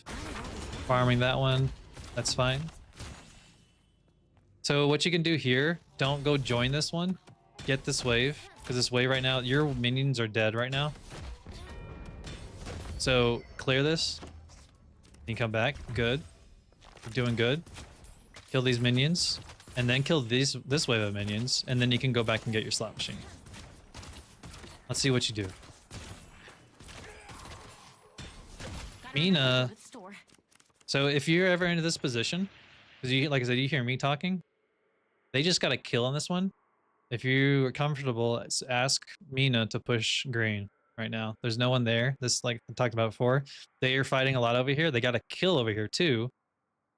Farming that one. That's fine. So what you can do here, don't go join this one. Get this wave, because this wave right now, your minions are dead right now. So clear this. You come back. Good. You're doing good. Kill these minions, and then kill this wave of minions, and then you can go back and get your slot machine. Let's see what you do. Mina. So if you're ever into this position, because you, like I said, you hear me talking, they just got a kill on this one. If you are comfortable, ask Mina to push green right now. There's no one there. This, like I talked about before, they are fighting a lot over here. They got a kill over here too.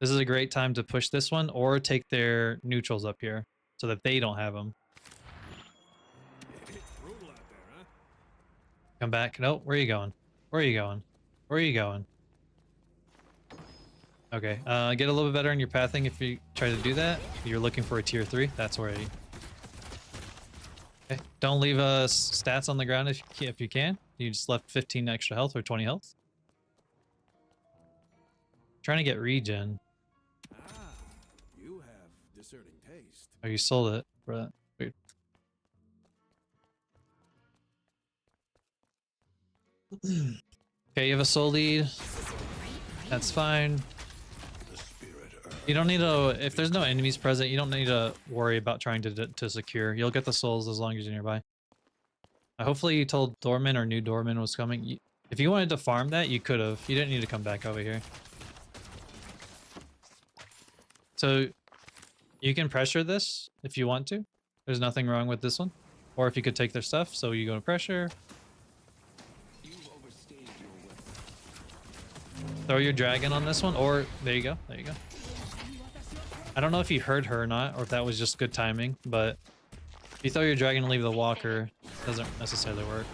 This is a great time to push this one or take their neutrals up here so that they don't have them. Come back. No, where are you going? Where are you going? Where are you going? Okay, get a little bit better in your pathing if you try to do that. You're looking for a tier 3. That's where you... Okay, don't leave stats on the ground if you can. You just left 15 extra health or 20 health. Trying to get regen. You have discerning taste. Oh, you sold it, bro. Weird. Okay, you have a soul lead. That's fine. You don't need to, if there's no enemies present, you don't need to worry about trying to secure. You'll get the souls as long as you're nearby. Hopefully you told Dorman or knew Dorman was coming. If you wanted to farm that, you could have. You didn't need to come back over here. So you can pressure this if you want to. There's nothing wrong with this one. Or if you could take their stuff, so you go to pressure. Throw your dragon on this one, or there you go. There you go. I don't know if you heard her or not, or if that was just good timing, but if you throw your dragon and leave the walker, it doesn't necessarily work.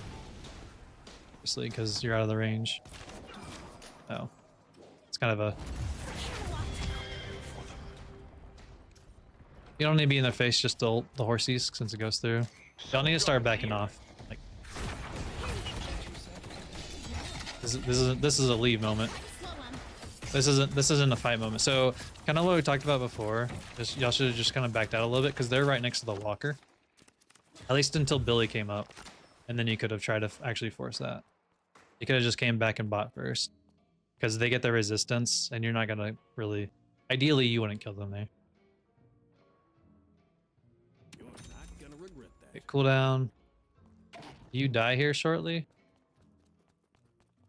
Obviously, because you're out of the range. Oh. It's kind of a... You don't need to be in their face, just the horsies, since it goes through. You don't need to start backing off. Like, this is a leave moment. This isn't a fight moment. So kind of what we talked about before. Y'all should have just kind of backed out a little bit because they're right next to the walker. At least until Billy came up, and then you could have tried to actually force that. You could have just came back and bought first because they get the resistance, and you're not gonna really. Ideally, you wouldn't kill them there. You're not gonna regret that. Okay, cooldown. You die here shortly.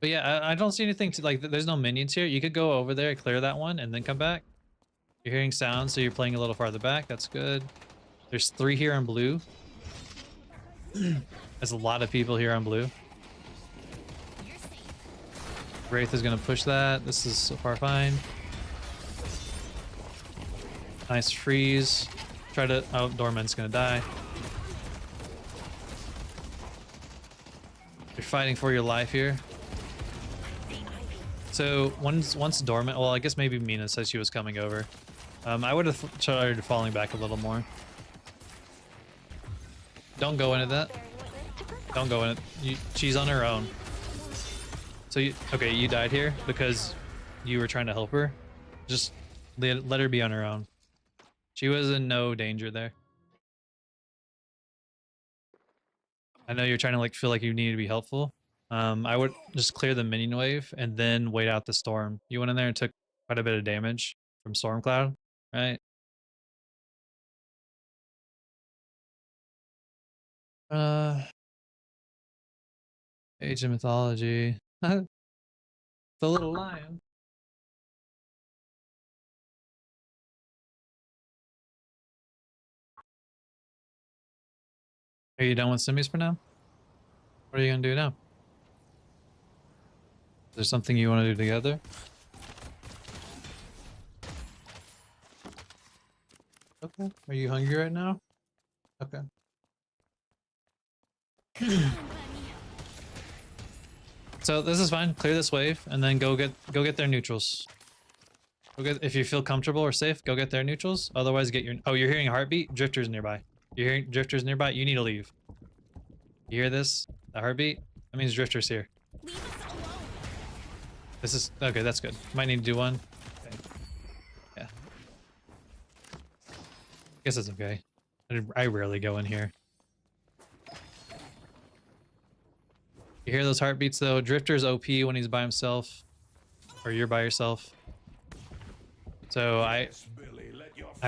But yeah, I don't see anything to like. There's no minions here. You could go over there, clear that one, and then come back. You're hearing sounds, so you're playing a little farther back. That's good. There's 3 here on blue. There's a lot of people here on blue. Wraith is gonna push that. This is so far fine. Nice freeze. Try to. Oh, Dorman's gonna die. You're fighting for your life here. So once Dormant, well, I guess maybe Mina said she was coming over. I would have started falling back a little more. Don't go into that. Don't go in it. She's on her own. So okay, you died here because you were trying to help her. Just let her be on her own. She was in no danger there. I know you're trying to like feel like you need to be helpful. I would just clear the minion wave and then wait out the storm. You went in there and took quite a bit of damage from Storm Cloud, right? Age of Mythology. The little lion. Are you done with semis for now? What are you gonna do now? Is there something you want to do together? Okay. Are you hungry right now? Okay. So this is fine. Clear this wave and then go get their neutrals. Go get, if you feel comfortable or safe, go get their neutrals. Otherwise, get your. Oh, you're hearing a heartbeat. Drifters nearby. You're hearing drifters nearby. You need to leave. You hear this? The heartbeat. That means drifters here. Leave us alone. This is okay. That's good. Might need to do one. Okay. Yeah. Guess it's okay. I rarely go in here. You hear those heartbeats though? Drifter's OP when he's by himself, or you're by yourself. So I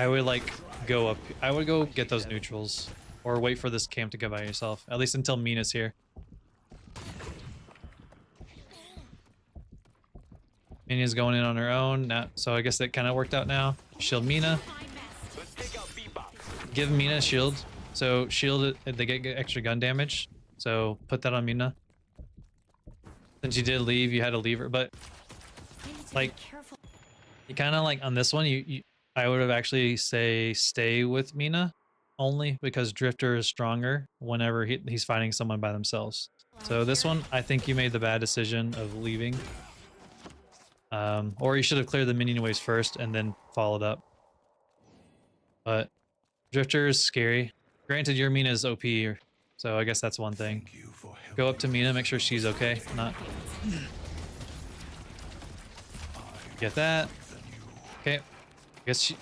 would like go up. I would go get those neutrals, or wait for this camp to go by yourself. At least until Mina's here. Mina's going in on her own. Now, so I guess that kind of worked out now. Shield Mina. Give Mina a shield. So shield it. They get extra gun damage. So put that on Mina. Since you did leave, you had to leave her, but like you kind of like on this one, I would have actually say stay with Mina only because Drifter is stronger whenever he's fighting someone by themselves. So this one, I think you made the bad decision of leaving. Or you should have cleared the minion waves first and then followed up. But Drifter is scary. Granted, your Mina is OP, so I guess that's one thing. Go up to Mina, make sure she's okay. Not. Get that. Okay. I guess she.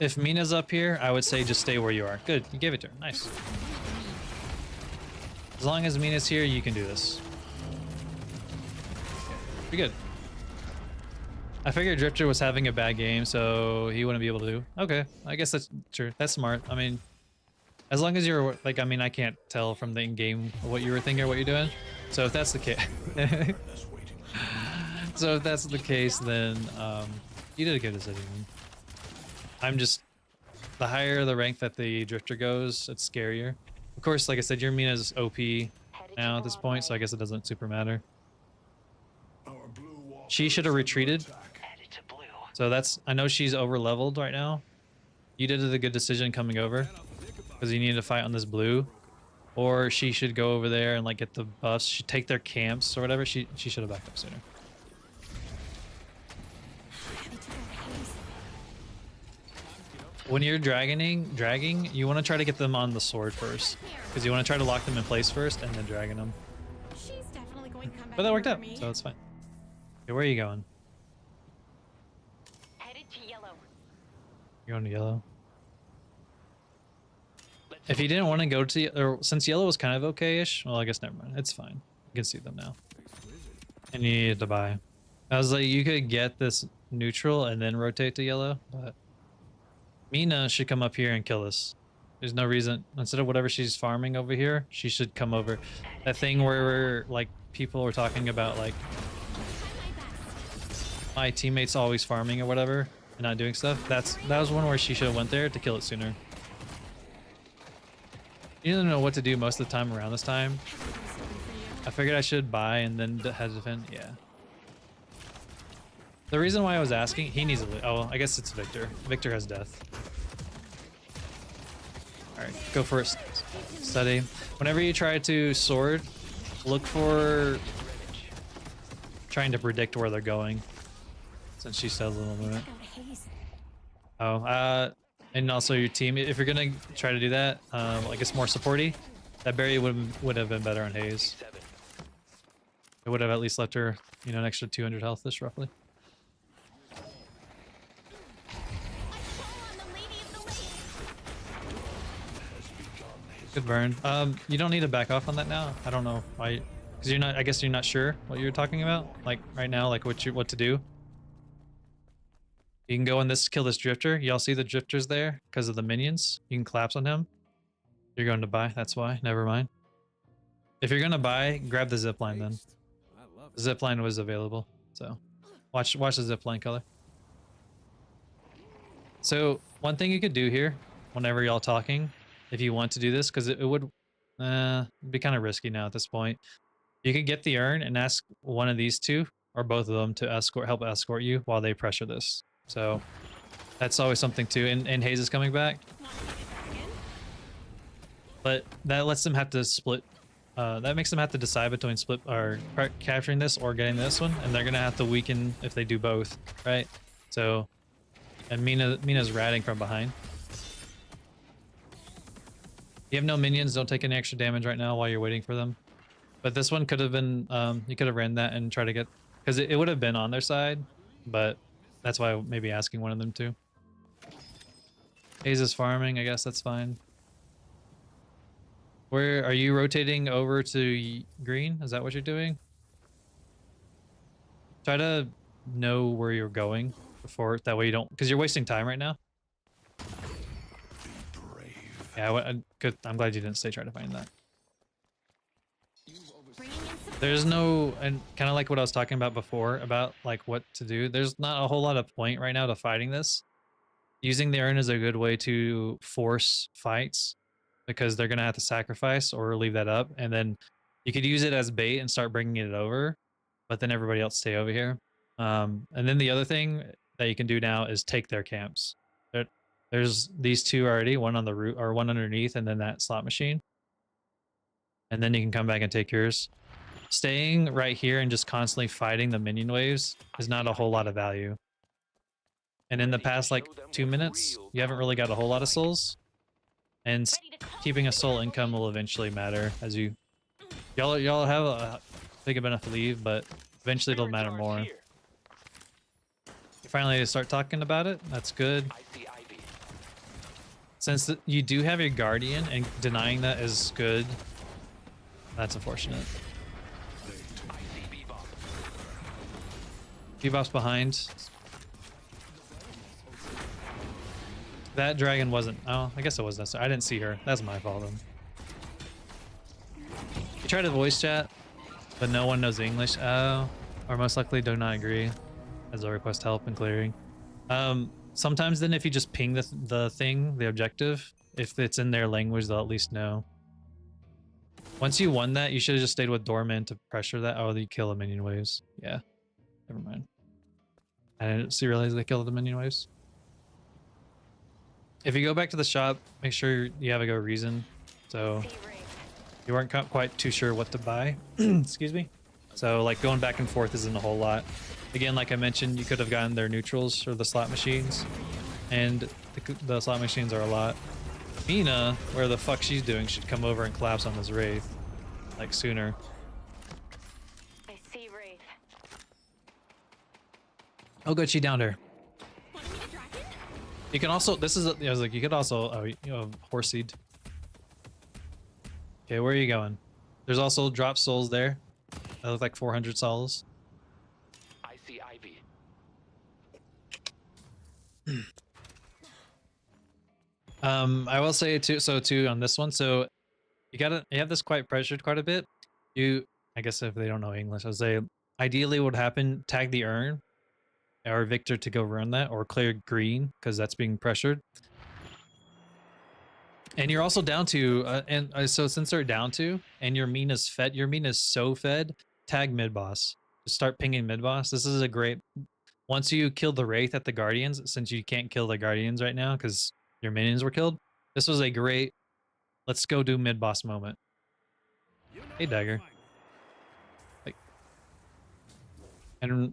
If Mina's up here, I would say just stay where you are. Good. You gave it to her. Nice. As long as Mina's here, you can do this. Pretty good. I figured Drifter was having a bad game, so he wouldn't be able to do. Okay. I guess that's true. That's smart. I mean, as long as you're like, I mean, I can't tell from the in-game what you were thinking or what you're doing. So if that's the case, so if that's the case, then you did a good decision. I'm just, the higher the rank that the Drifter goes, it's scarier. Of course, like I said, your Mina's OP now at this point, so I guess it doesn't super matter. She should have retreated. So that's, I know she's over leveled right now. You did a good decision coming over. Because you need to fight on this blue, or she should go over there and like get the buffs. She take their camps or whatever. She should have backed up sooner. When you're dragging, you want to try to get them on the sword first, because you want to try to lock them in place first and then dragging them. She's definitely going to come back. But that worked for out, me. so it's fine. Okay, where are you going? Headed to yellow. You're going to yellow. If you didn't want to go to, or since yellow was kind of okay-ish, well, I guess never mind. It's fine. You can see them now. And you needed to buy. I was like, you could get this neutral and then rotate to yellow, but Mina should come up here and kill us. There's no reason, instead of whatever she's farming over here, she should come over. That thing where like people were talking about like my teammates always farming or whatever and not doing stuff. That was one where she should have went there to kill it sooner. You don't know what to do most of the time around this time. I figured I should buy and then had to defend. Yeah. The reason why I was asking, he needs a. Oh, I guess it's Victor. Victor has death. All right, go for it. Study. Whenever you try to sword, look for trying to predict where they're going. Since she said a little bit. Oh, and also your team, if you're gonna try to do that, I guess more supporty, that berry would have been better on Hayes. It would have at least left her, you know, an extra 200 health-ish roughly. Good burn. You don't need to back off on that now. I don't know why, because you're not. I guess you're not sure what you're talking about. Like right now, like what to do. You can go on this, kill this drifter. Y'all see the drifters there because of the minions. You can collapse on him. You're going to buy. That's why. Never mind. If you're gonna buy, grab the zipline then. The zipline was available, so watch the zipline color. So one thing you could do here, whenever y'all talking, if you want to do this, because it would be kind of risky now at this point. You could get the urn and ask one of these two or both of them to help escort you while they pressure this. So that's always something too. And Hayes is coming back, but that lets them have to split. That makes them have to decide between split or capturing this or getting this one, and they're gonna have to weaken if they do both, right? So, and Mina's ratting from behind. You have no minions, don't take any extra damage right now while you're waiting for them. But this one could have been, you could have ran that and try to get, because it would have been on their side, but that's why maybe asking one of them to. Hayes is farming, I guess that's fine. Where are you rotating over to green? Is that what you're doing? Try to know where you're going before, that way you don't, because you're wasting time right now. Yeah, good. I'm glad you didn't stay trying to find that. There's no, and kind of like what I was talking about before about like what to do. There's not a whole lot of point right now to fighting this. Using the urn is a good way to force fights because they're gonna have to sacrifice or leave that up, and then you could use it as bait and start bringing it over, but then everybody else stay over here. And then the other thing that you can do now is take their camps. There's these two already, one on the root or one underneath, and then that slot machine. And then you can come back and take yours. Staying right here and just constantly fighting the minion waves is not a whole lot of value. And in the past like 2 minutes, you haven't really got a whole lot of souls. And keeping a soul income will eventually matter as you... Y'all have a big enough leave, but eventually it'll matter more. You finally start talking about it, that's good. Since you do have your guardian and denying that is good, that's unfortunate. Bebop's behind. That dragon wasn't... Oh, I guess it was necessary. I didn't see her. That's my fault then. You tried to voice chat, but no one knows English. Oh, or most likely do not agree. As a request help in clearing. Sometimes then if you just ping the thing, the objective, if it's in their language, they'll at least know. Once you won that, you should have just stayed with Doorman to pressure that. Oh, you kill the minion waves. Yeah. Never mind. I didn't realize they killed the minion waves. If you go back to the shop, make sure you have a go reason. So you weren't quite too sure what to buy. Excuse me. So like going back and forth isn't a whole lot. Again, like I mentioned, you could have gotten their neutrals or the slot machines, and the slot machines are a lot. Mina, where the fuck she's doing, should come over and collapse on this Wraith, like sooner. I see Wraith. Oh good, she downed her. You can also, this is, I was like, you could also, oh, you know, horse seed. Okay, where are you going? There's also drop souls there. That look like 400 souls. I see Ivy. I will say too, so too on this one, so you have this quite pressured quite a bit. I guess if they don't know English, I'll say ideally what would happen, tag the urn or Victor to go run that, or clear green because that's being pressured. And you're also down to, so since they're down to, and your Mina's fed, your Mina's so fed, tag mid boss. Just start pinging mid boss. This is a great, once you kill the Wraith at the Guardians, since you can't kill the Guardians right now because your minions were killed, this was a great, let's go do mid boss moment. Hey Dagger. Like, and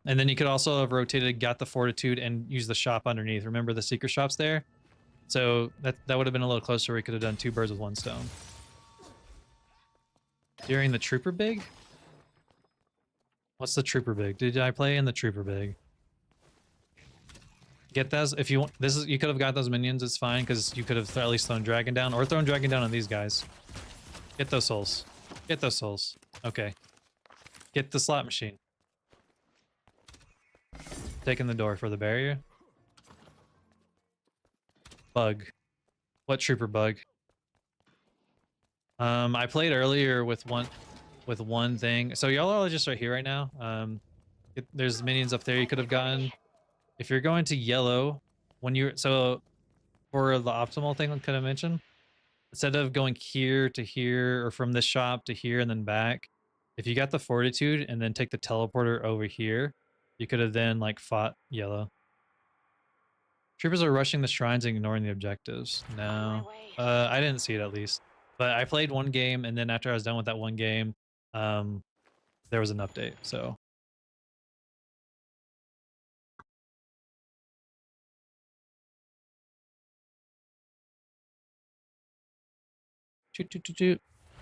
then you could also have rotated, got the Fortitude, and use the shop underneath. Remember the secret shops there? So that would have been a little closer. We could have done 2 birds with 1 stone. During the Trooper Big? What's the Trooper Big? Did I play in the Trooper Big? Get those if you want. This is you could have got those minions. It's fine because you could have at least thrown dragon down or thrown dragon down on these guys. Get those souls. Get those souls. Okay. Get the slot machine. Taking the door for the barrier. Bug. What trooper bug? I played earlier with one thing. So y'all are just right here right now. There's minions up there you could have gotten. If you're going to yellow, when you're so for the optimal thing I could have mentioned, instead of going here to here or from this shop to here and then back, if you got the fortitude and then take the teleporter over here, you could have then like fought yellow. Troopers are rushing the shrines and ignoring the objectives. No, I didn't see it at least. But I played one game, and then after I was done with that one game, there was an update. So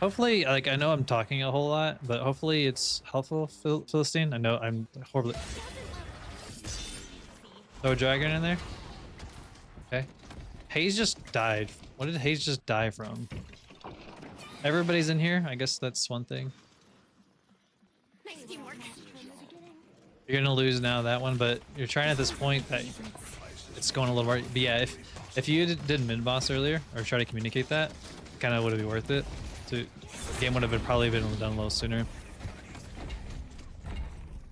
hopefully, like I know I'm talking a whole lot, but hopefully it's helpful, Philistine. I know I'm horribly. Throw a dragon in there. Okay. Hayes just died. What did Hayes just die from? Everybody's in here. I guess that's one thing. Nice teamwork. You're gonna lose now that one, but you're trying at this point that it's going a little more. But yeah, if you did mid boss earlier or try to communicate that, kind of would have been worth it. So the game would have probably been done a little sooner.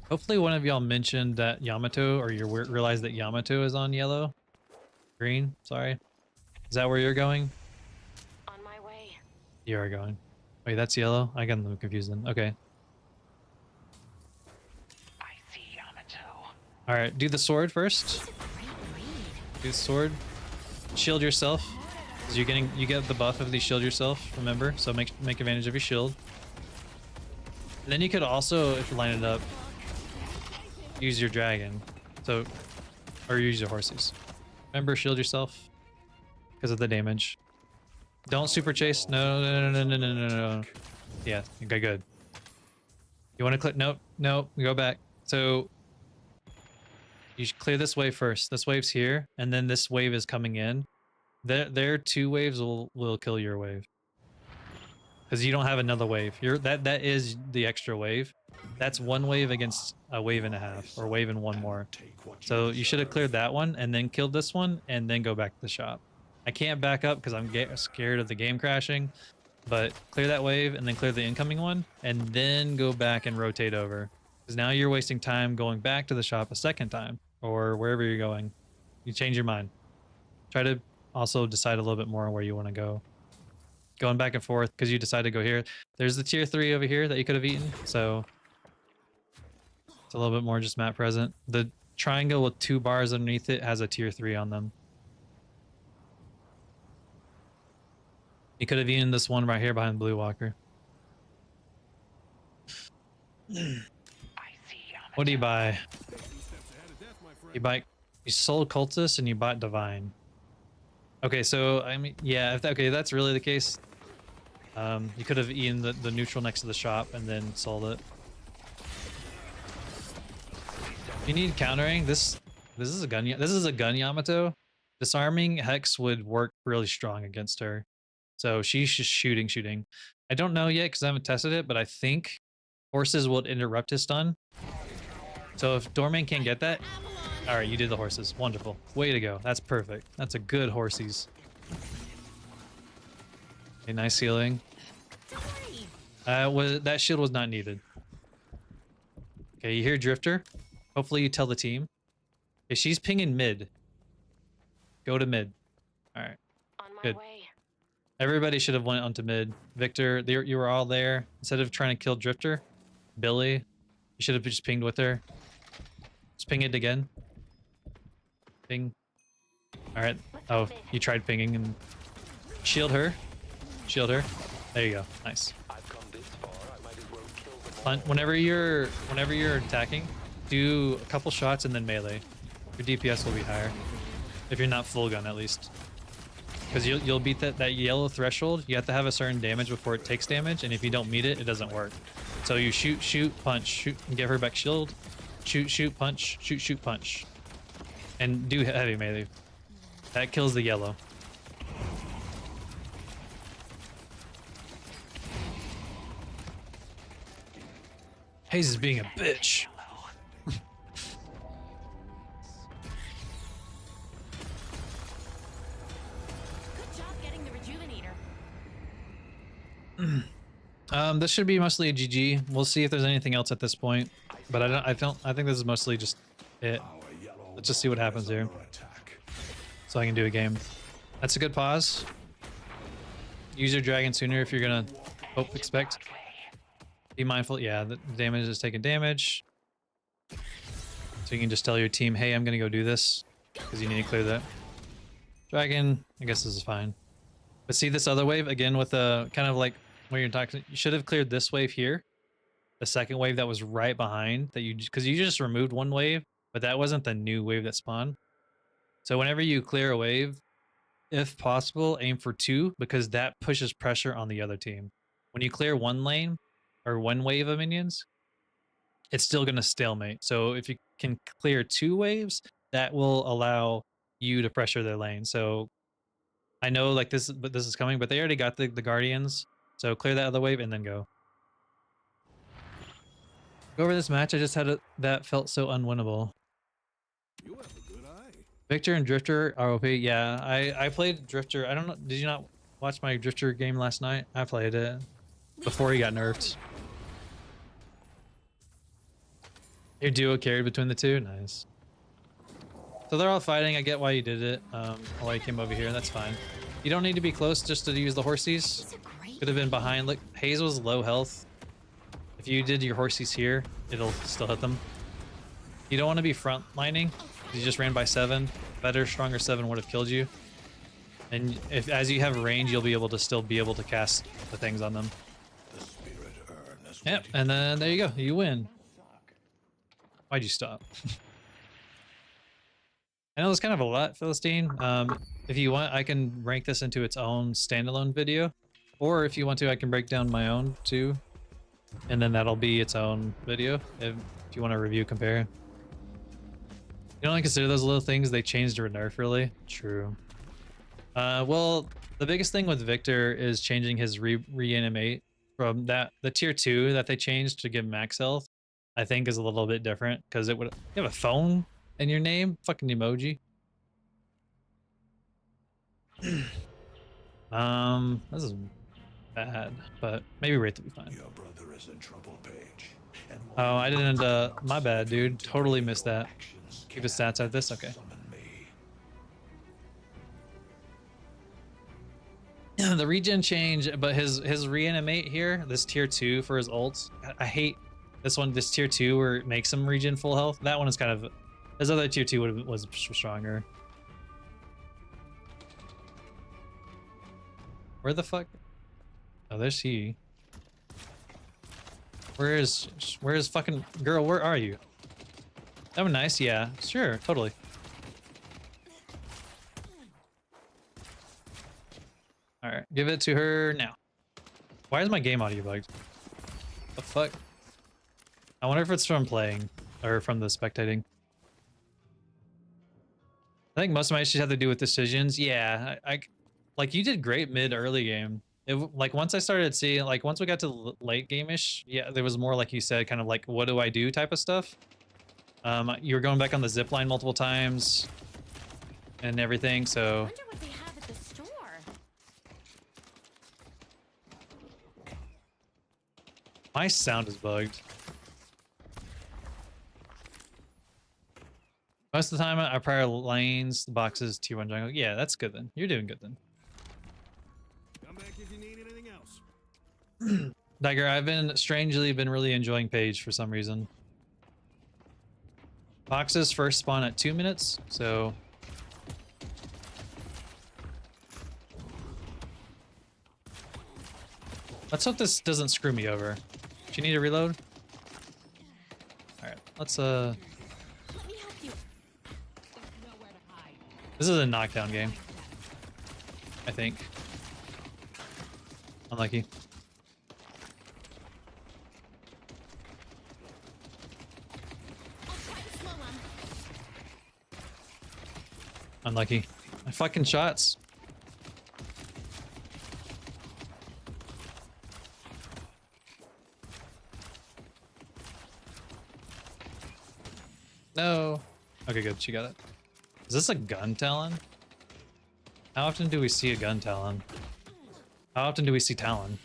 Hopefully one of y'all mentioned that Yamato, or you realized that Yamato is on yellow, green. Sorry, is that where you're going? On my way. You are going. Wait, that's yellow. I got them confused then. Okay. I see Yamato. All right, do the sword first. Do the sword. Shield yourself. Cause you get the buff of the shield yourself. Remember, so make advantage of your shield. And then you could also, if you line it up, use your dragon. So, or use your horses. Remember, shield yourself because of the damage. Don't super chase. No. Yeah. Okay, good. You want to click? Nope. Go back. So you should clear this wave first. This wave's here, and then this wave is coming in. Their two waves will kill your wave because you don't have another wave. That is the extra wave. That's one wave against a wave and a half, or wave and one more. So you should have cleared that one and then killed this one, and then go back to the shop. I can't back up because I'm scared of the game crashing, but clear that wave and then clear the incoming one, and then go back and rotate over. Because now you're wasting time going back to the shop a second time, or wherever you're going. You change your mind. Try to also decide a little bit more on where you want to go. Going back and forth because you decide to go here. There's the tier 3 over here that you could have eaten, so it's a little bit more just map present. The triangle with 2 bars underneath it has a tier 3 on them. You could have eaten this one right here behind Blue Walker. What do you buy? You sold Cultist and you bought Divine. Okay, so I mean, yeah, okay, that's really the case. You could have eaten the neutral next to the shop and then sold it. You need countering. This is a gun. This is a gun Yamato. Disarming Hex would work really strong against her. So she's just shooting. I don't know yet because I haven't tested it, but I think horses will interrupt his stun. So if Doorman can't get that, all right, you did the horses. Wonderful. Way to go. That's perfect. That's a good horsies. Okay, nice healing. That shield was not needed. Okay, you hear Drifter. Hopefully you tell the team. Okay, she's pinging mid. Go to mid. All right. On my Good. way. Everybody should have went onto mid. Victor, you were all there. Instead of trying to kill Drifter, Billy, you should have just pinged with her. Just ping it again. Ping. All right. Oh, you tried pinging and shield her. Shield her. There you go. Nice. Whenever you're attacking, do a couple shots and then melee. Your DPS will be higher if you're not full gun at least. Because you'll beat that yellow threshold. You have to have a certain damage before it takes damage, and if you don't meet it, it doesn't work. So you shoot, punch, shoot, and give her back shield. Shoot, punch, shoot, punch. and do heavy melee. That kills the yellow. Haze is being a bitch. Good job getting the rejuvenator. This should be mostly a GG. We'll see if there's anything else at this point, but I think this is mostly just it. Let's just see what happens here, so I can do a game. That's a good pause. Use your dragon sooner if you're gonna expect. Be mindful. Yeah, the damage is taking damage, so you can just tell your team, "Hey, I'm gonna go do this," because you need to clear that. Dragon, I guess this is fine. But see this other wave again with the kind of like where you're talking. You should have cleared this wave here, the second wave that was right behind that because you just removed one wave, but that wasn't the new wave that spawned. So whenever you clear a wave, if possible, aim for 2 because that pushes pressure on the other team. When you clear one lane or one wave of minions, it's still going to stalemate. So if you can clear 2 waves, that will allow you to pressure their lane. So I know like this is coming, but they already got the guardians. So clear that other wave and then go. Go over this match. I just had that felt so unwinnable. You have a good eye. Victor and Drifter are OP. Yeah, I played Drifter. I don't know. Did you not watch my Drifter game last night? I played it before he got nerfed. Your duo carried between the two. Nice. So they're all fighting. I get why you did it. Why you came over here. That's fine. You don't need to be close just to use the horsies. Could have been behind. Look, Haze was low health. If you did your horsies here, it'll still hit them. You don't want to be front lining. You just ran by 7. Better, stronger 7 would have killed you. And if as you have range, you'll be able to still be able to cast the things on them. Yep, and then there you go. You win. Why'd you stop? I know it's kind of a lot, Philistine. If you want, I can rank this into its own standalone video. Or if you want to, I can break down my own too. And then that'll be its own video if you want to review, compare. You only consider those little things they changed or nerf, really? True. Well, the biggest thing with Victor is changing his reanimate from the tier 2 that they changed to give max health. I think is a little bit different because it would you have a phone in your name, fucking emoji. This is bad, but maybe rate to be fine. Your brother is in trouble, Paige. Oh, I didn't. My bad, dude. Totally missed that. Keep the stats out of this. Okay. The regen change, but his reanimate here, this tier 2 for his ults. I hate this one. This tier 2 where it makes him regen full health. That one is kind of. His other tier 2 was stronger. Where the fuck? Oh, there's he. Where's fucking girl? Where are you? That was nice. Yeah, sure, totally. All right, give it to her now. Why is my game audio bugged? The fuck? I wonder if it's from playing or from the spectating. I think most of my issues have to do with decisions. Yeah, I like you did great mid early game. Like once I started seeing, like once we got to late game-ish, yeah, there was more like you said, kind of like what do I do type of stuff. You were going back on the zip line multiple times and everything, so. I wonder what they have at the store. My sound is bugged. Most of the time, our prior lanes, the boxes, tier 1 jungle. Yeah, that's good then. You're doing good then. Come back if you need anything else. Dagger, I've been strangely really enjoying Paige for some reason. Boxes first spawn at 2 minutes, so. Let's hope this doesn't screw me over. Do you need to reload? Alright, let's Let me help you. This is a knockdown game. I think. Unlucky. I'll try to slow him. Unlucky. My fucking shots. No. Okay, good. She got it. Is this a gun talon? How often do we see a gun talon? How often do we see talon?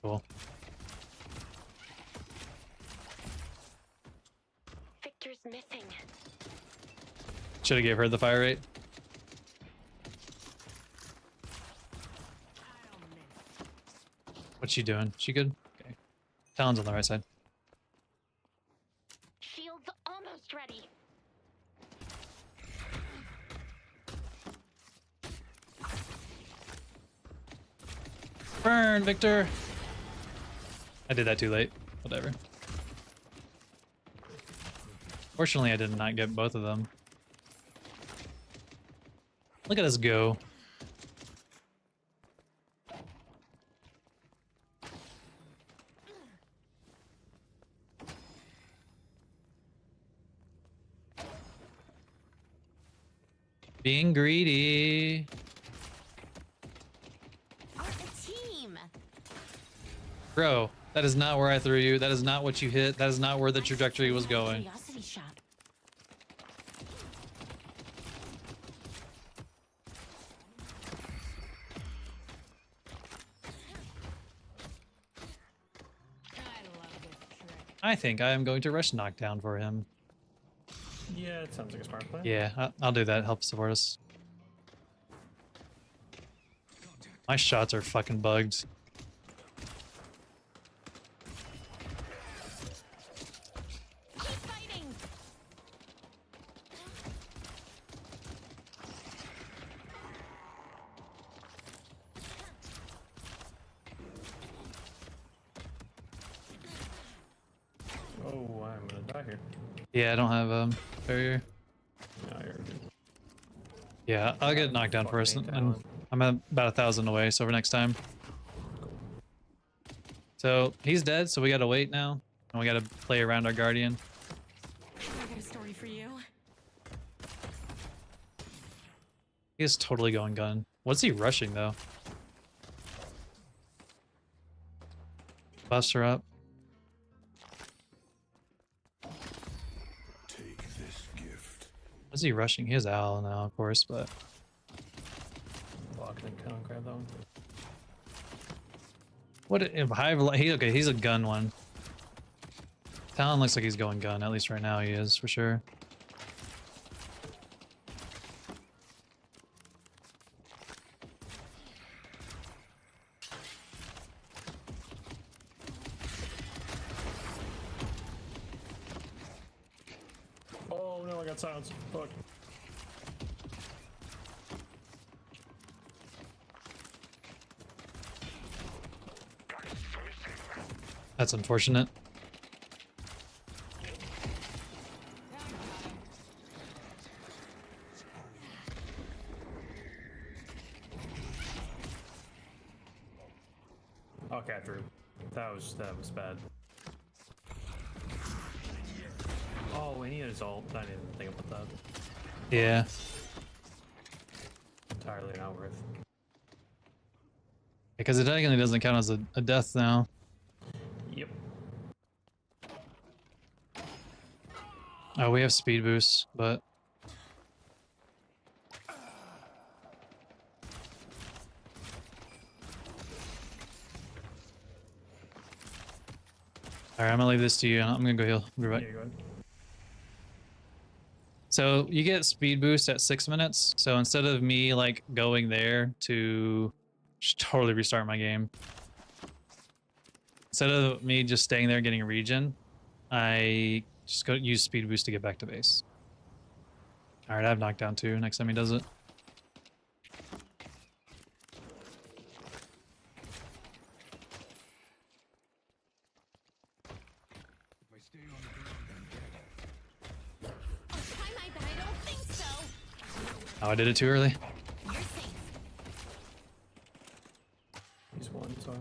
Cool. Victor's missing. Should have gave her the fire rate. What's she doing? She good? Okay. Talon's on the right side. Shield's almost ready. Burn, Victor! I did that too late. Whatever. Fortunately, I did not get both of them. Look at us go. Being greedy. Our team. Bro, that is not where I threw you. That is not what you hit. That is not where the trajectory was going. Curiosity shot. I think I am going to rush knockdown for him. Yeah, it sounds like a smart plan. Yeah, I'll do that. Help support us. My shots are fucking bugged. Keep fighting. Oh, I'm gonna die here. Yeah, I don't have barrier. No, you're good. Yeah, I'll get knocked down first, and I'm at about 1,000 away, so for next time. So he's dead, so we gotta wait now, and we gotta play around our guardian. I got a story for you. He is totally going gun. What's he rushing though? Bust her up. Take this gift. What's he rushing? He has Owl now, of course, but Block and then count, grab that one. what if okay, he's a gun one. Talon looks like he's going gun, at least right now he is for sure. Oh no, I got silence. Fuck. That's unfortunate. Okay, I threw. That was bad. Oh, and he had his ult. I didn't even think about that. Yeah. Entirely not worth. Because it technically doesn't count as a death now. Yep. Oh, we have speed boost, but alright, I'm gonna leave this to you. I'm gonna go heal. Be right. Yeah, go ahead. So you get speed boost at 6 minutes. So instead of me like going there to just totally restart my game, instead of me just staying there getting a regen, I just go use speed boost to get back to base. All right, I have knockdown too. Next time he does it. I'll try my, but I don't think so. Oh, I did it too early. You're safe. He's one, sorry.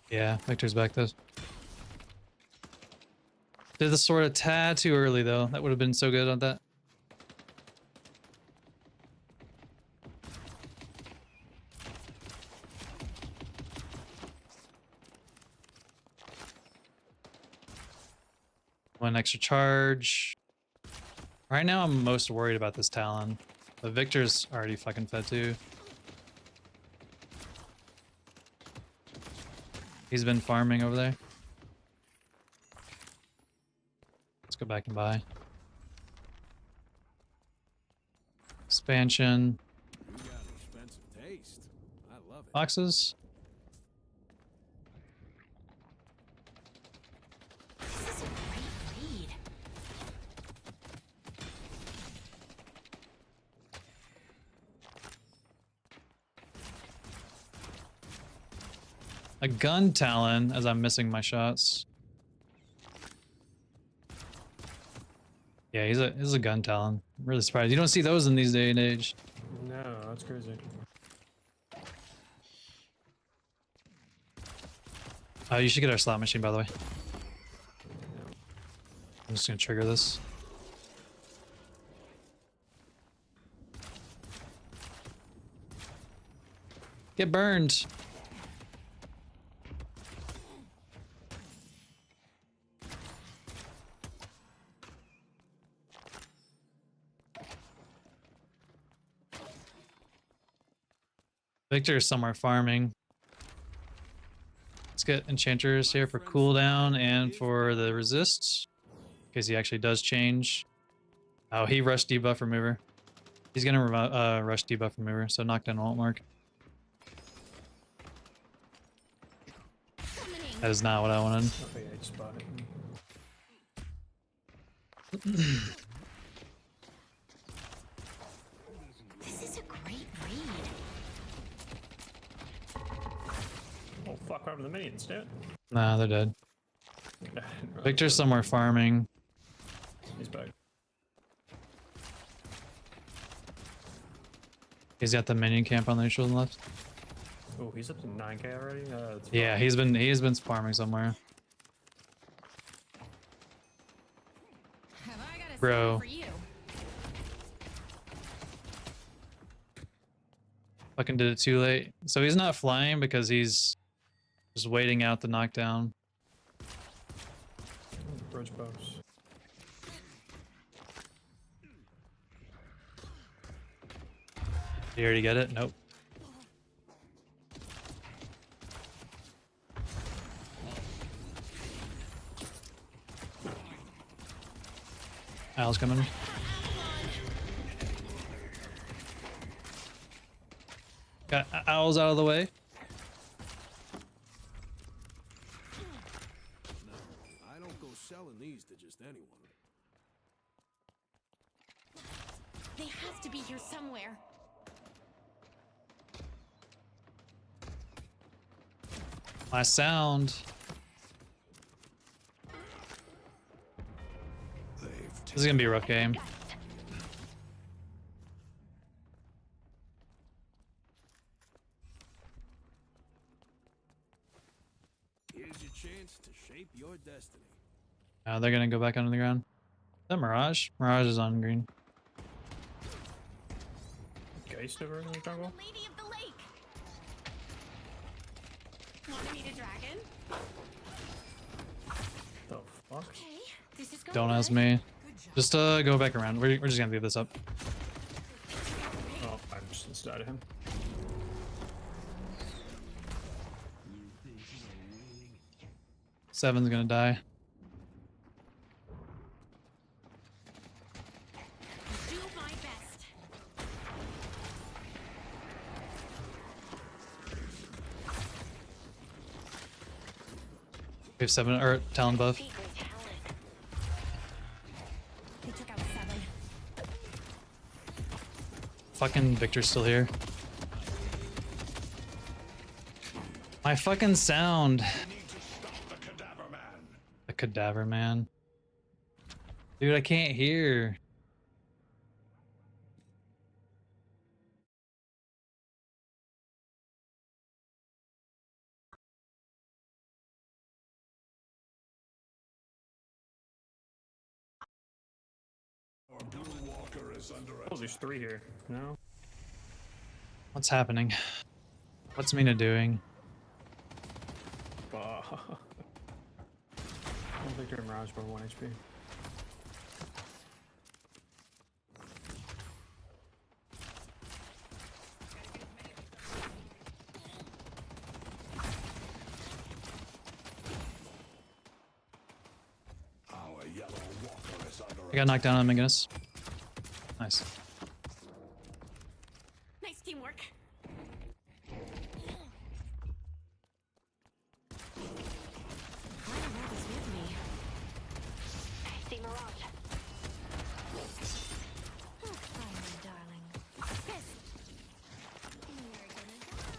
Yeah, Victor's back though. Did the sword a tad too early though. That would have been so good on that. One extra charge. Right now I'm most worried about this Talon. But Victor's already fucking fed too. He's been farming over there. Let's go back and buy. Expansion. You got expensive taste. I love it. Boxes. This is a great read. A gun Talon, as I'm missing my shots. Yeah, he's a gun Talon. I'm really surprised. You don't see those in these day and age. No, that's crazy. You should get our slot machine, by the way. I'm just gonna trigger this. Get burned. Victor is somewhere farming. Let's get enchanters here for cooldown and for the resist. In case he actually does change. Oh, he rushed debuff remover. He's gonna rush debuff remover, so knockdown won't mark. That is not what I wanted. Oh, yeah, I just bought it. This is a great read. Oh, fuck, what happened to the minions, dude? Nah, they're dead. Victor's somewhere farming. He's back. He's got the minion camp on the neutral left. Oh, he's up to 9k already? That's Yeah, fine. he has been farming somewhere. Have I got a Bro. for you? Fucking did it too late. So he's not flying because he's just waiting out the knockdown. Bridge bows. Did you already get it? Nope. Al's coming. Got owls out of the way. No, I don't go selling these to just anyone. They have to be here somewhere. My sound. This is gonna be a rough game. Here's your chance to shape your destiny. They're gonna go back under the ground. Is that Mirage? Mirage is on green. Geist over in the jungle? The Lady of the Lake. Want to meet a dragon? The fuck? Okay, this is going Don't ask good. me. Just go back around. We're just gonna leave this up. Oh, I'm just inside of him. Seven's gonna die. Do my best. We have 7 or Talon buff. They took out 7. Fucking Victor's still here. My fucking sound. Need to stop the cadaver man. The cadaver man. Dude, I can't hear. is under Oh, there's 3 here. No? What's happening? What's Mina doing? One Victor and Mirage for 1 HP. Our yellow walker is under I got knocked down on Magnus. Nice. Nice teamwork. Why the world is with me? I see Mirage. Oh, my darling. Yes. You're gonna die.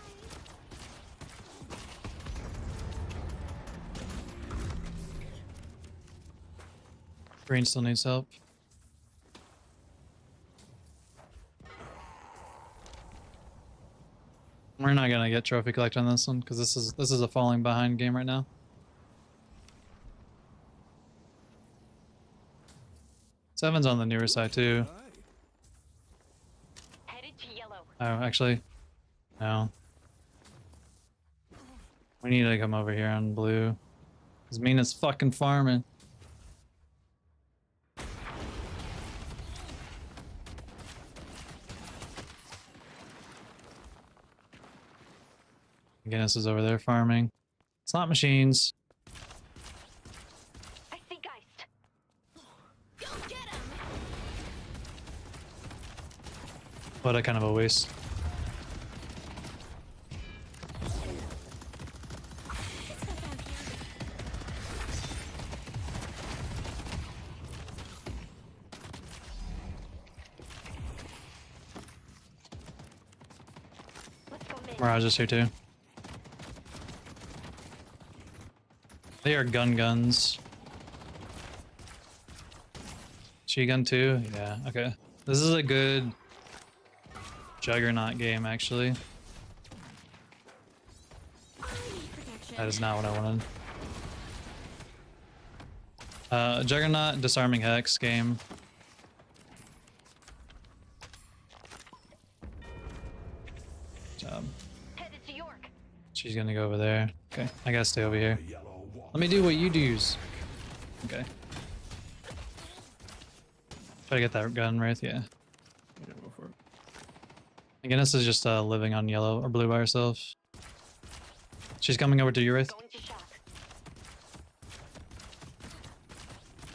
Green still needs help. We're not gonna get trophy collect on this one because this is a falling behind game right now. Seven's on the newer side too. Headed to yellow. Oh, actually, no. We need to come over here on blue. Cause Mina's fucking farming. Guinness is over there farming. Slot machines. I see Geist. Go get him. What a kind of a waste. Let's go mid. Mirage is here too. They are guns. She gun too? Yeah, okay. This is a good Juggernaut game, actually. That is not what I wanted. Juggernaut disarming hex game. Job. Headed to York. She's gonna go over there. Okay, I gotta stay over here. yellow walker. Let me do what you do's. Okay. Try to get that gun, Wraith, yeah. Yeah, go for it. Again, this is just living on yellow or blue by herself. She's coming over to you, Wraith. Going to shock.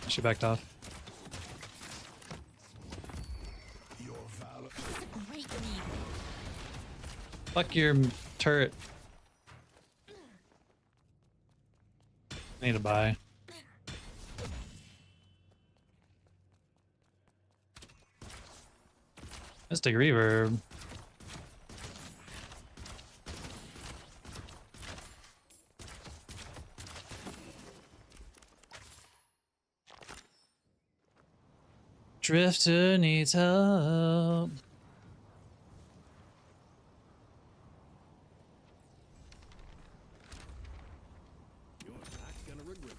She backed off. Your valor. Great lead. Fuck your turret. I need to buy. Mystic Reverb. Drifter needs help.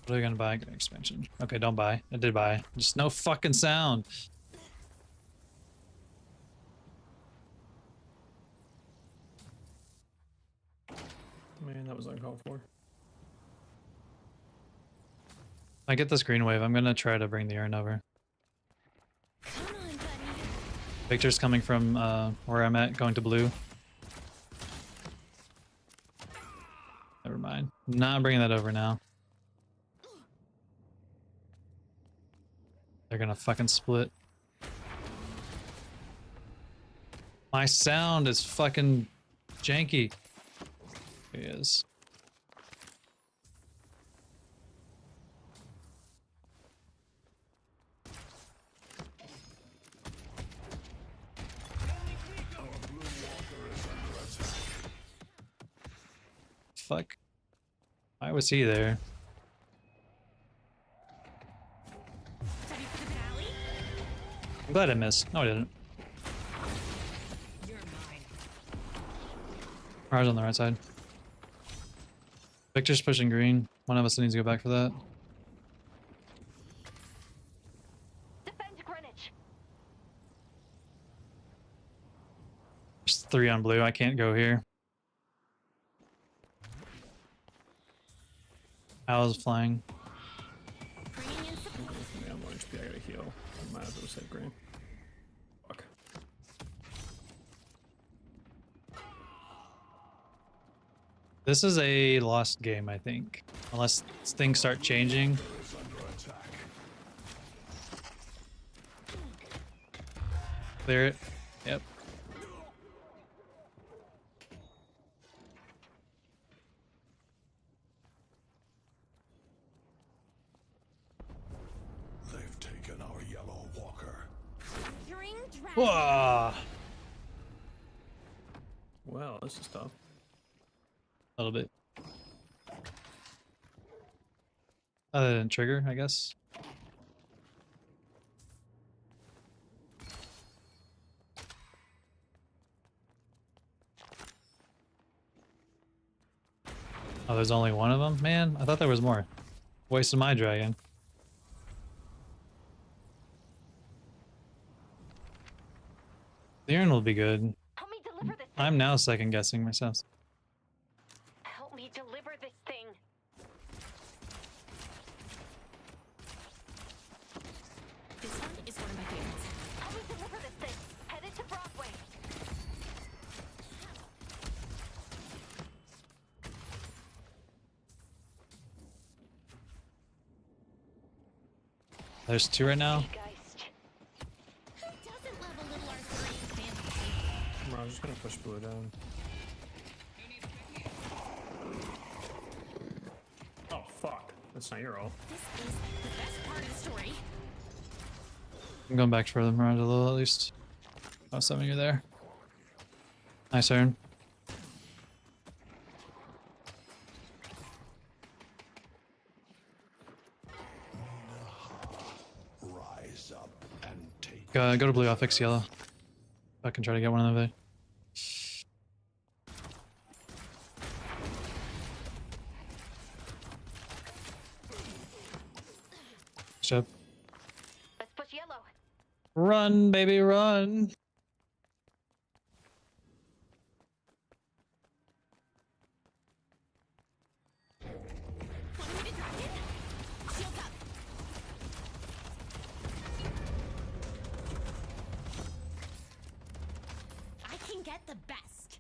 What are we gonna buy? Get an expansion. Okay, don't buy. I did buy. Just no fucking sound. Man, that was uncalled for. I get this green wave. I'm gonna try to bring the urn over. Come on, buddy. Victor's coming from where I'm at, going to blue. Never mind. Not bringing that over now. They're gonna fucking split. My sound is fucking janky. He is. Fuck. Why was he there? Ready for the finale? I'm glad I missed. No, I didn't. You're mine. Mars on the right side. Victor's pushing green. One of us needs to go back for that. Defend Greenwich. 3 on blue. I can't go here. Owl's flying. Bringing in support. Yeah, I'm 1 HP. I gotta heal. I might as well save green. Fuck. This is a lost game, I think. Unless things start changing. Clear it. Yep. They've taken our yellow walker. Ring dragon. Whoa! Well, this is tough. A little bit. Other than trigger, I guess. Oh, there's only one of them? Man, I thought there was more. Wasted my dragon. The urn will be good. Help me deliver this. I'm now second guessing myself. Help me deliver this thing. This one is one of my favorites. Help me deliver this thing. Headed to Broadway. There's 2 right now. Geist. Who doesn't love a little Arthurian fantasy? I'm just gonna push blue down. Oh, fuck. That's not your ult. This is the best part of the story. I'm going back for them around a little at least. Oh, some of you there. Nice urn. Rise up and take Go to blue, I'll fix yellow. I can try to get one of them. Ship. Let's push yellow. Run, baby, run. One-minute dragon. Shields up. I can get the best.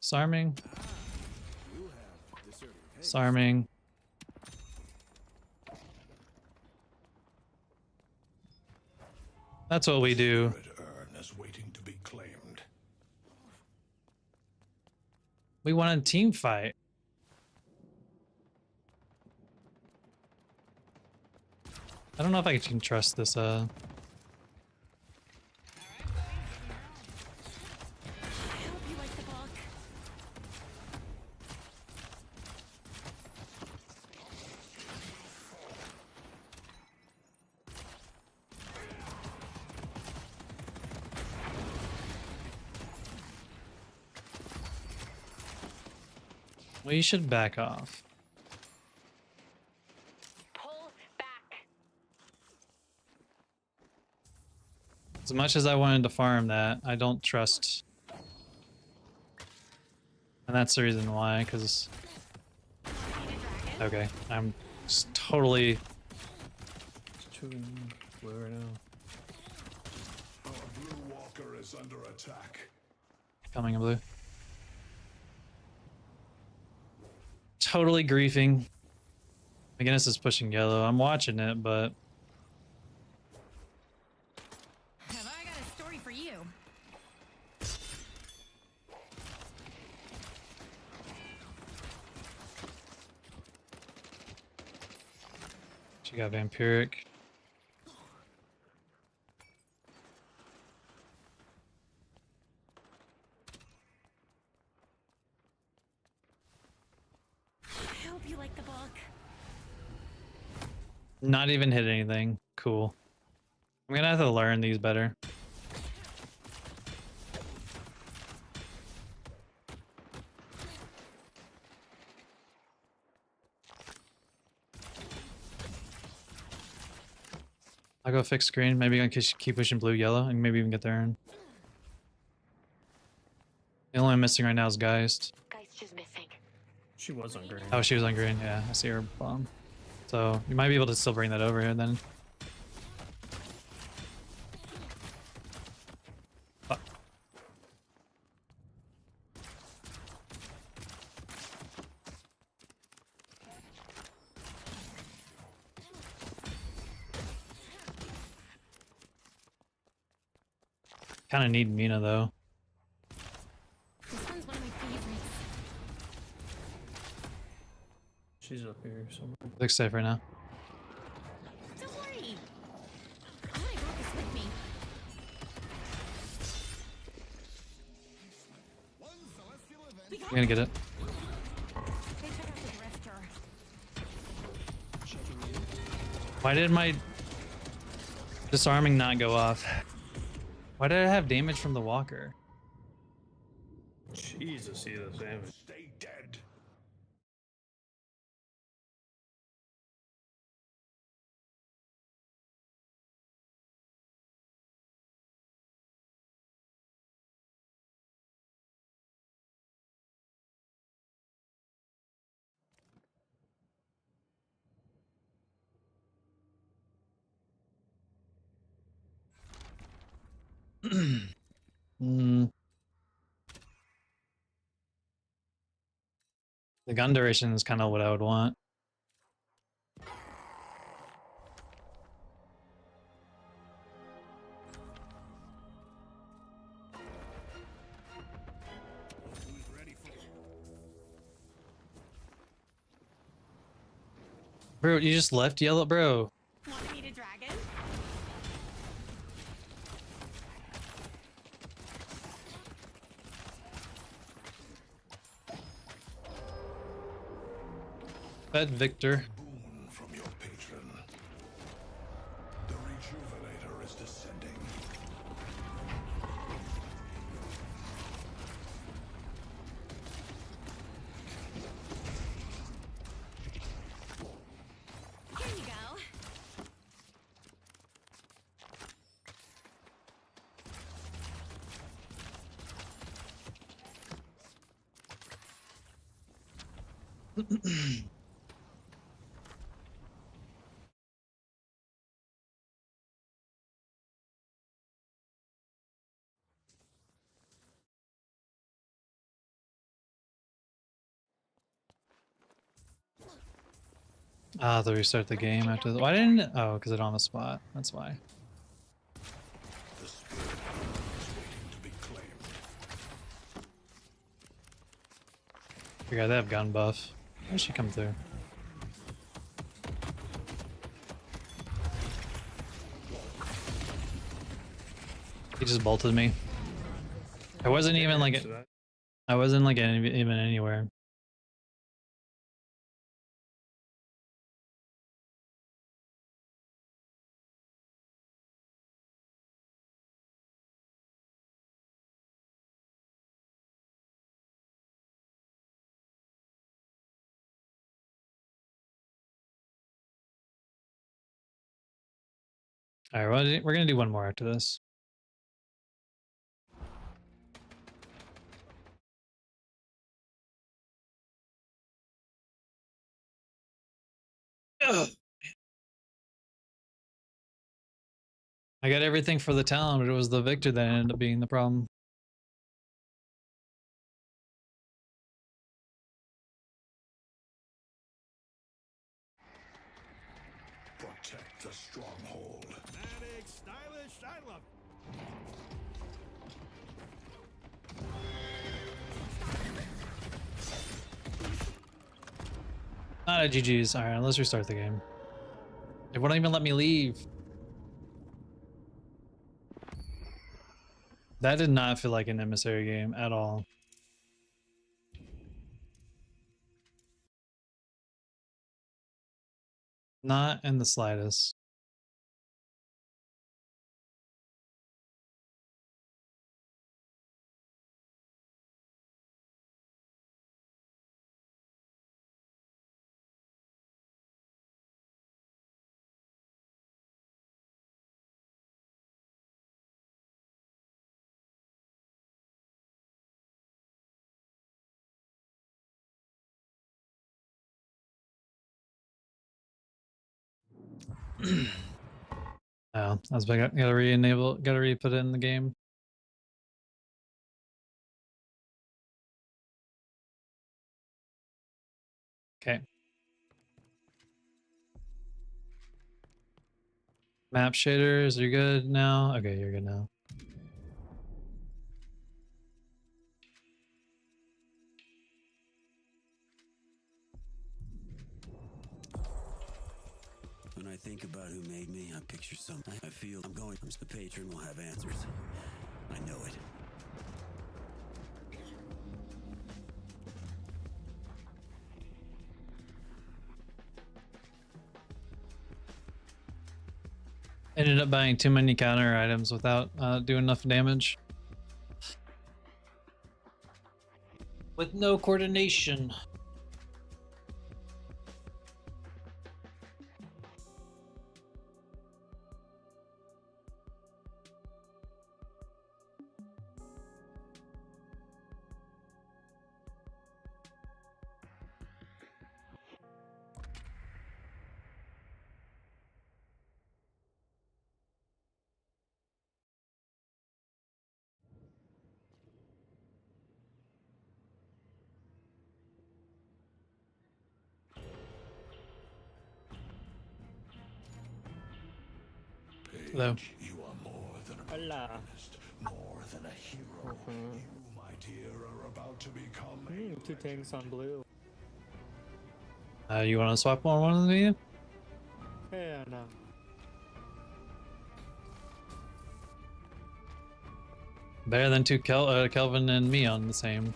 Sarming. Sarming. That's what we do. Red urn is waiting to be claimed. We want a team fight. I don't know if I can trust this, I hope you like the book. We should back off. Pull back. As much as I wanted to farm that, I don't trust. And that's the reason why, because... Okay, I'm just totally... It's 2 in blue right now. Our blue walker is under attack. coming in blue. Totally griefing. McGinnis is pushing yellow. I'm watching it, but... Have I got a story for you? She got Vampiric. I hope you like the book. Not even hit anything. Cool. I'm gonna have to learn these better. I'll go fix green. Maybe I can keep pushing blue, yellow, and maybe even get there. The only one missing right now is Geist. Geist is missing. She was on green. Oh, she was on green. Yeah, I see her bomb. So you might be able to still bring that over here then. Fuck. Kind of need Mina though. This one's one of my favorites. She's up here somewhere. Looks safe right now. Don't worry. I brought this with me. We got I'm gonna get it. They took out the drifter. Why did my disarming not go off? Why did I have damage from the walker? Jesus, see the damage. Stay dead. Mm. The gun duration is kind of what I would want. Bro, you just left yellow, bro. Want me to dragon? Fed Victor. Boon from your patron. The rejuvenator is descending. Here you go. Ah, to restart the game after the. Why didn't it? Oh, because it's on the spot. That's why. The spirit is waiting to be claimed. Figure they have gun buff. Where'd she come through? He just bolted me. I wasn't even like it. I wasn't like even anywhere. All right, well, we're gonna do one more after this. Ugh. I got everything for the talent, but it was the Victor that ended up being the problem. Protect the stronghold. Dramatic, stylish, I love it. Not a GG's. All right, let's restart the game. It won't even let me leave. That did not feel like an emissary game at all. Not in the slightest. Oh, I was gotta re-enable, gotta re-put it in the game. Okay. Map shaders, you're good now? Okay, you're good now. When I think about who made me, I picture something. I feel I'm going. The patron will have answers. I know it. Ended up buying too many counter items without doing enough damage. With no coordination. Hello. You are more than a Hola. protagonist, more than a hero. You, my dear, are about to become a Two tanks on blue. You want to swap on one of me? Yeah, no. Better than two Kelvin and me on the same.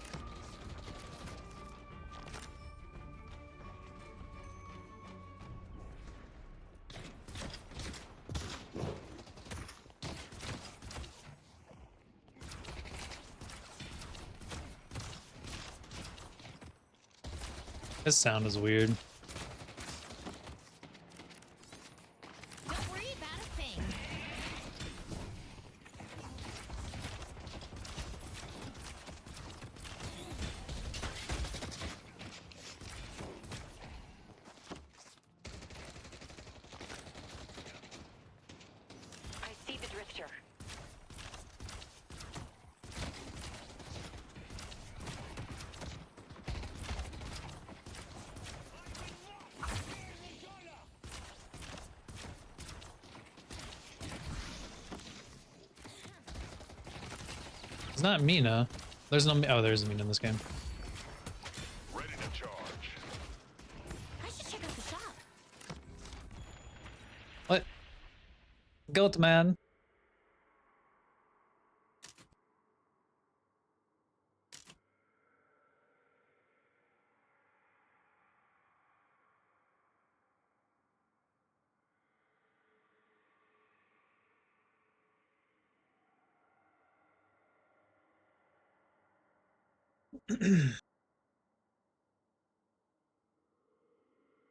This sound is weird. Don't worry about a thing. I see the drifter. It's not Mina. There's no. Oh, there's a Mina in this game. ready to charge. I should check out the shop. What? Goat man.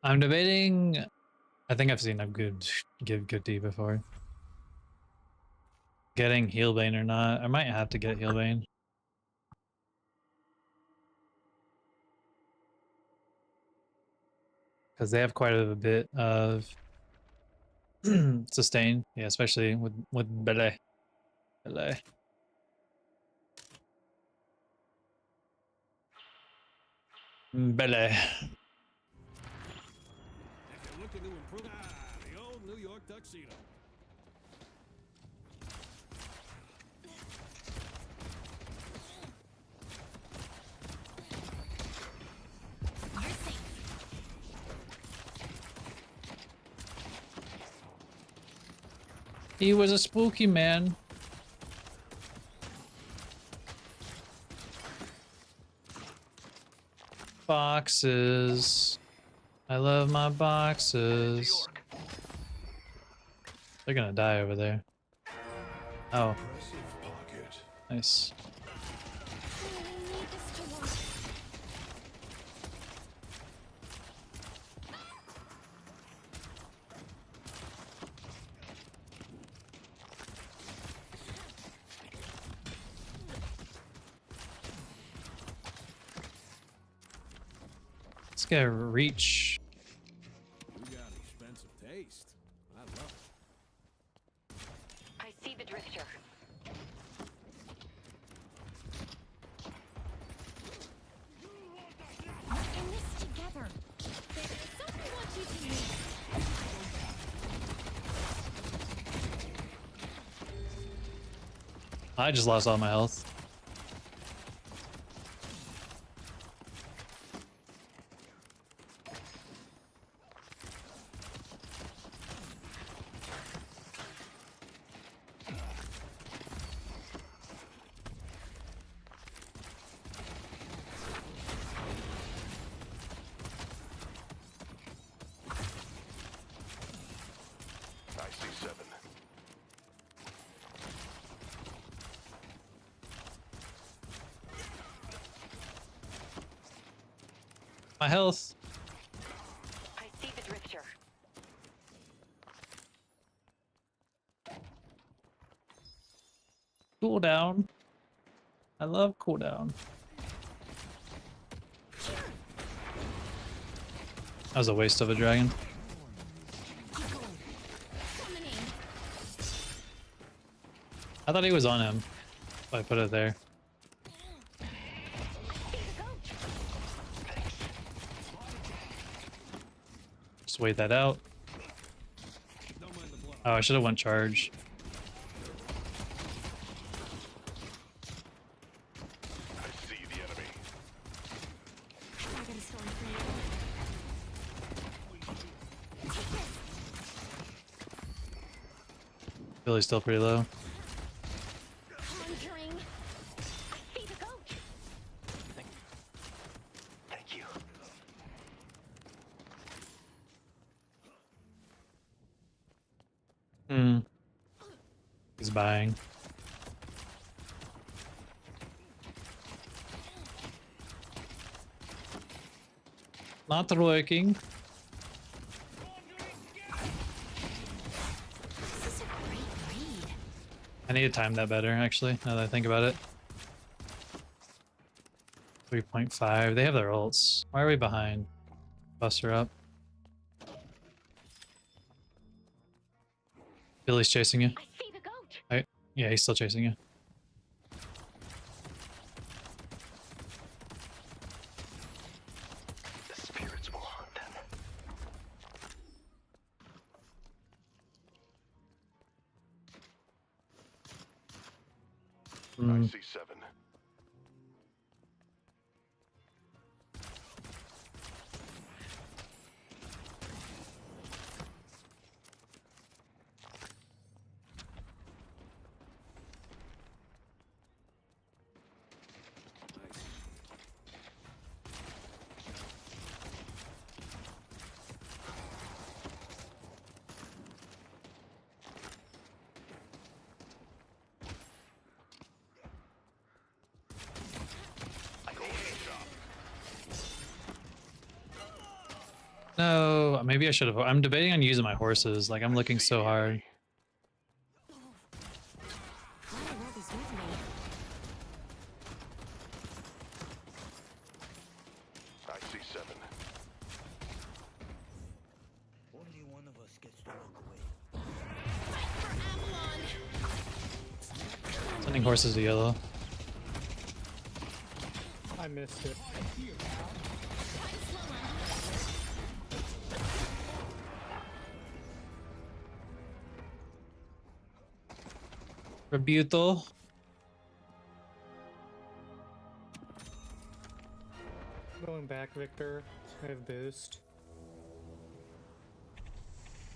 I'm debating. I think I've seen a good give good D before. Getting Healbane or not. I might have to get Healbane. Because they have quite a bit of sustain. Yeah, especially with Bele. Bele. Bele. If you're looking to improve, the old New York tuxedo. You're safe. He was a spooky man. Boxes. I love my boxes. They're gonna die over there. Oh, Impressive pocket. nice. Let's get reach. You got expensive taste. the drifter. We're in this together. There's something I want you to know. I just lost all my health. I see 7. My health. I see the drifter. Cooldown. I love cooldown. That was a waste of a dragon. Keep going. Summoning. I thought he was on him. So I put it there. Just wait that out. Oh, I should have went charge. I see the enemy. I got a story for you. Take this. Billy's still pretty low. Conjuring. I see the goat. Thank you. Hmm. He's buying. Not working. This is a great read. I need to time that better, actually, now that I think about it. 3.5. They have their ults. Why are we behind? Bust her up. Billy's chasing you. I see the goat. Right? Yeah, he's still chasing you. The spirits will haunt them. Hmm. I see 7. No, maybe I should have. I'm debating on using my horses. Like, I'm looking so hard. Glad I brought this with me. I see 7. Only one of us gets to walk away. For Avalon. Sending horses to yellow. I missed it. Rebutal. Going back, Victor. I have boost.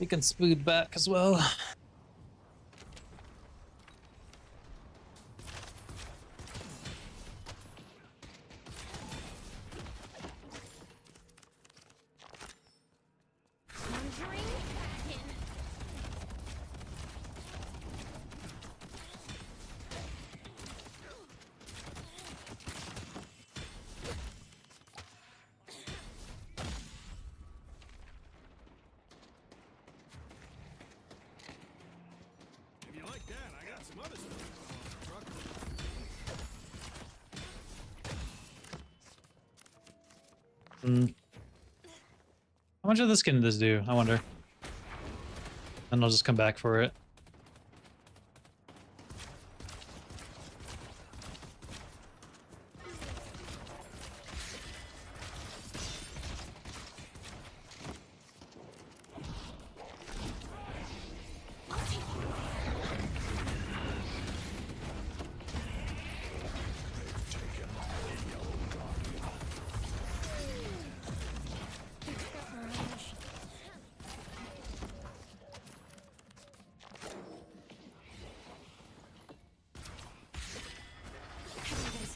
We can speed back as well. Conjuring. Back in. If you like that, I got some other stuff. Hmm. How much of this can this do? I wonder. And I'll just come back for it.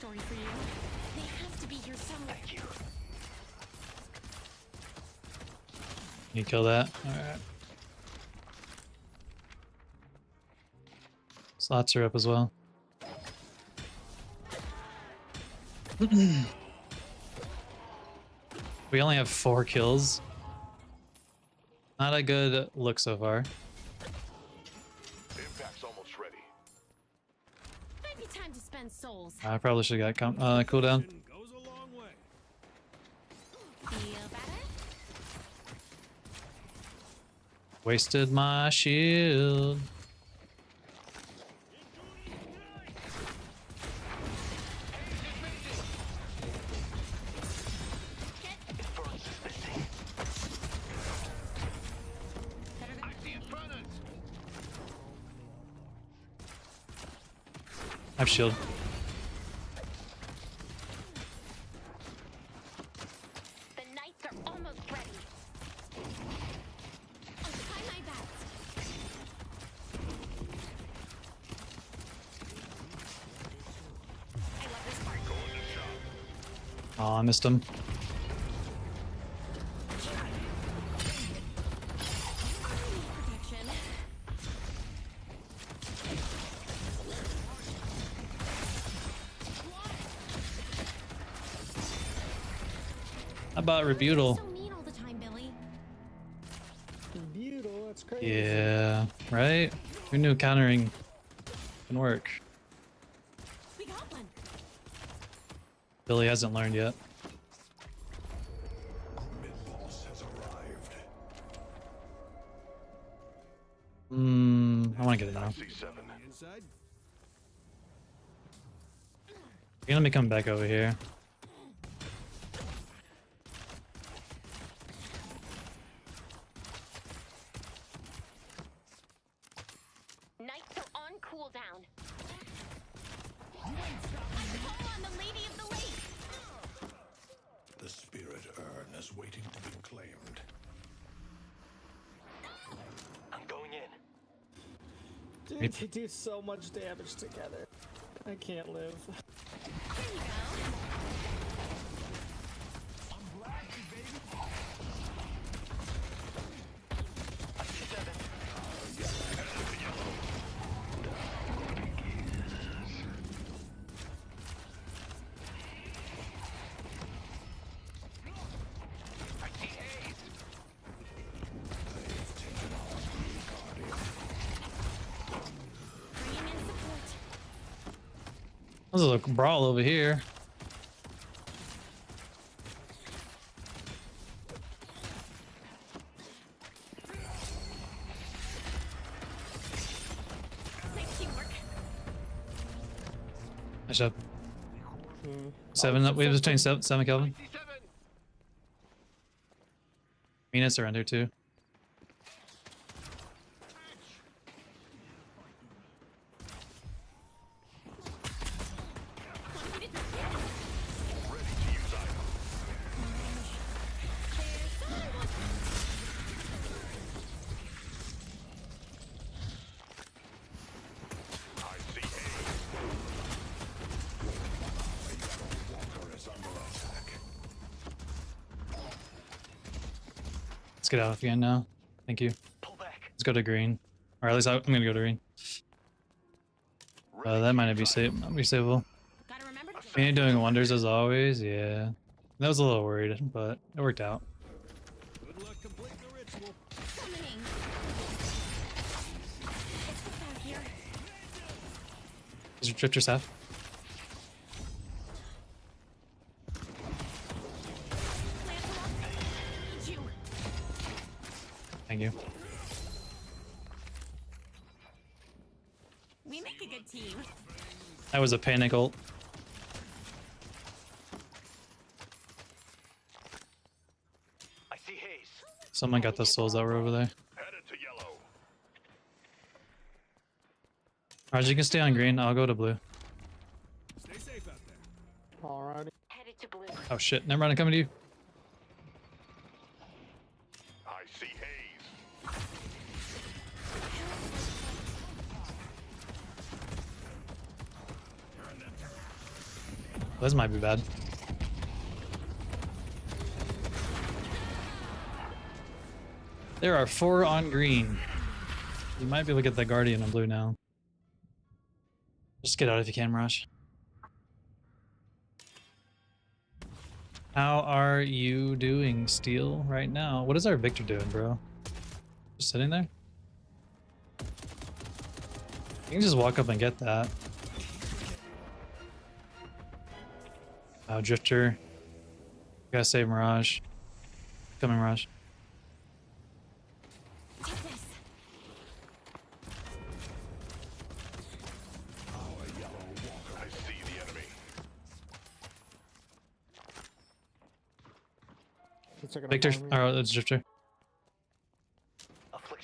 story for you. They have to be here somewhere. Thank you. You kill that? Alright. Slots are up as well. We only have 4 kills. Not a good look so far. Impact's almost ready. Might be time to spend souls. I probably should have got cooldown. Goes a long way. Feel better? Wasted my shield. I have shield. The knights are almost ready. I'll try my best. I love this part. Oh, I missed him. Protection. How about Rebutal? So mean all the time, Billy. Beautiful, that's crazy. Yeah, right? Who knew countering can work? We got one. Billy hasn't learned yet. Mid-boss has arrived. I want to get it now. C7. Inside. You're gonna be coming back over here. Knights are on cooldown. Call on the Lady of the Lake. The spirit urn is waiting to be claimed. I'm going in. Dude, they do so much damage together. I can't live. Here you go. Bringing in support. There's a brawl over here. Nice teamwork. Nice job. 7 up. We have between 7 Kelvin. Mina surrender too. Let's get out again now. Thank you. Pull back. Let's go to green. Or at least I'm gonna go to green. That might not be savable. Gotta remember to Mina doing wonders as always. Yeah. That was a little worried, but it worked out. Good luck completing the ritual. summoning. Let's go out here. Is your drifter staff? Plant them up. Need you. Thank you. We make a good team. That was a panic ult. I see haze. Someone got the souls that were over there. Headed to yellow. Alright, you can stay on green. I'll go to blue. Stay safe out there. Alrighty. Headed to blue. Oh shit, never mind, I'm coming to you. I see haze. This might be bad. There are 4 on green. You might be able to get the Guardian on blue now. Just get out if you can, Mirage. How are you doing, Steel, right now? What is our Victor doing, bro? Just sitting there? You can just walk up and get that. Oh, Drifter. Gotta save Mirage. Coming, Mirage. Take this. I see the enemy. It's like Victor. Oh, it's Drifter.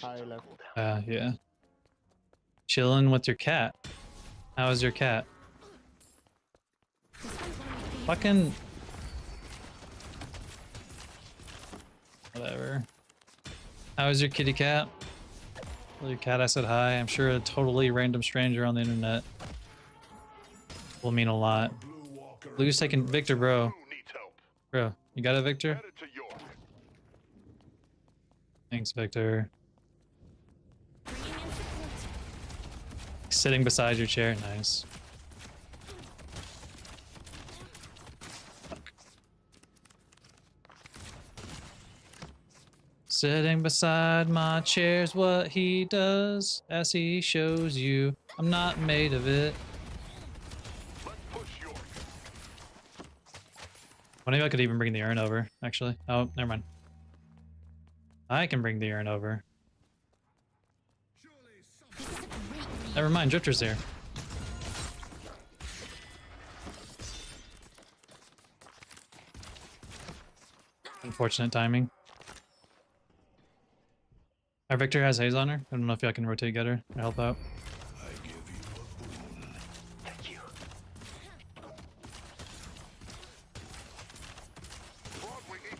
High left. Yeah. Chilling with your cat. How is your cat? This one's one of my favorites. Fucking... Whatever. How is your kitty cat? Well, your cat, I said hi. I'm sure a totally random stranger on the internet will mean a lot. Blue's taking Victor, bro. Bro, you got it, Victor? Thanks, Victor. Bringing in support. Sitting beside your chair, nice. Sitting beside my chair's what he does as he shows you I'm not made of it. Wonder if I could even bring the urn over, actually. Oh, never mind. I can bring the urn over. This is a great lead. Never mind, Drifter's here. Unfortunate timing. Our Victor has haze on her. I don't know if y'all can rotate get her or help out. I give you a boon. Thank you.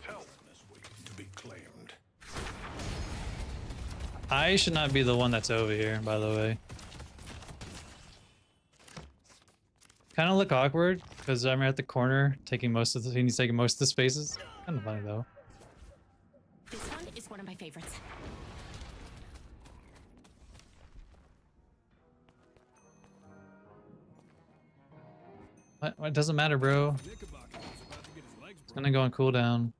That's waiting to be claimed. I should not be the one that's over here, by the way. Kind of look awkward because I'm at the corner taking most of the. He's taking most of the spaces. Kind of funny though. This one is one of my favorites. What? It doesn't matter, bro. It's gonna go on cooldown.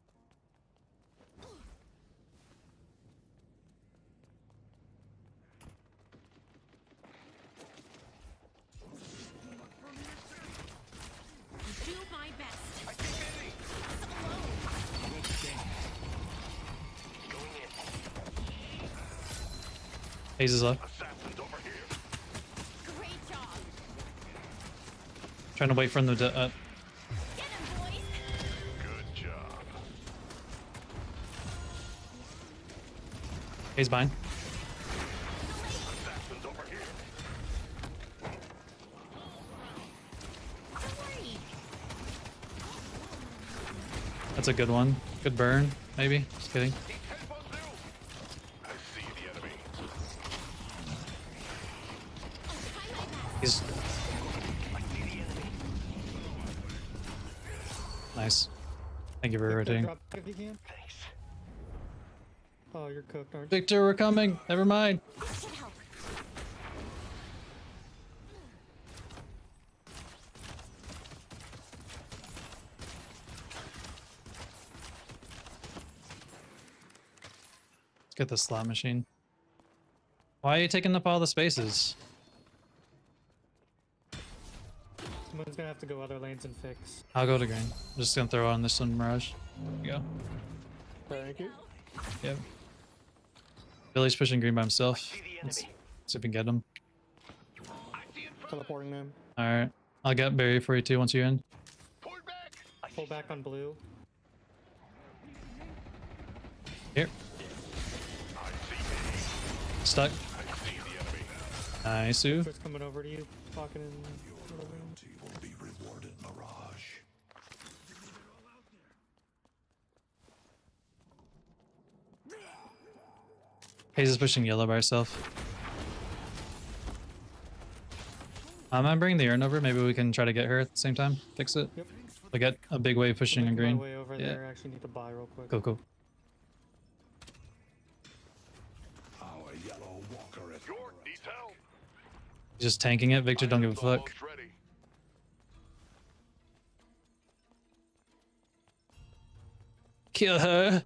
Do my best. Haze is left. Great job. Trying to wait for them to. Get him, boys. Good job. Haze bind. That's a good one. Good burn, maybe. Just kidding. I see the enemy. He's nice. Thank you for rotating. Drop if you can. Oh, you're cooked, aren't you? Victor, we're coming. Never mind. This should help. Let's get the slot machine. Why are you taking up all the spaces? Someone's gonna have to go other lanes and fix. I'll go to green. I'm just gonna throw on this one, Mirage. There you go. Thank you. Yep. Billy's pushing green by himself. Let's see if we can get him. Teleporting them. Alright. I'll get Barry for you too once you're in. Pull back on blue. Here. Stuck. Nice. Ooh. It's coming over to you. Talking in. Loyalty will be rewarded, Mirage. Haze is pushing yellow by herself. I'm bringing the urn over. Maybe we can try to get her at the same time. Fix it. Yep. We get a big wave pushing I'm in making green. my way over Yeah. there. I actually need to buy real quick. Cool. Our yellow walker is under attack. Just tanking it. Victor, don't give a fuck. Ready. Kill her.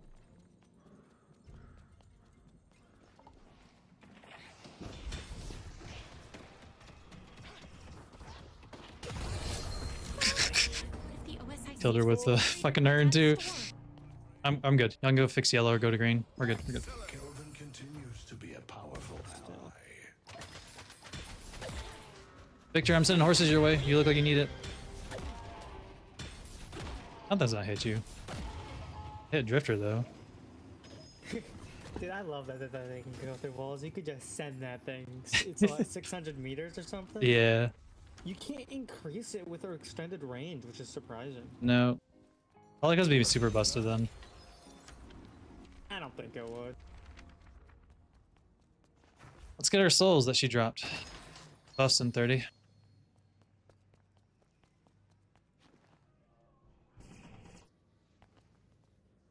The OSI Killed her with the fucking urn too. I'm good. Y'all can go fix yellow or go to green. We're good. Kelvin continues to be a powerful ally. Victor, I'm sending horses your way. You look like you need it. How does that hit you? Hit Drifter though. Dude, I love that they can go through walls. You could just send that thing. It's like 600 meters or something. Yeah. You can't increase it with our extended range, which is surprising. No. All it has to be super busted then. I don't think it would. Let's get her souls that she dropped. Buffs in 30.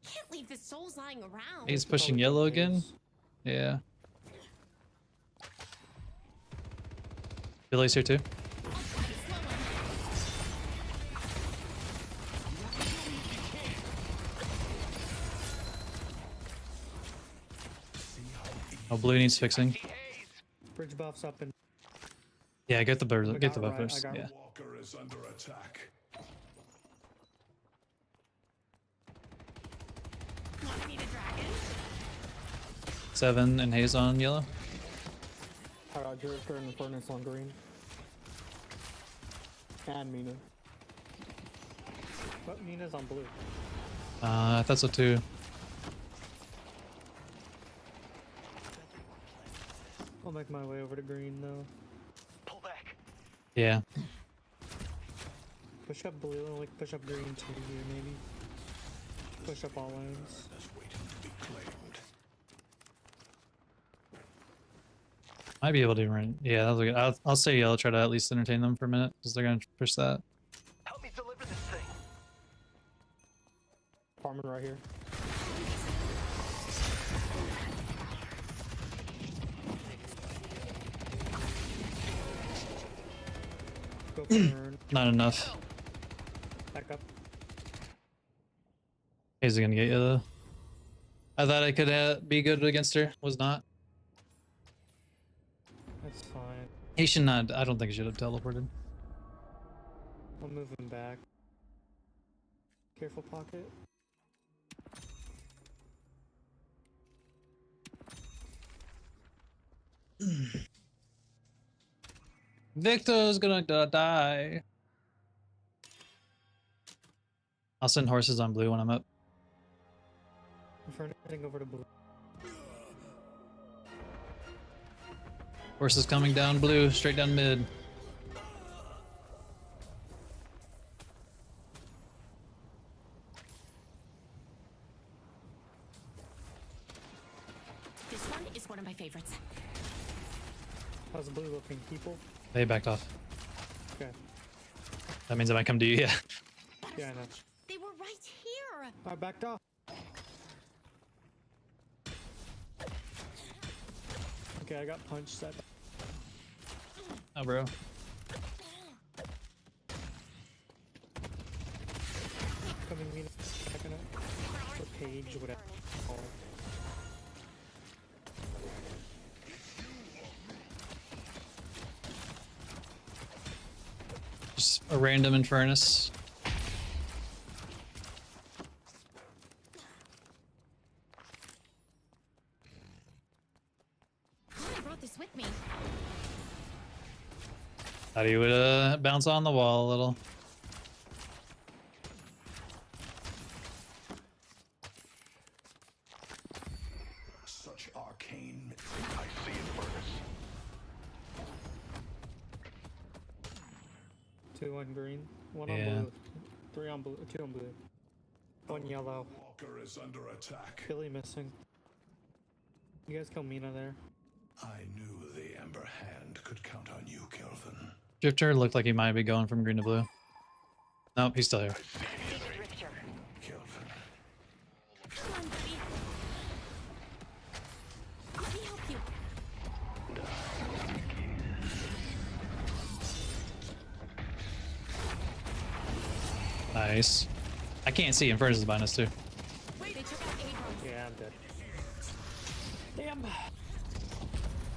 Can't leave the souls lying around. He's pushing yellow again. Yeah. Billy's here too. Oh, blue needs fixing. Bridge buffs up and Yeah, get the bird. I Get the got buff right, first. I got Yeah. right. Walker is under attack. I need a dragon. 7 and haze on yellow. I got Drifter and Furnace on green. And Mina. But Mina's on blue. I thought so too. I'll make my way over to green though. Pull back. Yeah. Push up blue and like push up green too here maybe. Push up all lanes. That's waiting to be claimed. Might be able to run. Yeah, that was good. I'll say yellow. Try to at least entertain them for a minute because they're gonna push that. Help me deliver this thing. Farming right here. Go for turn. Not enough. Back up. Haze is gonna get you though. I thought I could be good against her. Was not. That's fine. He should not. I don't think he should have teleported. I'll move him back. Careful pocket. Victor's gonna die. I'll send horses on blue when I'm up. I'm heading over to blue. Horses coming down blue, straight down mid. This one is one of my favorites. How's blue looking, people? They backed off. Okay. That means I might come to you. Yeah. Yeah, I know. They were right here. I backed off. Okay, I got punched. That Oh, bro. coming Mina. Backing up. Or Paige, whatever. it's called. Just a random Infernus. I brought this with me. Thought he would bounce on the wall a little. Such arcane. I see it, Furnace. 2 on green, 1 Yeah. on blue, 3 on blue, 2 on blue, 1 yellow. Walker is under attack. Billy missing. You guys kill Mina there. I knew the Ember Hand could count on you, Kelvin. Drifter looked like he might be going from green to blue. Nope, he's still here. Killed him. Come on, buddy. Let me help you. Nice. I can't see. Infernus is behind us too. Wait, they took out Abram. Yeah, I'm dead. Damn.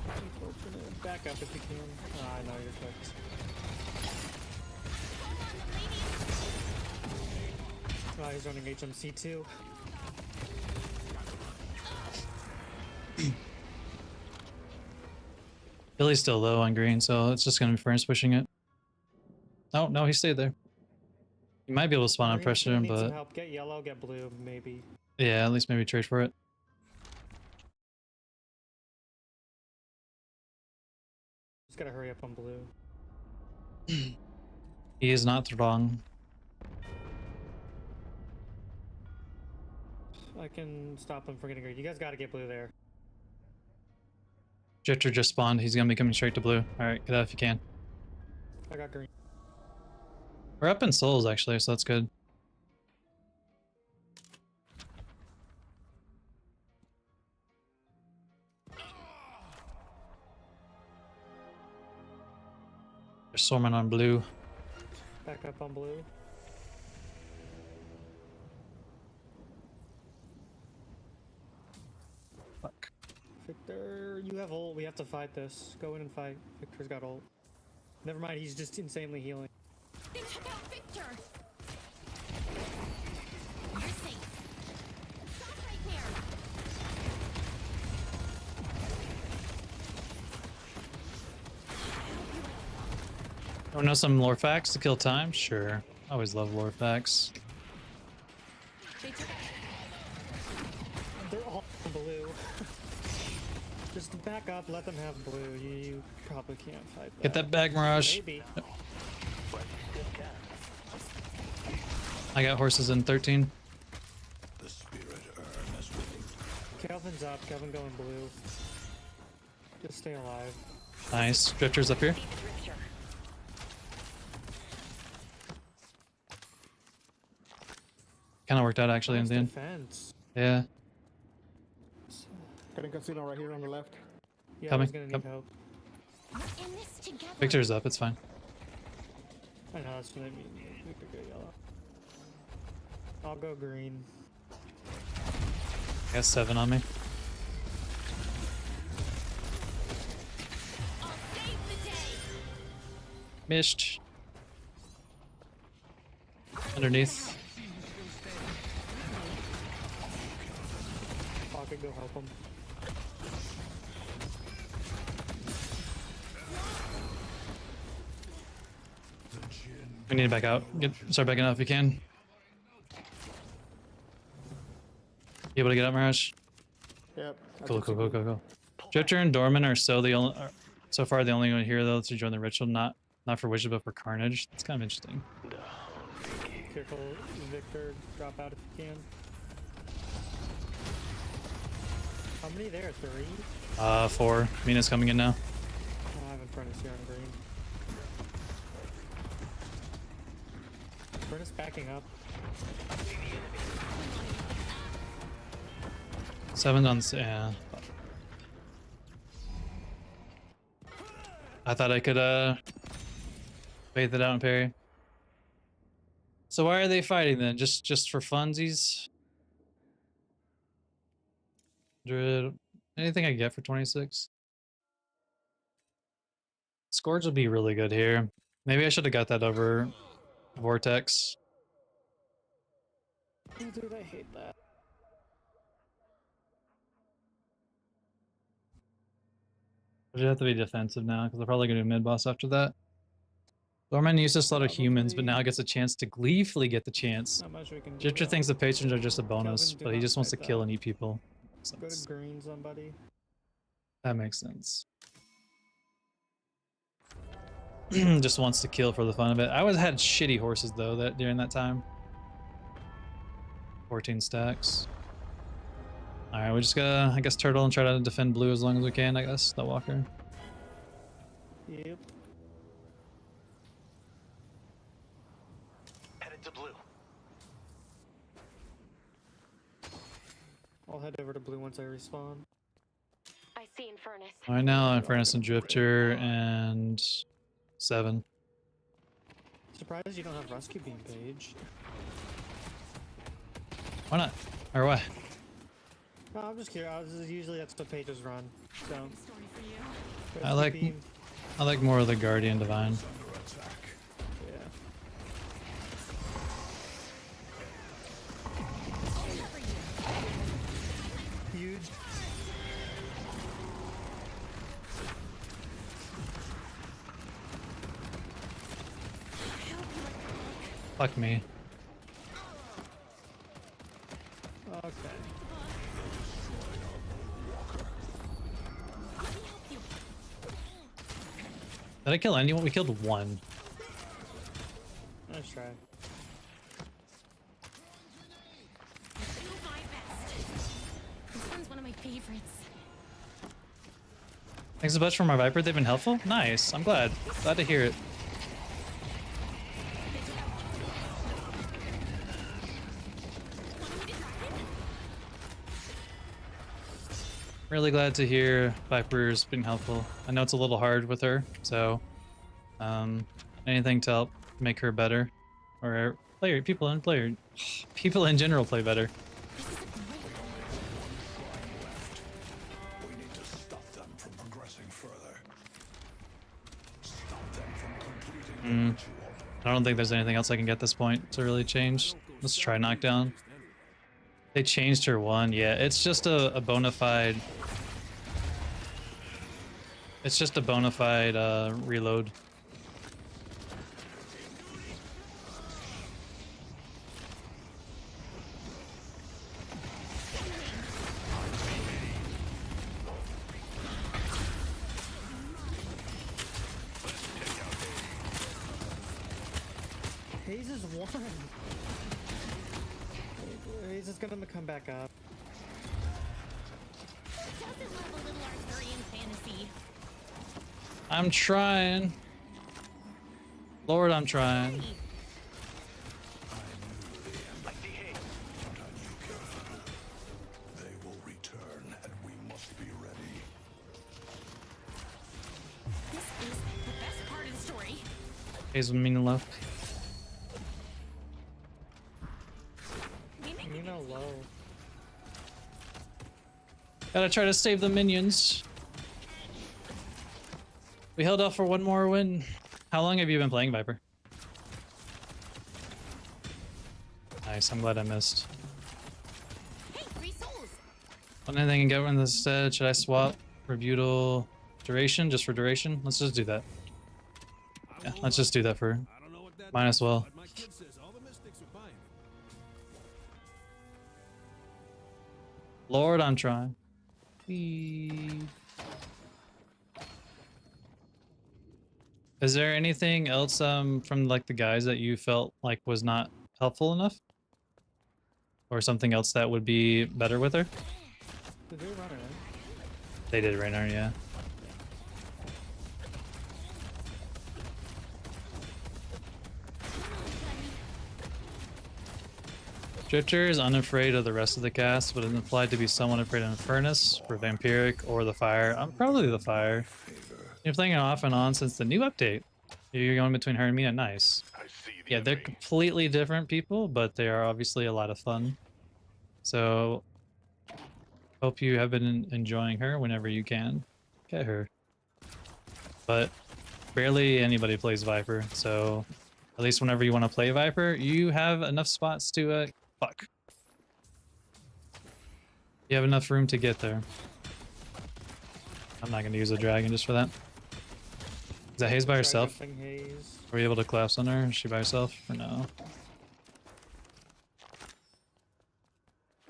Unfortunate. Back up if you can. Oh, I know you're cooked. Oh, he's running HMC too. Billy's still low on green, so it's just gonna be Infernus pushing it. Oh no, he stayed there. He might be able to spawn and pressure him, Need some but help. Get yellow, get blue, maybe. yeah, at least maybe trade for it. Just gotta hurry up on blue. He is not wrong. I can stop him from getting green. You guys gotta get blue there. Drifter just spawned. He's gonna be coming straight to blue. Alright, get out if you can. I got green. We're up in souls actually, so that's good. They're swarming on blue. Back up on blue. Fuck. Victor, you have ult. We have to fight this. Go in and fight. Victor's got ult. Never mind, he's just insanely healing. They took out Victor. You're safe. Stop right there. Oh, know some lore facts to kill time? Sure. I always love lore facts. They took out. They're all blue. Just back up, let them have blue. You probably can't fight that. Get that bag, Mirage. Maybe. I got horses in 13. The spirit urn is with Kelvin's up. Kelvin going blue. Just stay alive. Nice. Drifter's up here. Kind of worked out actually in Nice the end. defense. Yeah. Getting casino right here on the left. Yeah, Coming, he's gonna need come. help. We're in this together. Victor's up. It's fine. I know that's what I mean. We could go yellow. I'll go green. I got 7 on me. I'll save the day. Missed. Underneath. I could go help him. We need to back out. Start backing out if you can. You able to get up, Mirage? Yep. Cool. Drifter and Dorman are so far the only one here though to join the ritual, not for wishes but for carnage. That's kind of interesting. Careful, Victor. Drop out if you can. How many there? 3? 4. Mina's coming in now. I have Infernus here on green. Infernus backing up. 7 on yeah. I thought I could bait that out and parry. So why are they fighting then? Just for funsies? Anything I get for 26? Scourge will be really good here. Maybe I should have got that over Vortex. Oh, dude, I hate that. You have to be defensive now because they're probably going to do mid boss after that. Dorman used to slaughter humans, but now gets a chance to gleefully get the chance. Not much we can do. Drifter thinks the patrons are just a bonus, Kelvin, do but he not just wants to fight kill that. and eat people. Go to green, somebody. That makes sense. Just wants to kill for the fun of it. I always had shitty horses though that during that time. 14 stacks. Alright, we just gotta, I guess, turtle and try to defend blue as long as we can, I guess, that walker. Yep. Head to blue. I'll head over to blue once I respawn. I see Infernus. Right now, Infernus and Drifter and 7. Surprised you don't have rescue beam, Paige. Why not? Or what? No, I'm just curious. Usually that's what pages run. So Story for you. I like beam. I like more of the Guardian Divine. Yeah. Huge. Fuck me. Okay. Did I kill anyone? We killed one. Nice try. Do my best. This one's one of my favorites. Thanks a bunch for my Viper. They've been helpful. Nice. I'm glad. Glad to hear it. Really glad to hear Viper's been helpful. I know it's a little hard with her, so anything to help make her better, or people in general play better. We need to stop them from progressing further. Stop them from completing the ritual. I don't think there's anything else I can get at this point to really change. Let's try knockdown. They changed her one, yeah. It's just a bona fide. It's just a bona fide reload. Hayes is one. Hayes is gonna come back up. Doesn't love a little Arthurian fantasy. I'm trying. Lord, I'm trying. They will return, and we must be ready. This is the best part of the story. Hayes with Mina left. Mina low. Gotta try to save the minions. We held off for one more win. How long have you been playing Viper? Nice, I'm glad I missed. Hey, 3 souls. Anything I can get in this instead? Should I swap Rebutal duration just for duration? Let's just do that. Yeah, let's just do that for mine as well. Lord, I'm trying. Is there anything else from like the guys that you felt like was not helpful enough? Or something else that would be better with her? Did they run her? They did Raynor, yeah. Drifter is unafraid of the rest of the cast, but is implied to be somewhat afraid of Infernus for Vampiric or the Fire. I'm probably the Fire. You're playing it off and on since the new update. You're going between her and Mina, nice. Yeah, they're completely different people, but they are obviously a lot of fun. So, hope you have been enjoying her whenever you can. Get her. But barely anybody plays Viper, so at least whenever you want to play Viper, you have enough spots to, fuck. You have enough room to get there. I'm not going to use a dragon just for that. Is that Hayes by herself? Hayes. Were you able to collapse on her? Is she by herself or no?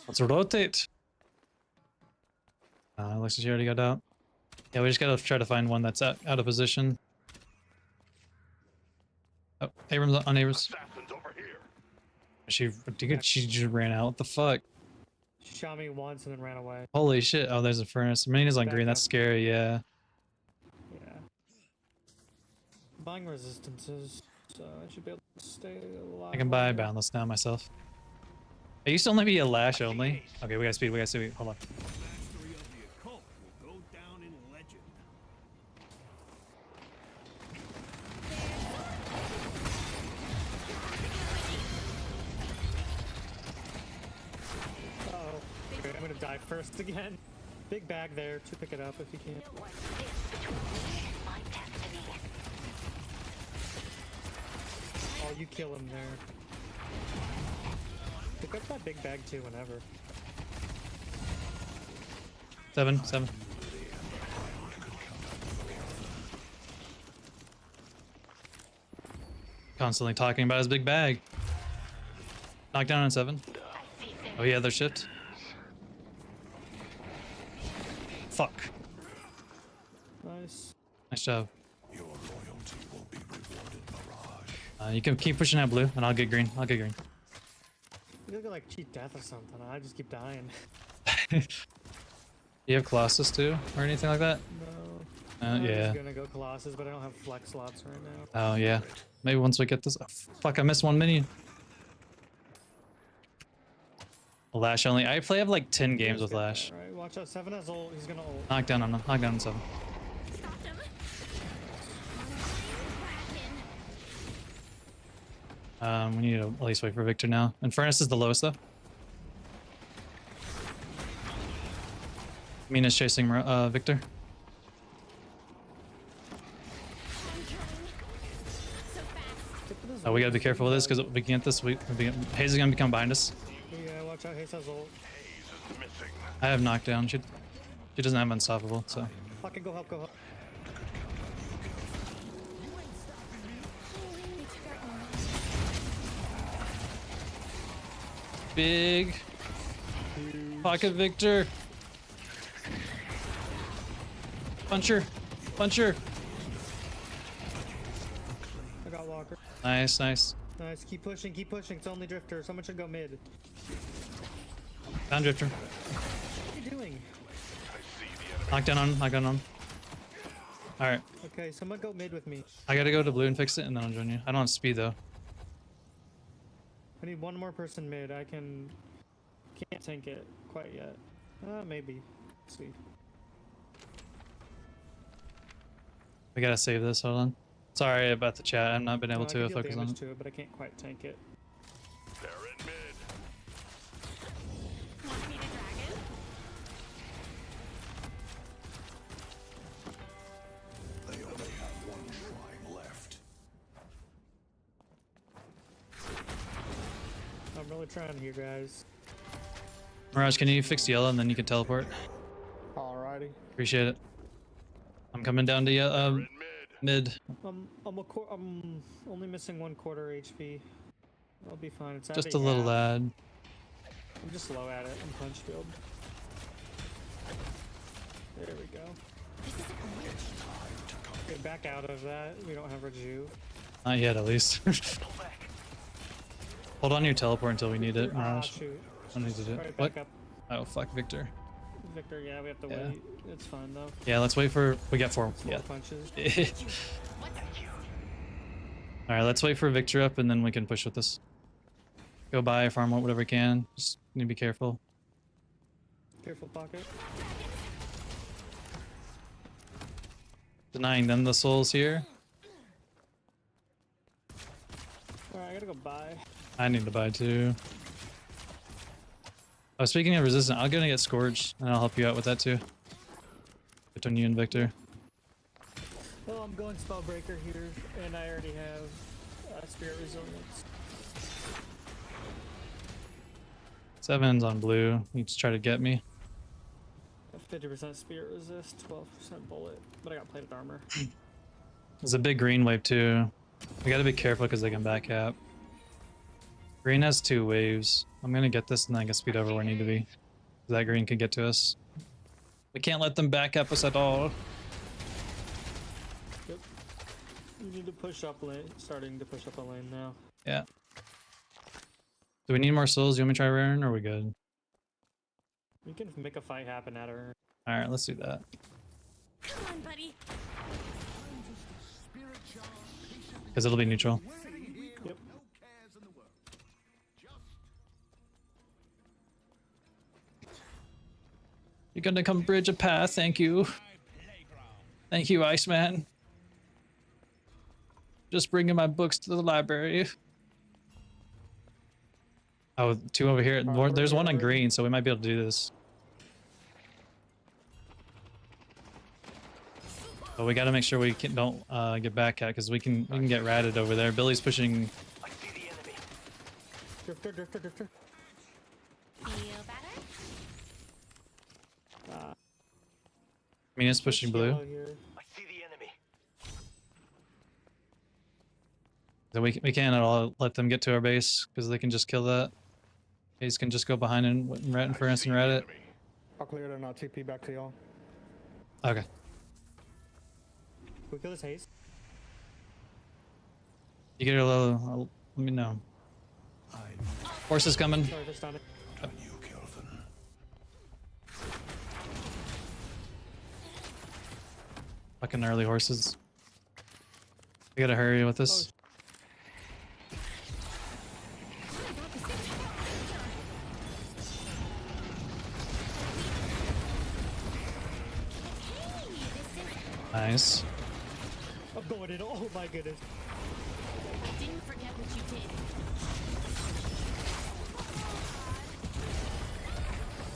Let's rotate. Looks like she already got out. Yeah, we just gotta try to find one that's out of position. Oh, Abrams on Abrams. She just ran out. What the fuck? She shot me once and then ran away. Holy shit. Oh, there's a furnace. Mina's on green. That's scary, yeah. Yeah. Buying resistances. so I should be able to stay alive. I can buy longer. Boundless now myself. I used to only be a Lash only. Okay, we got speed, we got speed. Hold on. Mastery of the occult will go down in legend. Uh-oh. Okay, I'm gonna die first again. Big bag there to pick it up if you can. Oh, you kill him there. Pick up that big bag too whenever. 7. Constantly talking about his big bag. Knockdown on 7. Oh yeah, their shift. Fuck. Nice. Nice job. Your loyalty will be rewarded, Mirage. You can keep pushing that blue, and I'll get green. I'll get green. You look like cheat death or something. I just keep dying. You have Colossus too, or anything like that? No. I'm Yeah. just gonna go Colossus, but I don't have flex slots right now. Oh yeah. Maybe once we get this. Oh, fuck! I missed one minion. Lash only. I play up like 10 games with Lash. Alright, watch out. 7 has ult. He's gonna ult. Knockdown on him. Knockdown on 7. Stopped him. We need to at least wait for Victor now. And Furnace is the lowest though. Mina's chasing Victor. Oh, we gotta be careful with this because we can get this. Haze is gonna come behind us. Yeah, watch out. Haze has ult. I have knockdown. She doesn't have unstoppable, so. Fucking go help, go help. Big pocket Victor. Puncher. Puncher. I got Walker. Nice, nice. Nice. Keep pushing, keep pushing. It's only Drifter. Someone should go mid. Down Drifter. What are you doing? Knockdown on him. Knockdown on him. Alright. Okay, someone go mid with me. I gotta go to blue and fix it and then I'll join you. I don't have speed though. I need one more person mid. I can't tank it quite yet. Maybe. Let's see. We gotta save this. Hold on. Sorry about the chat. I've not been able I to can deal focus on damage it. to it, but I can't quite tank it. They're in mid. Want me to dragon? They only have one shrine left. I'm really trying here, guys. Mirage, can you fix yellow and then you can teleport? Alrighty. Appreciate it. I'm coming down to mid. I'm only missing 1/4 HP. I'll be fine. It's Just at a little half. lad. I'm just low at it. I'm punch field. There we go. Okay, back out of that. We don't have Raju. Not yet, at least. Hold on your teleport until we need it, Ah, Mirage. shoot. I need to do Right, it. What? back up. Oh, fuck, Victor. Victor, yeah, we have to Yeah. wait. It's fine though. Yeah, let's wait for. We got 4. 4 Yeah. punches. Alright, let's wait for Victor up and then we can push with this. Go buy, farm whatever we can. Just need to be careful. Careful pocket. Denying them the souls here. Alright, I gotta go buy. I need to buy too. Oh, speaking of resistant, I'm gonna get Scourge and I'll help you out with that too. Between you and Victor. Oh, I'm going Spellbreaker here, and I already have Spirit Resilience. 7's on blue. You just try to get me. 50% Spirit Resist, 12% Bullet, but I got Plated Armor. There's a big green wave too. We gotta be careful because they can back cap. Green has 2 waves. I'm gonna get this and then I can speed over where I need to be. That green can get to us. We can't let them back up us at all. Yep. You need to push up lane, starting to push up a lane now. Yeah. Do we need more souls? You want me to try Raren or are we good? We can make a fight happen at her. Alright, let's do that. Come on, buddy. I'm just a spirit child patiently because it'll be neutral. Yep. You're gonna come bridge a path, thank you. Thank you, Iceman. Just bringing my books to the library. Oh, 2 over here. There's one on green, so we might be able to do this. But we gotta make sure we don't get back at, because we can get ratted over there. Billy's pushing. I see the enemy. Drifter, drifter, drifter. Feel better? Mina's pushing blue. Here. I see the enemy. So we can't at all let them get to our base, because they can just kill that. Hayes can just go behind and rat for instant rat it. I'll clear it and I'll TP back to y'all. Okay. We kill this haze. You get a little. Let me know. Horse is coming. Sorry for stunning. You kill them. Fucking early horses. We gotta hurry with this. Nice. I'm going in. Oh my goodness. I didn't forget what you did.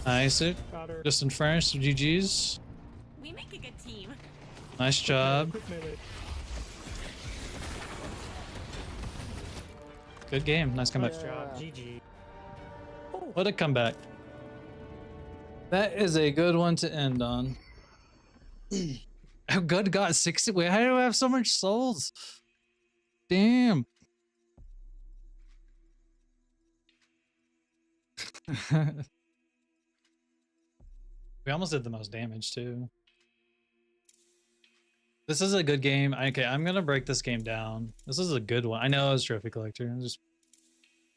Nice. Got her. Just in French, so GG's. We make a good team. Nice job. Quick melee. Good game. Nice comeback. Nice job. GG. What a comeback. That is a good one to end on. Oh, good God, 60. Wait, how do I have so much souls? Damn. We almost did the most damage too. This is a good game. Okay, I'm gonna break this game down. This is a good one. I know it's Trophy Collector. I'm just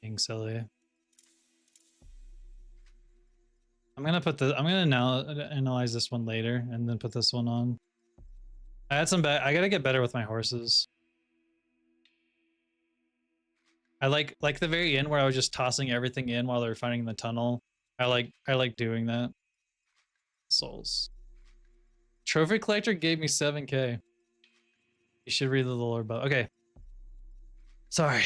being silly. I'm gonna now analyze this one later and then put this one on. I had some I gotta get better with my horses. I like the very end where I was just tossing everything in while they were fighting in the tunnel. I like doing that. Souls. Trophy Collector gave me 7k. You should read the lore about. Okay. Sorry.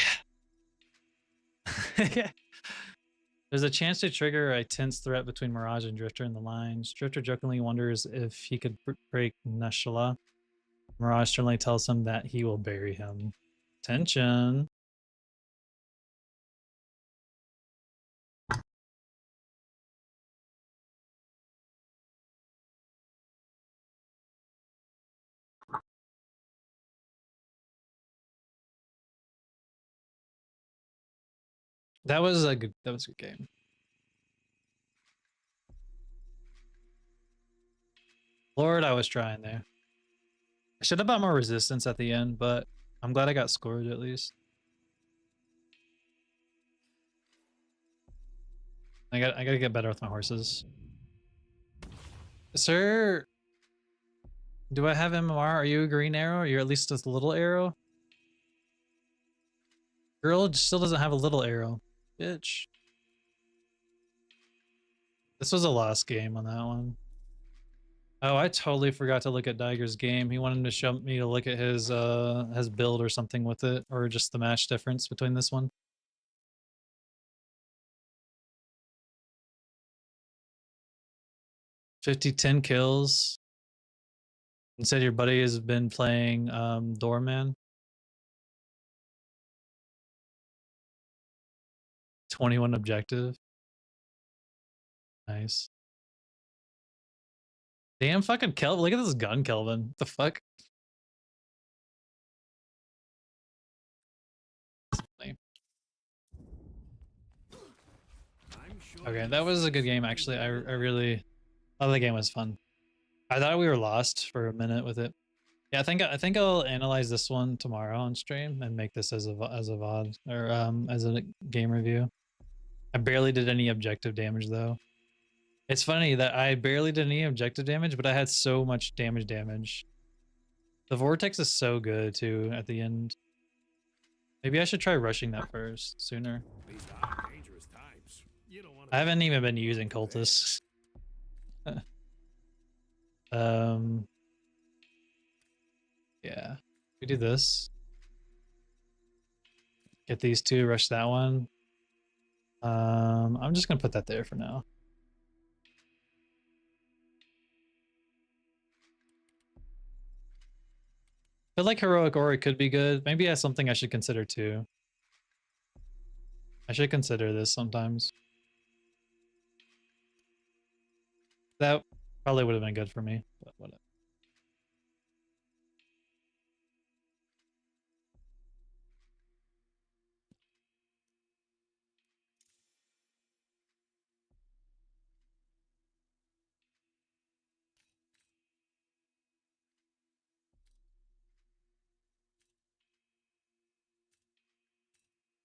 There's a chance to trigger a tense threat between Mirage and Drifter in the lines. Drifter jokingly wonders if he could break Neshala. Mirage sternly tells him that he will bury him. Tension. That was a good game. Lord, I was trying there. I should have bought more resistance at the end, but I'm glad I got scored at least. I gotta get better with my horses. Sir, do I have MMR? Are you a green arrow? Or you're at least a little arrow? Girl still doesn't have a little arrow. Bitch. This was a lost game on that one. Oh, I totally forgot to look at Diger's game. He wanted to show me to look at his build or something with it, or just the match difference between this one. $10 kills. You said your buddy has been playing Doorman. 21 objective. Nice. Damn fucking Kelvin. Look at this gun, Kelvin. What the fuck? Okay, that was a good game actually. I really the game was fun. I thought we were lost for a minute with it. Yeah, I think I'll analyze this one tomorrow on stream and make this as a VOD or as a game review. I barely did any objective damage though. It's funny that I barely did any objective damage, but I had so much damage. The vortex is so good too at the end. Maybe I should try rushing that first sooner. These are dangerous times. You don't want I haven't even been using cultists. Yeah. We do this. Get these two, rush that one. I'm just gonna put that there for now. I feel like Heroic Aura could be good. Maybe that's something I should consider too. I should consider this sometimes. That probably would have been good for me, but whatever.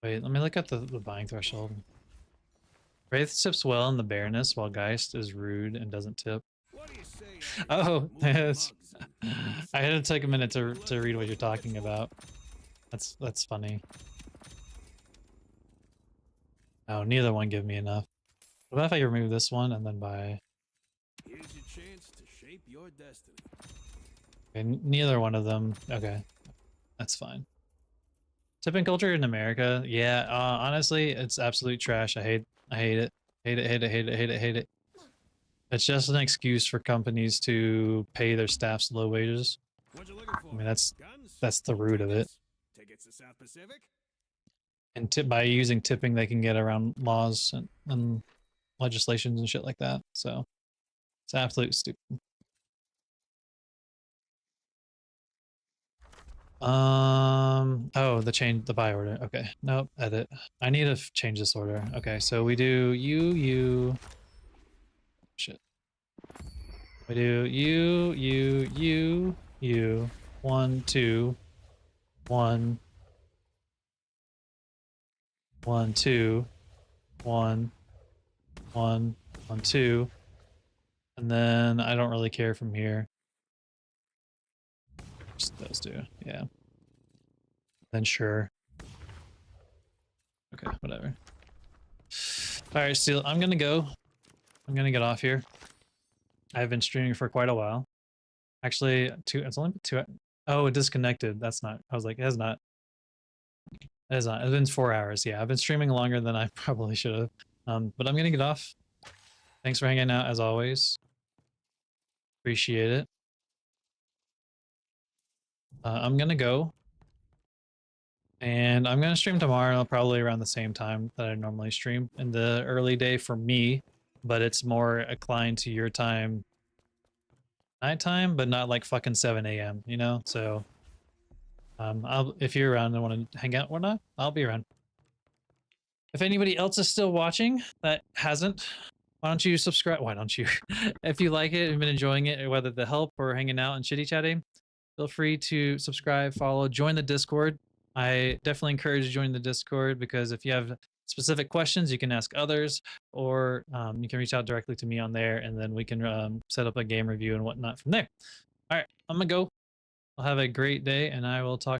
Wait, let me look at the buying threshold. Wraith tips well in the bareness, while Geist is rude and doesn't tip. What do you say? Oh, yes. I had to take a minute to read what you're talking about. That's funny. Oh, neither one give me enough. What if I remove this one and then buy? Here's your chance to shape your destiny. Okay, neither one of them. Okay, that's fine. Tipping culture in America, yeah. Honestly, it's absolute trash. I hate it. Hate it. Hate it. Hate it. Hate it. Hate it. It's just an excuse for companies to pay their staffs low wages. What you looking for? I mean, that's Guns? the root of it. Tickets to South Pacific? And by using tipping, they can get around laws and legislations and shit like that. So it's absolute stupid. Oh, the buy order. Okay, nope, edit. I need to change this order. Okay, so we do you. Shit. We do you. 1, 2, 1, 1, 2, 1, 1, 1, 2, and then I don't really care from here. Just those two, yeah. Then sure. Okay, whatever. All right, Steel, I'm gonna go. I'm gonna get off here. I've been streaming for quite a while. Actually, it's only been 2. Oh, it disconnected. That's not. I was like, it has not. It has not. It's been 4 hours. Yeah, I've been streaming longer than I probably should have. But I'm gonna get off. Thanks for hanging out as always. Appreciate it. I'm gonna go. And I'm gonna stream tomorrow, probably around the same time that I normally stream in the early day for me, but it's more inclined to your time, nighttime, but not like fucking 7 a.m. You know. So, if you're around and want to hang out, or not, I'll be around. If anybody else is still watching that hasn't, why don't you subscribe? Why don't you? If you like it and been enjoying it, whether the help or hanging out and chitty chatting, feel free to subscribe, follow, join the Discord. I definitely encourage you to join the Discord because if you have specific questions, you can ask others, or you can reach out directly to me on there, and then we can set up a game review and whatnot from there. All right, I'm gonna go. I'll have a great day, and I will talk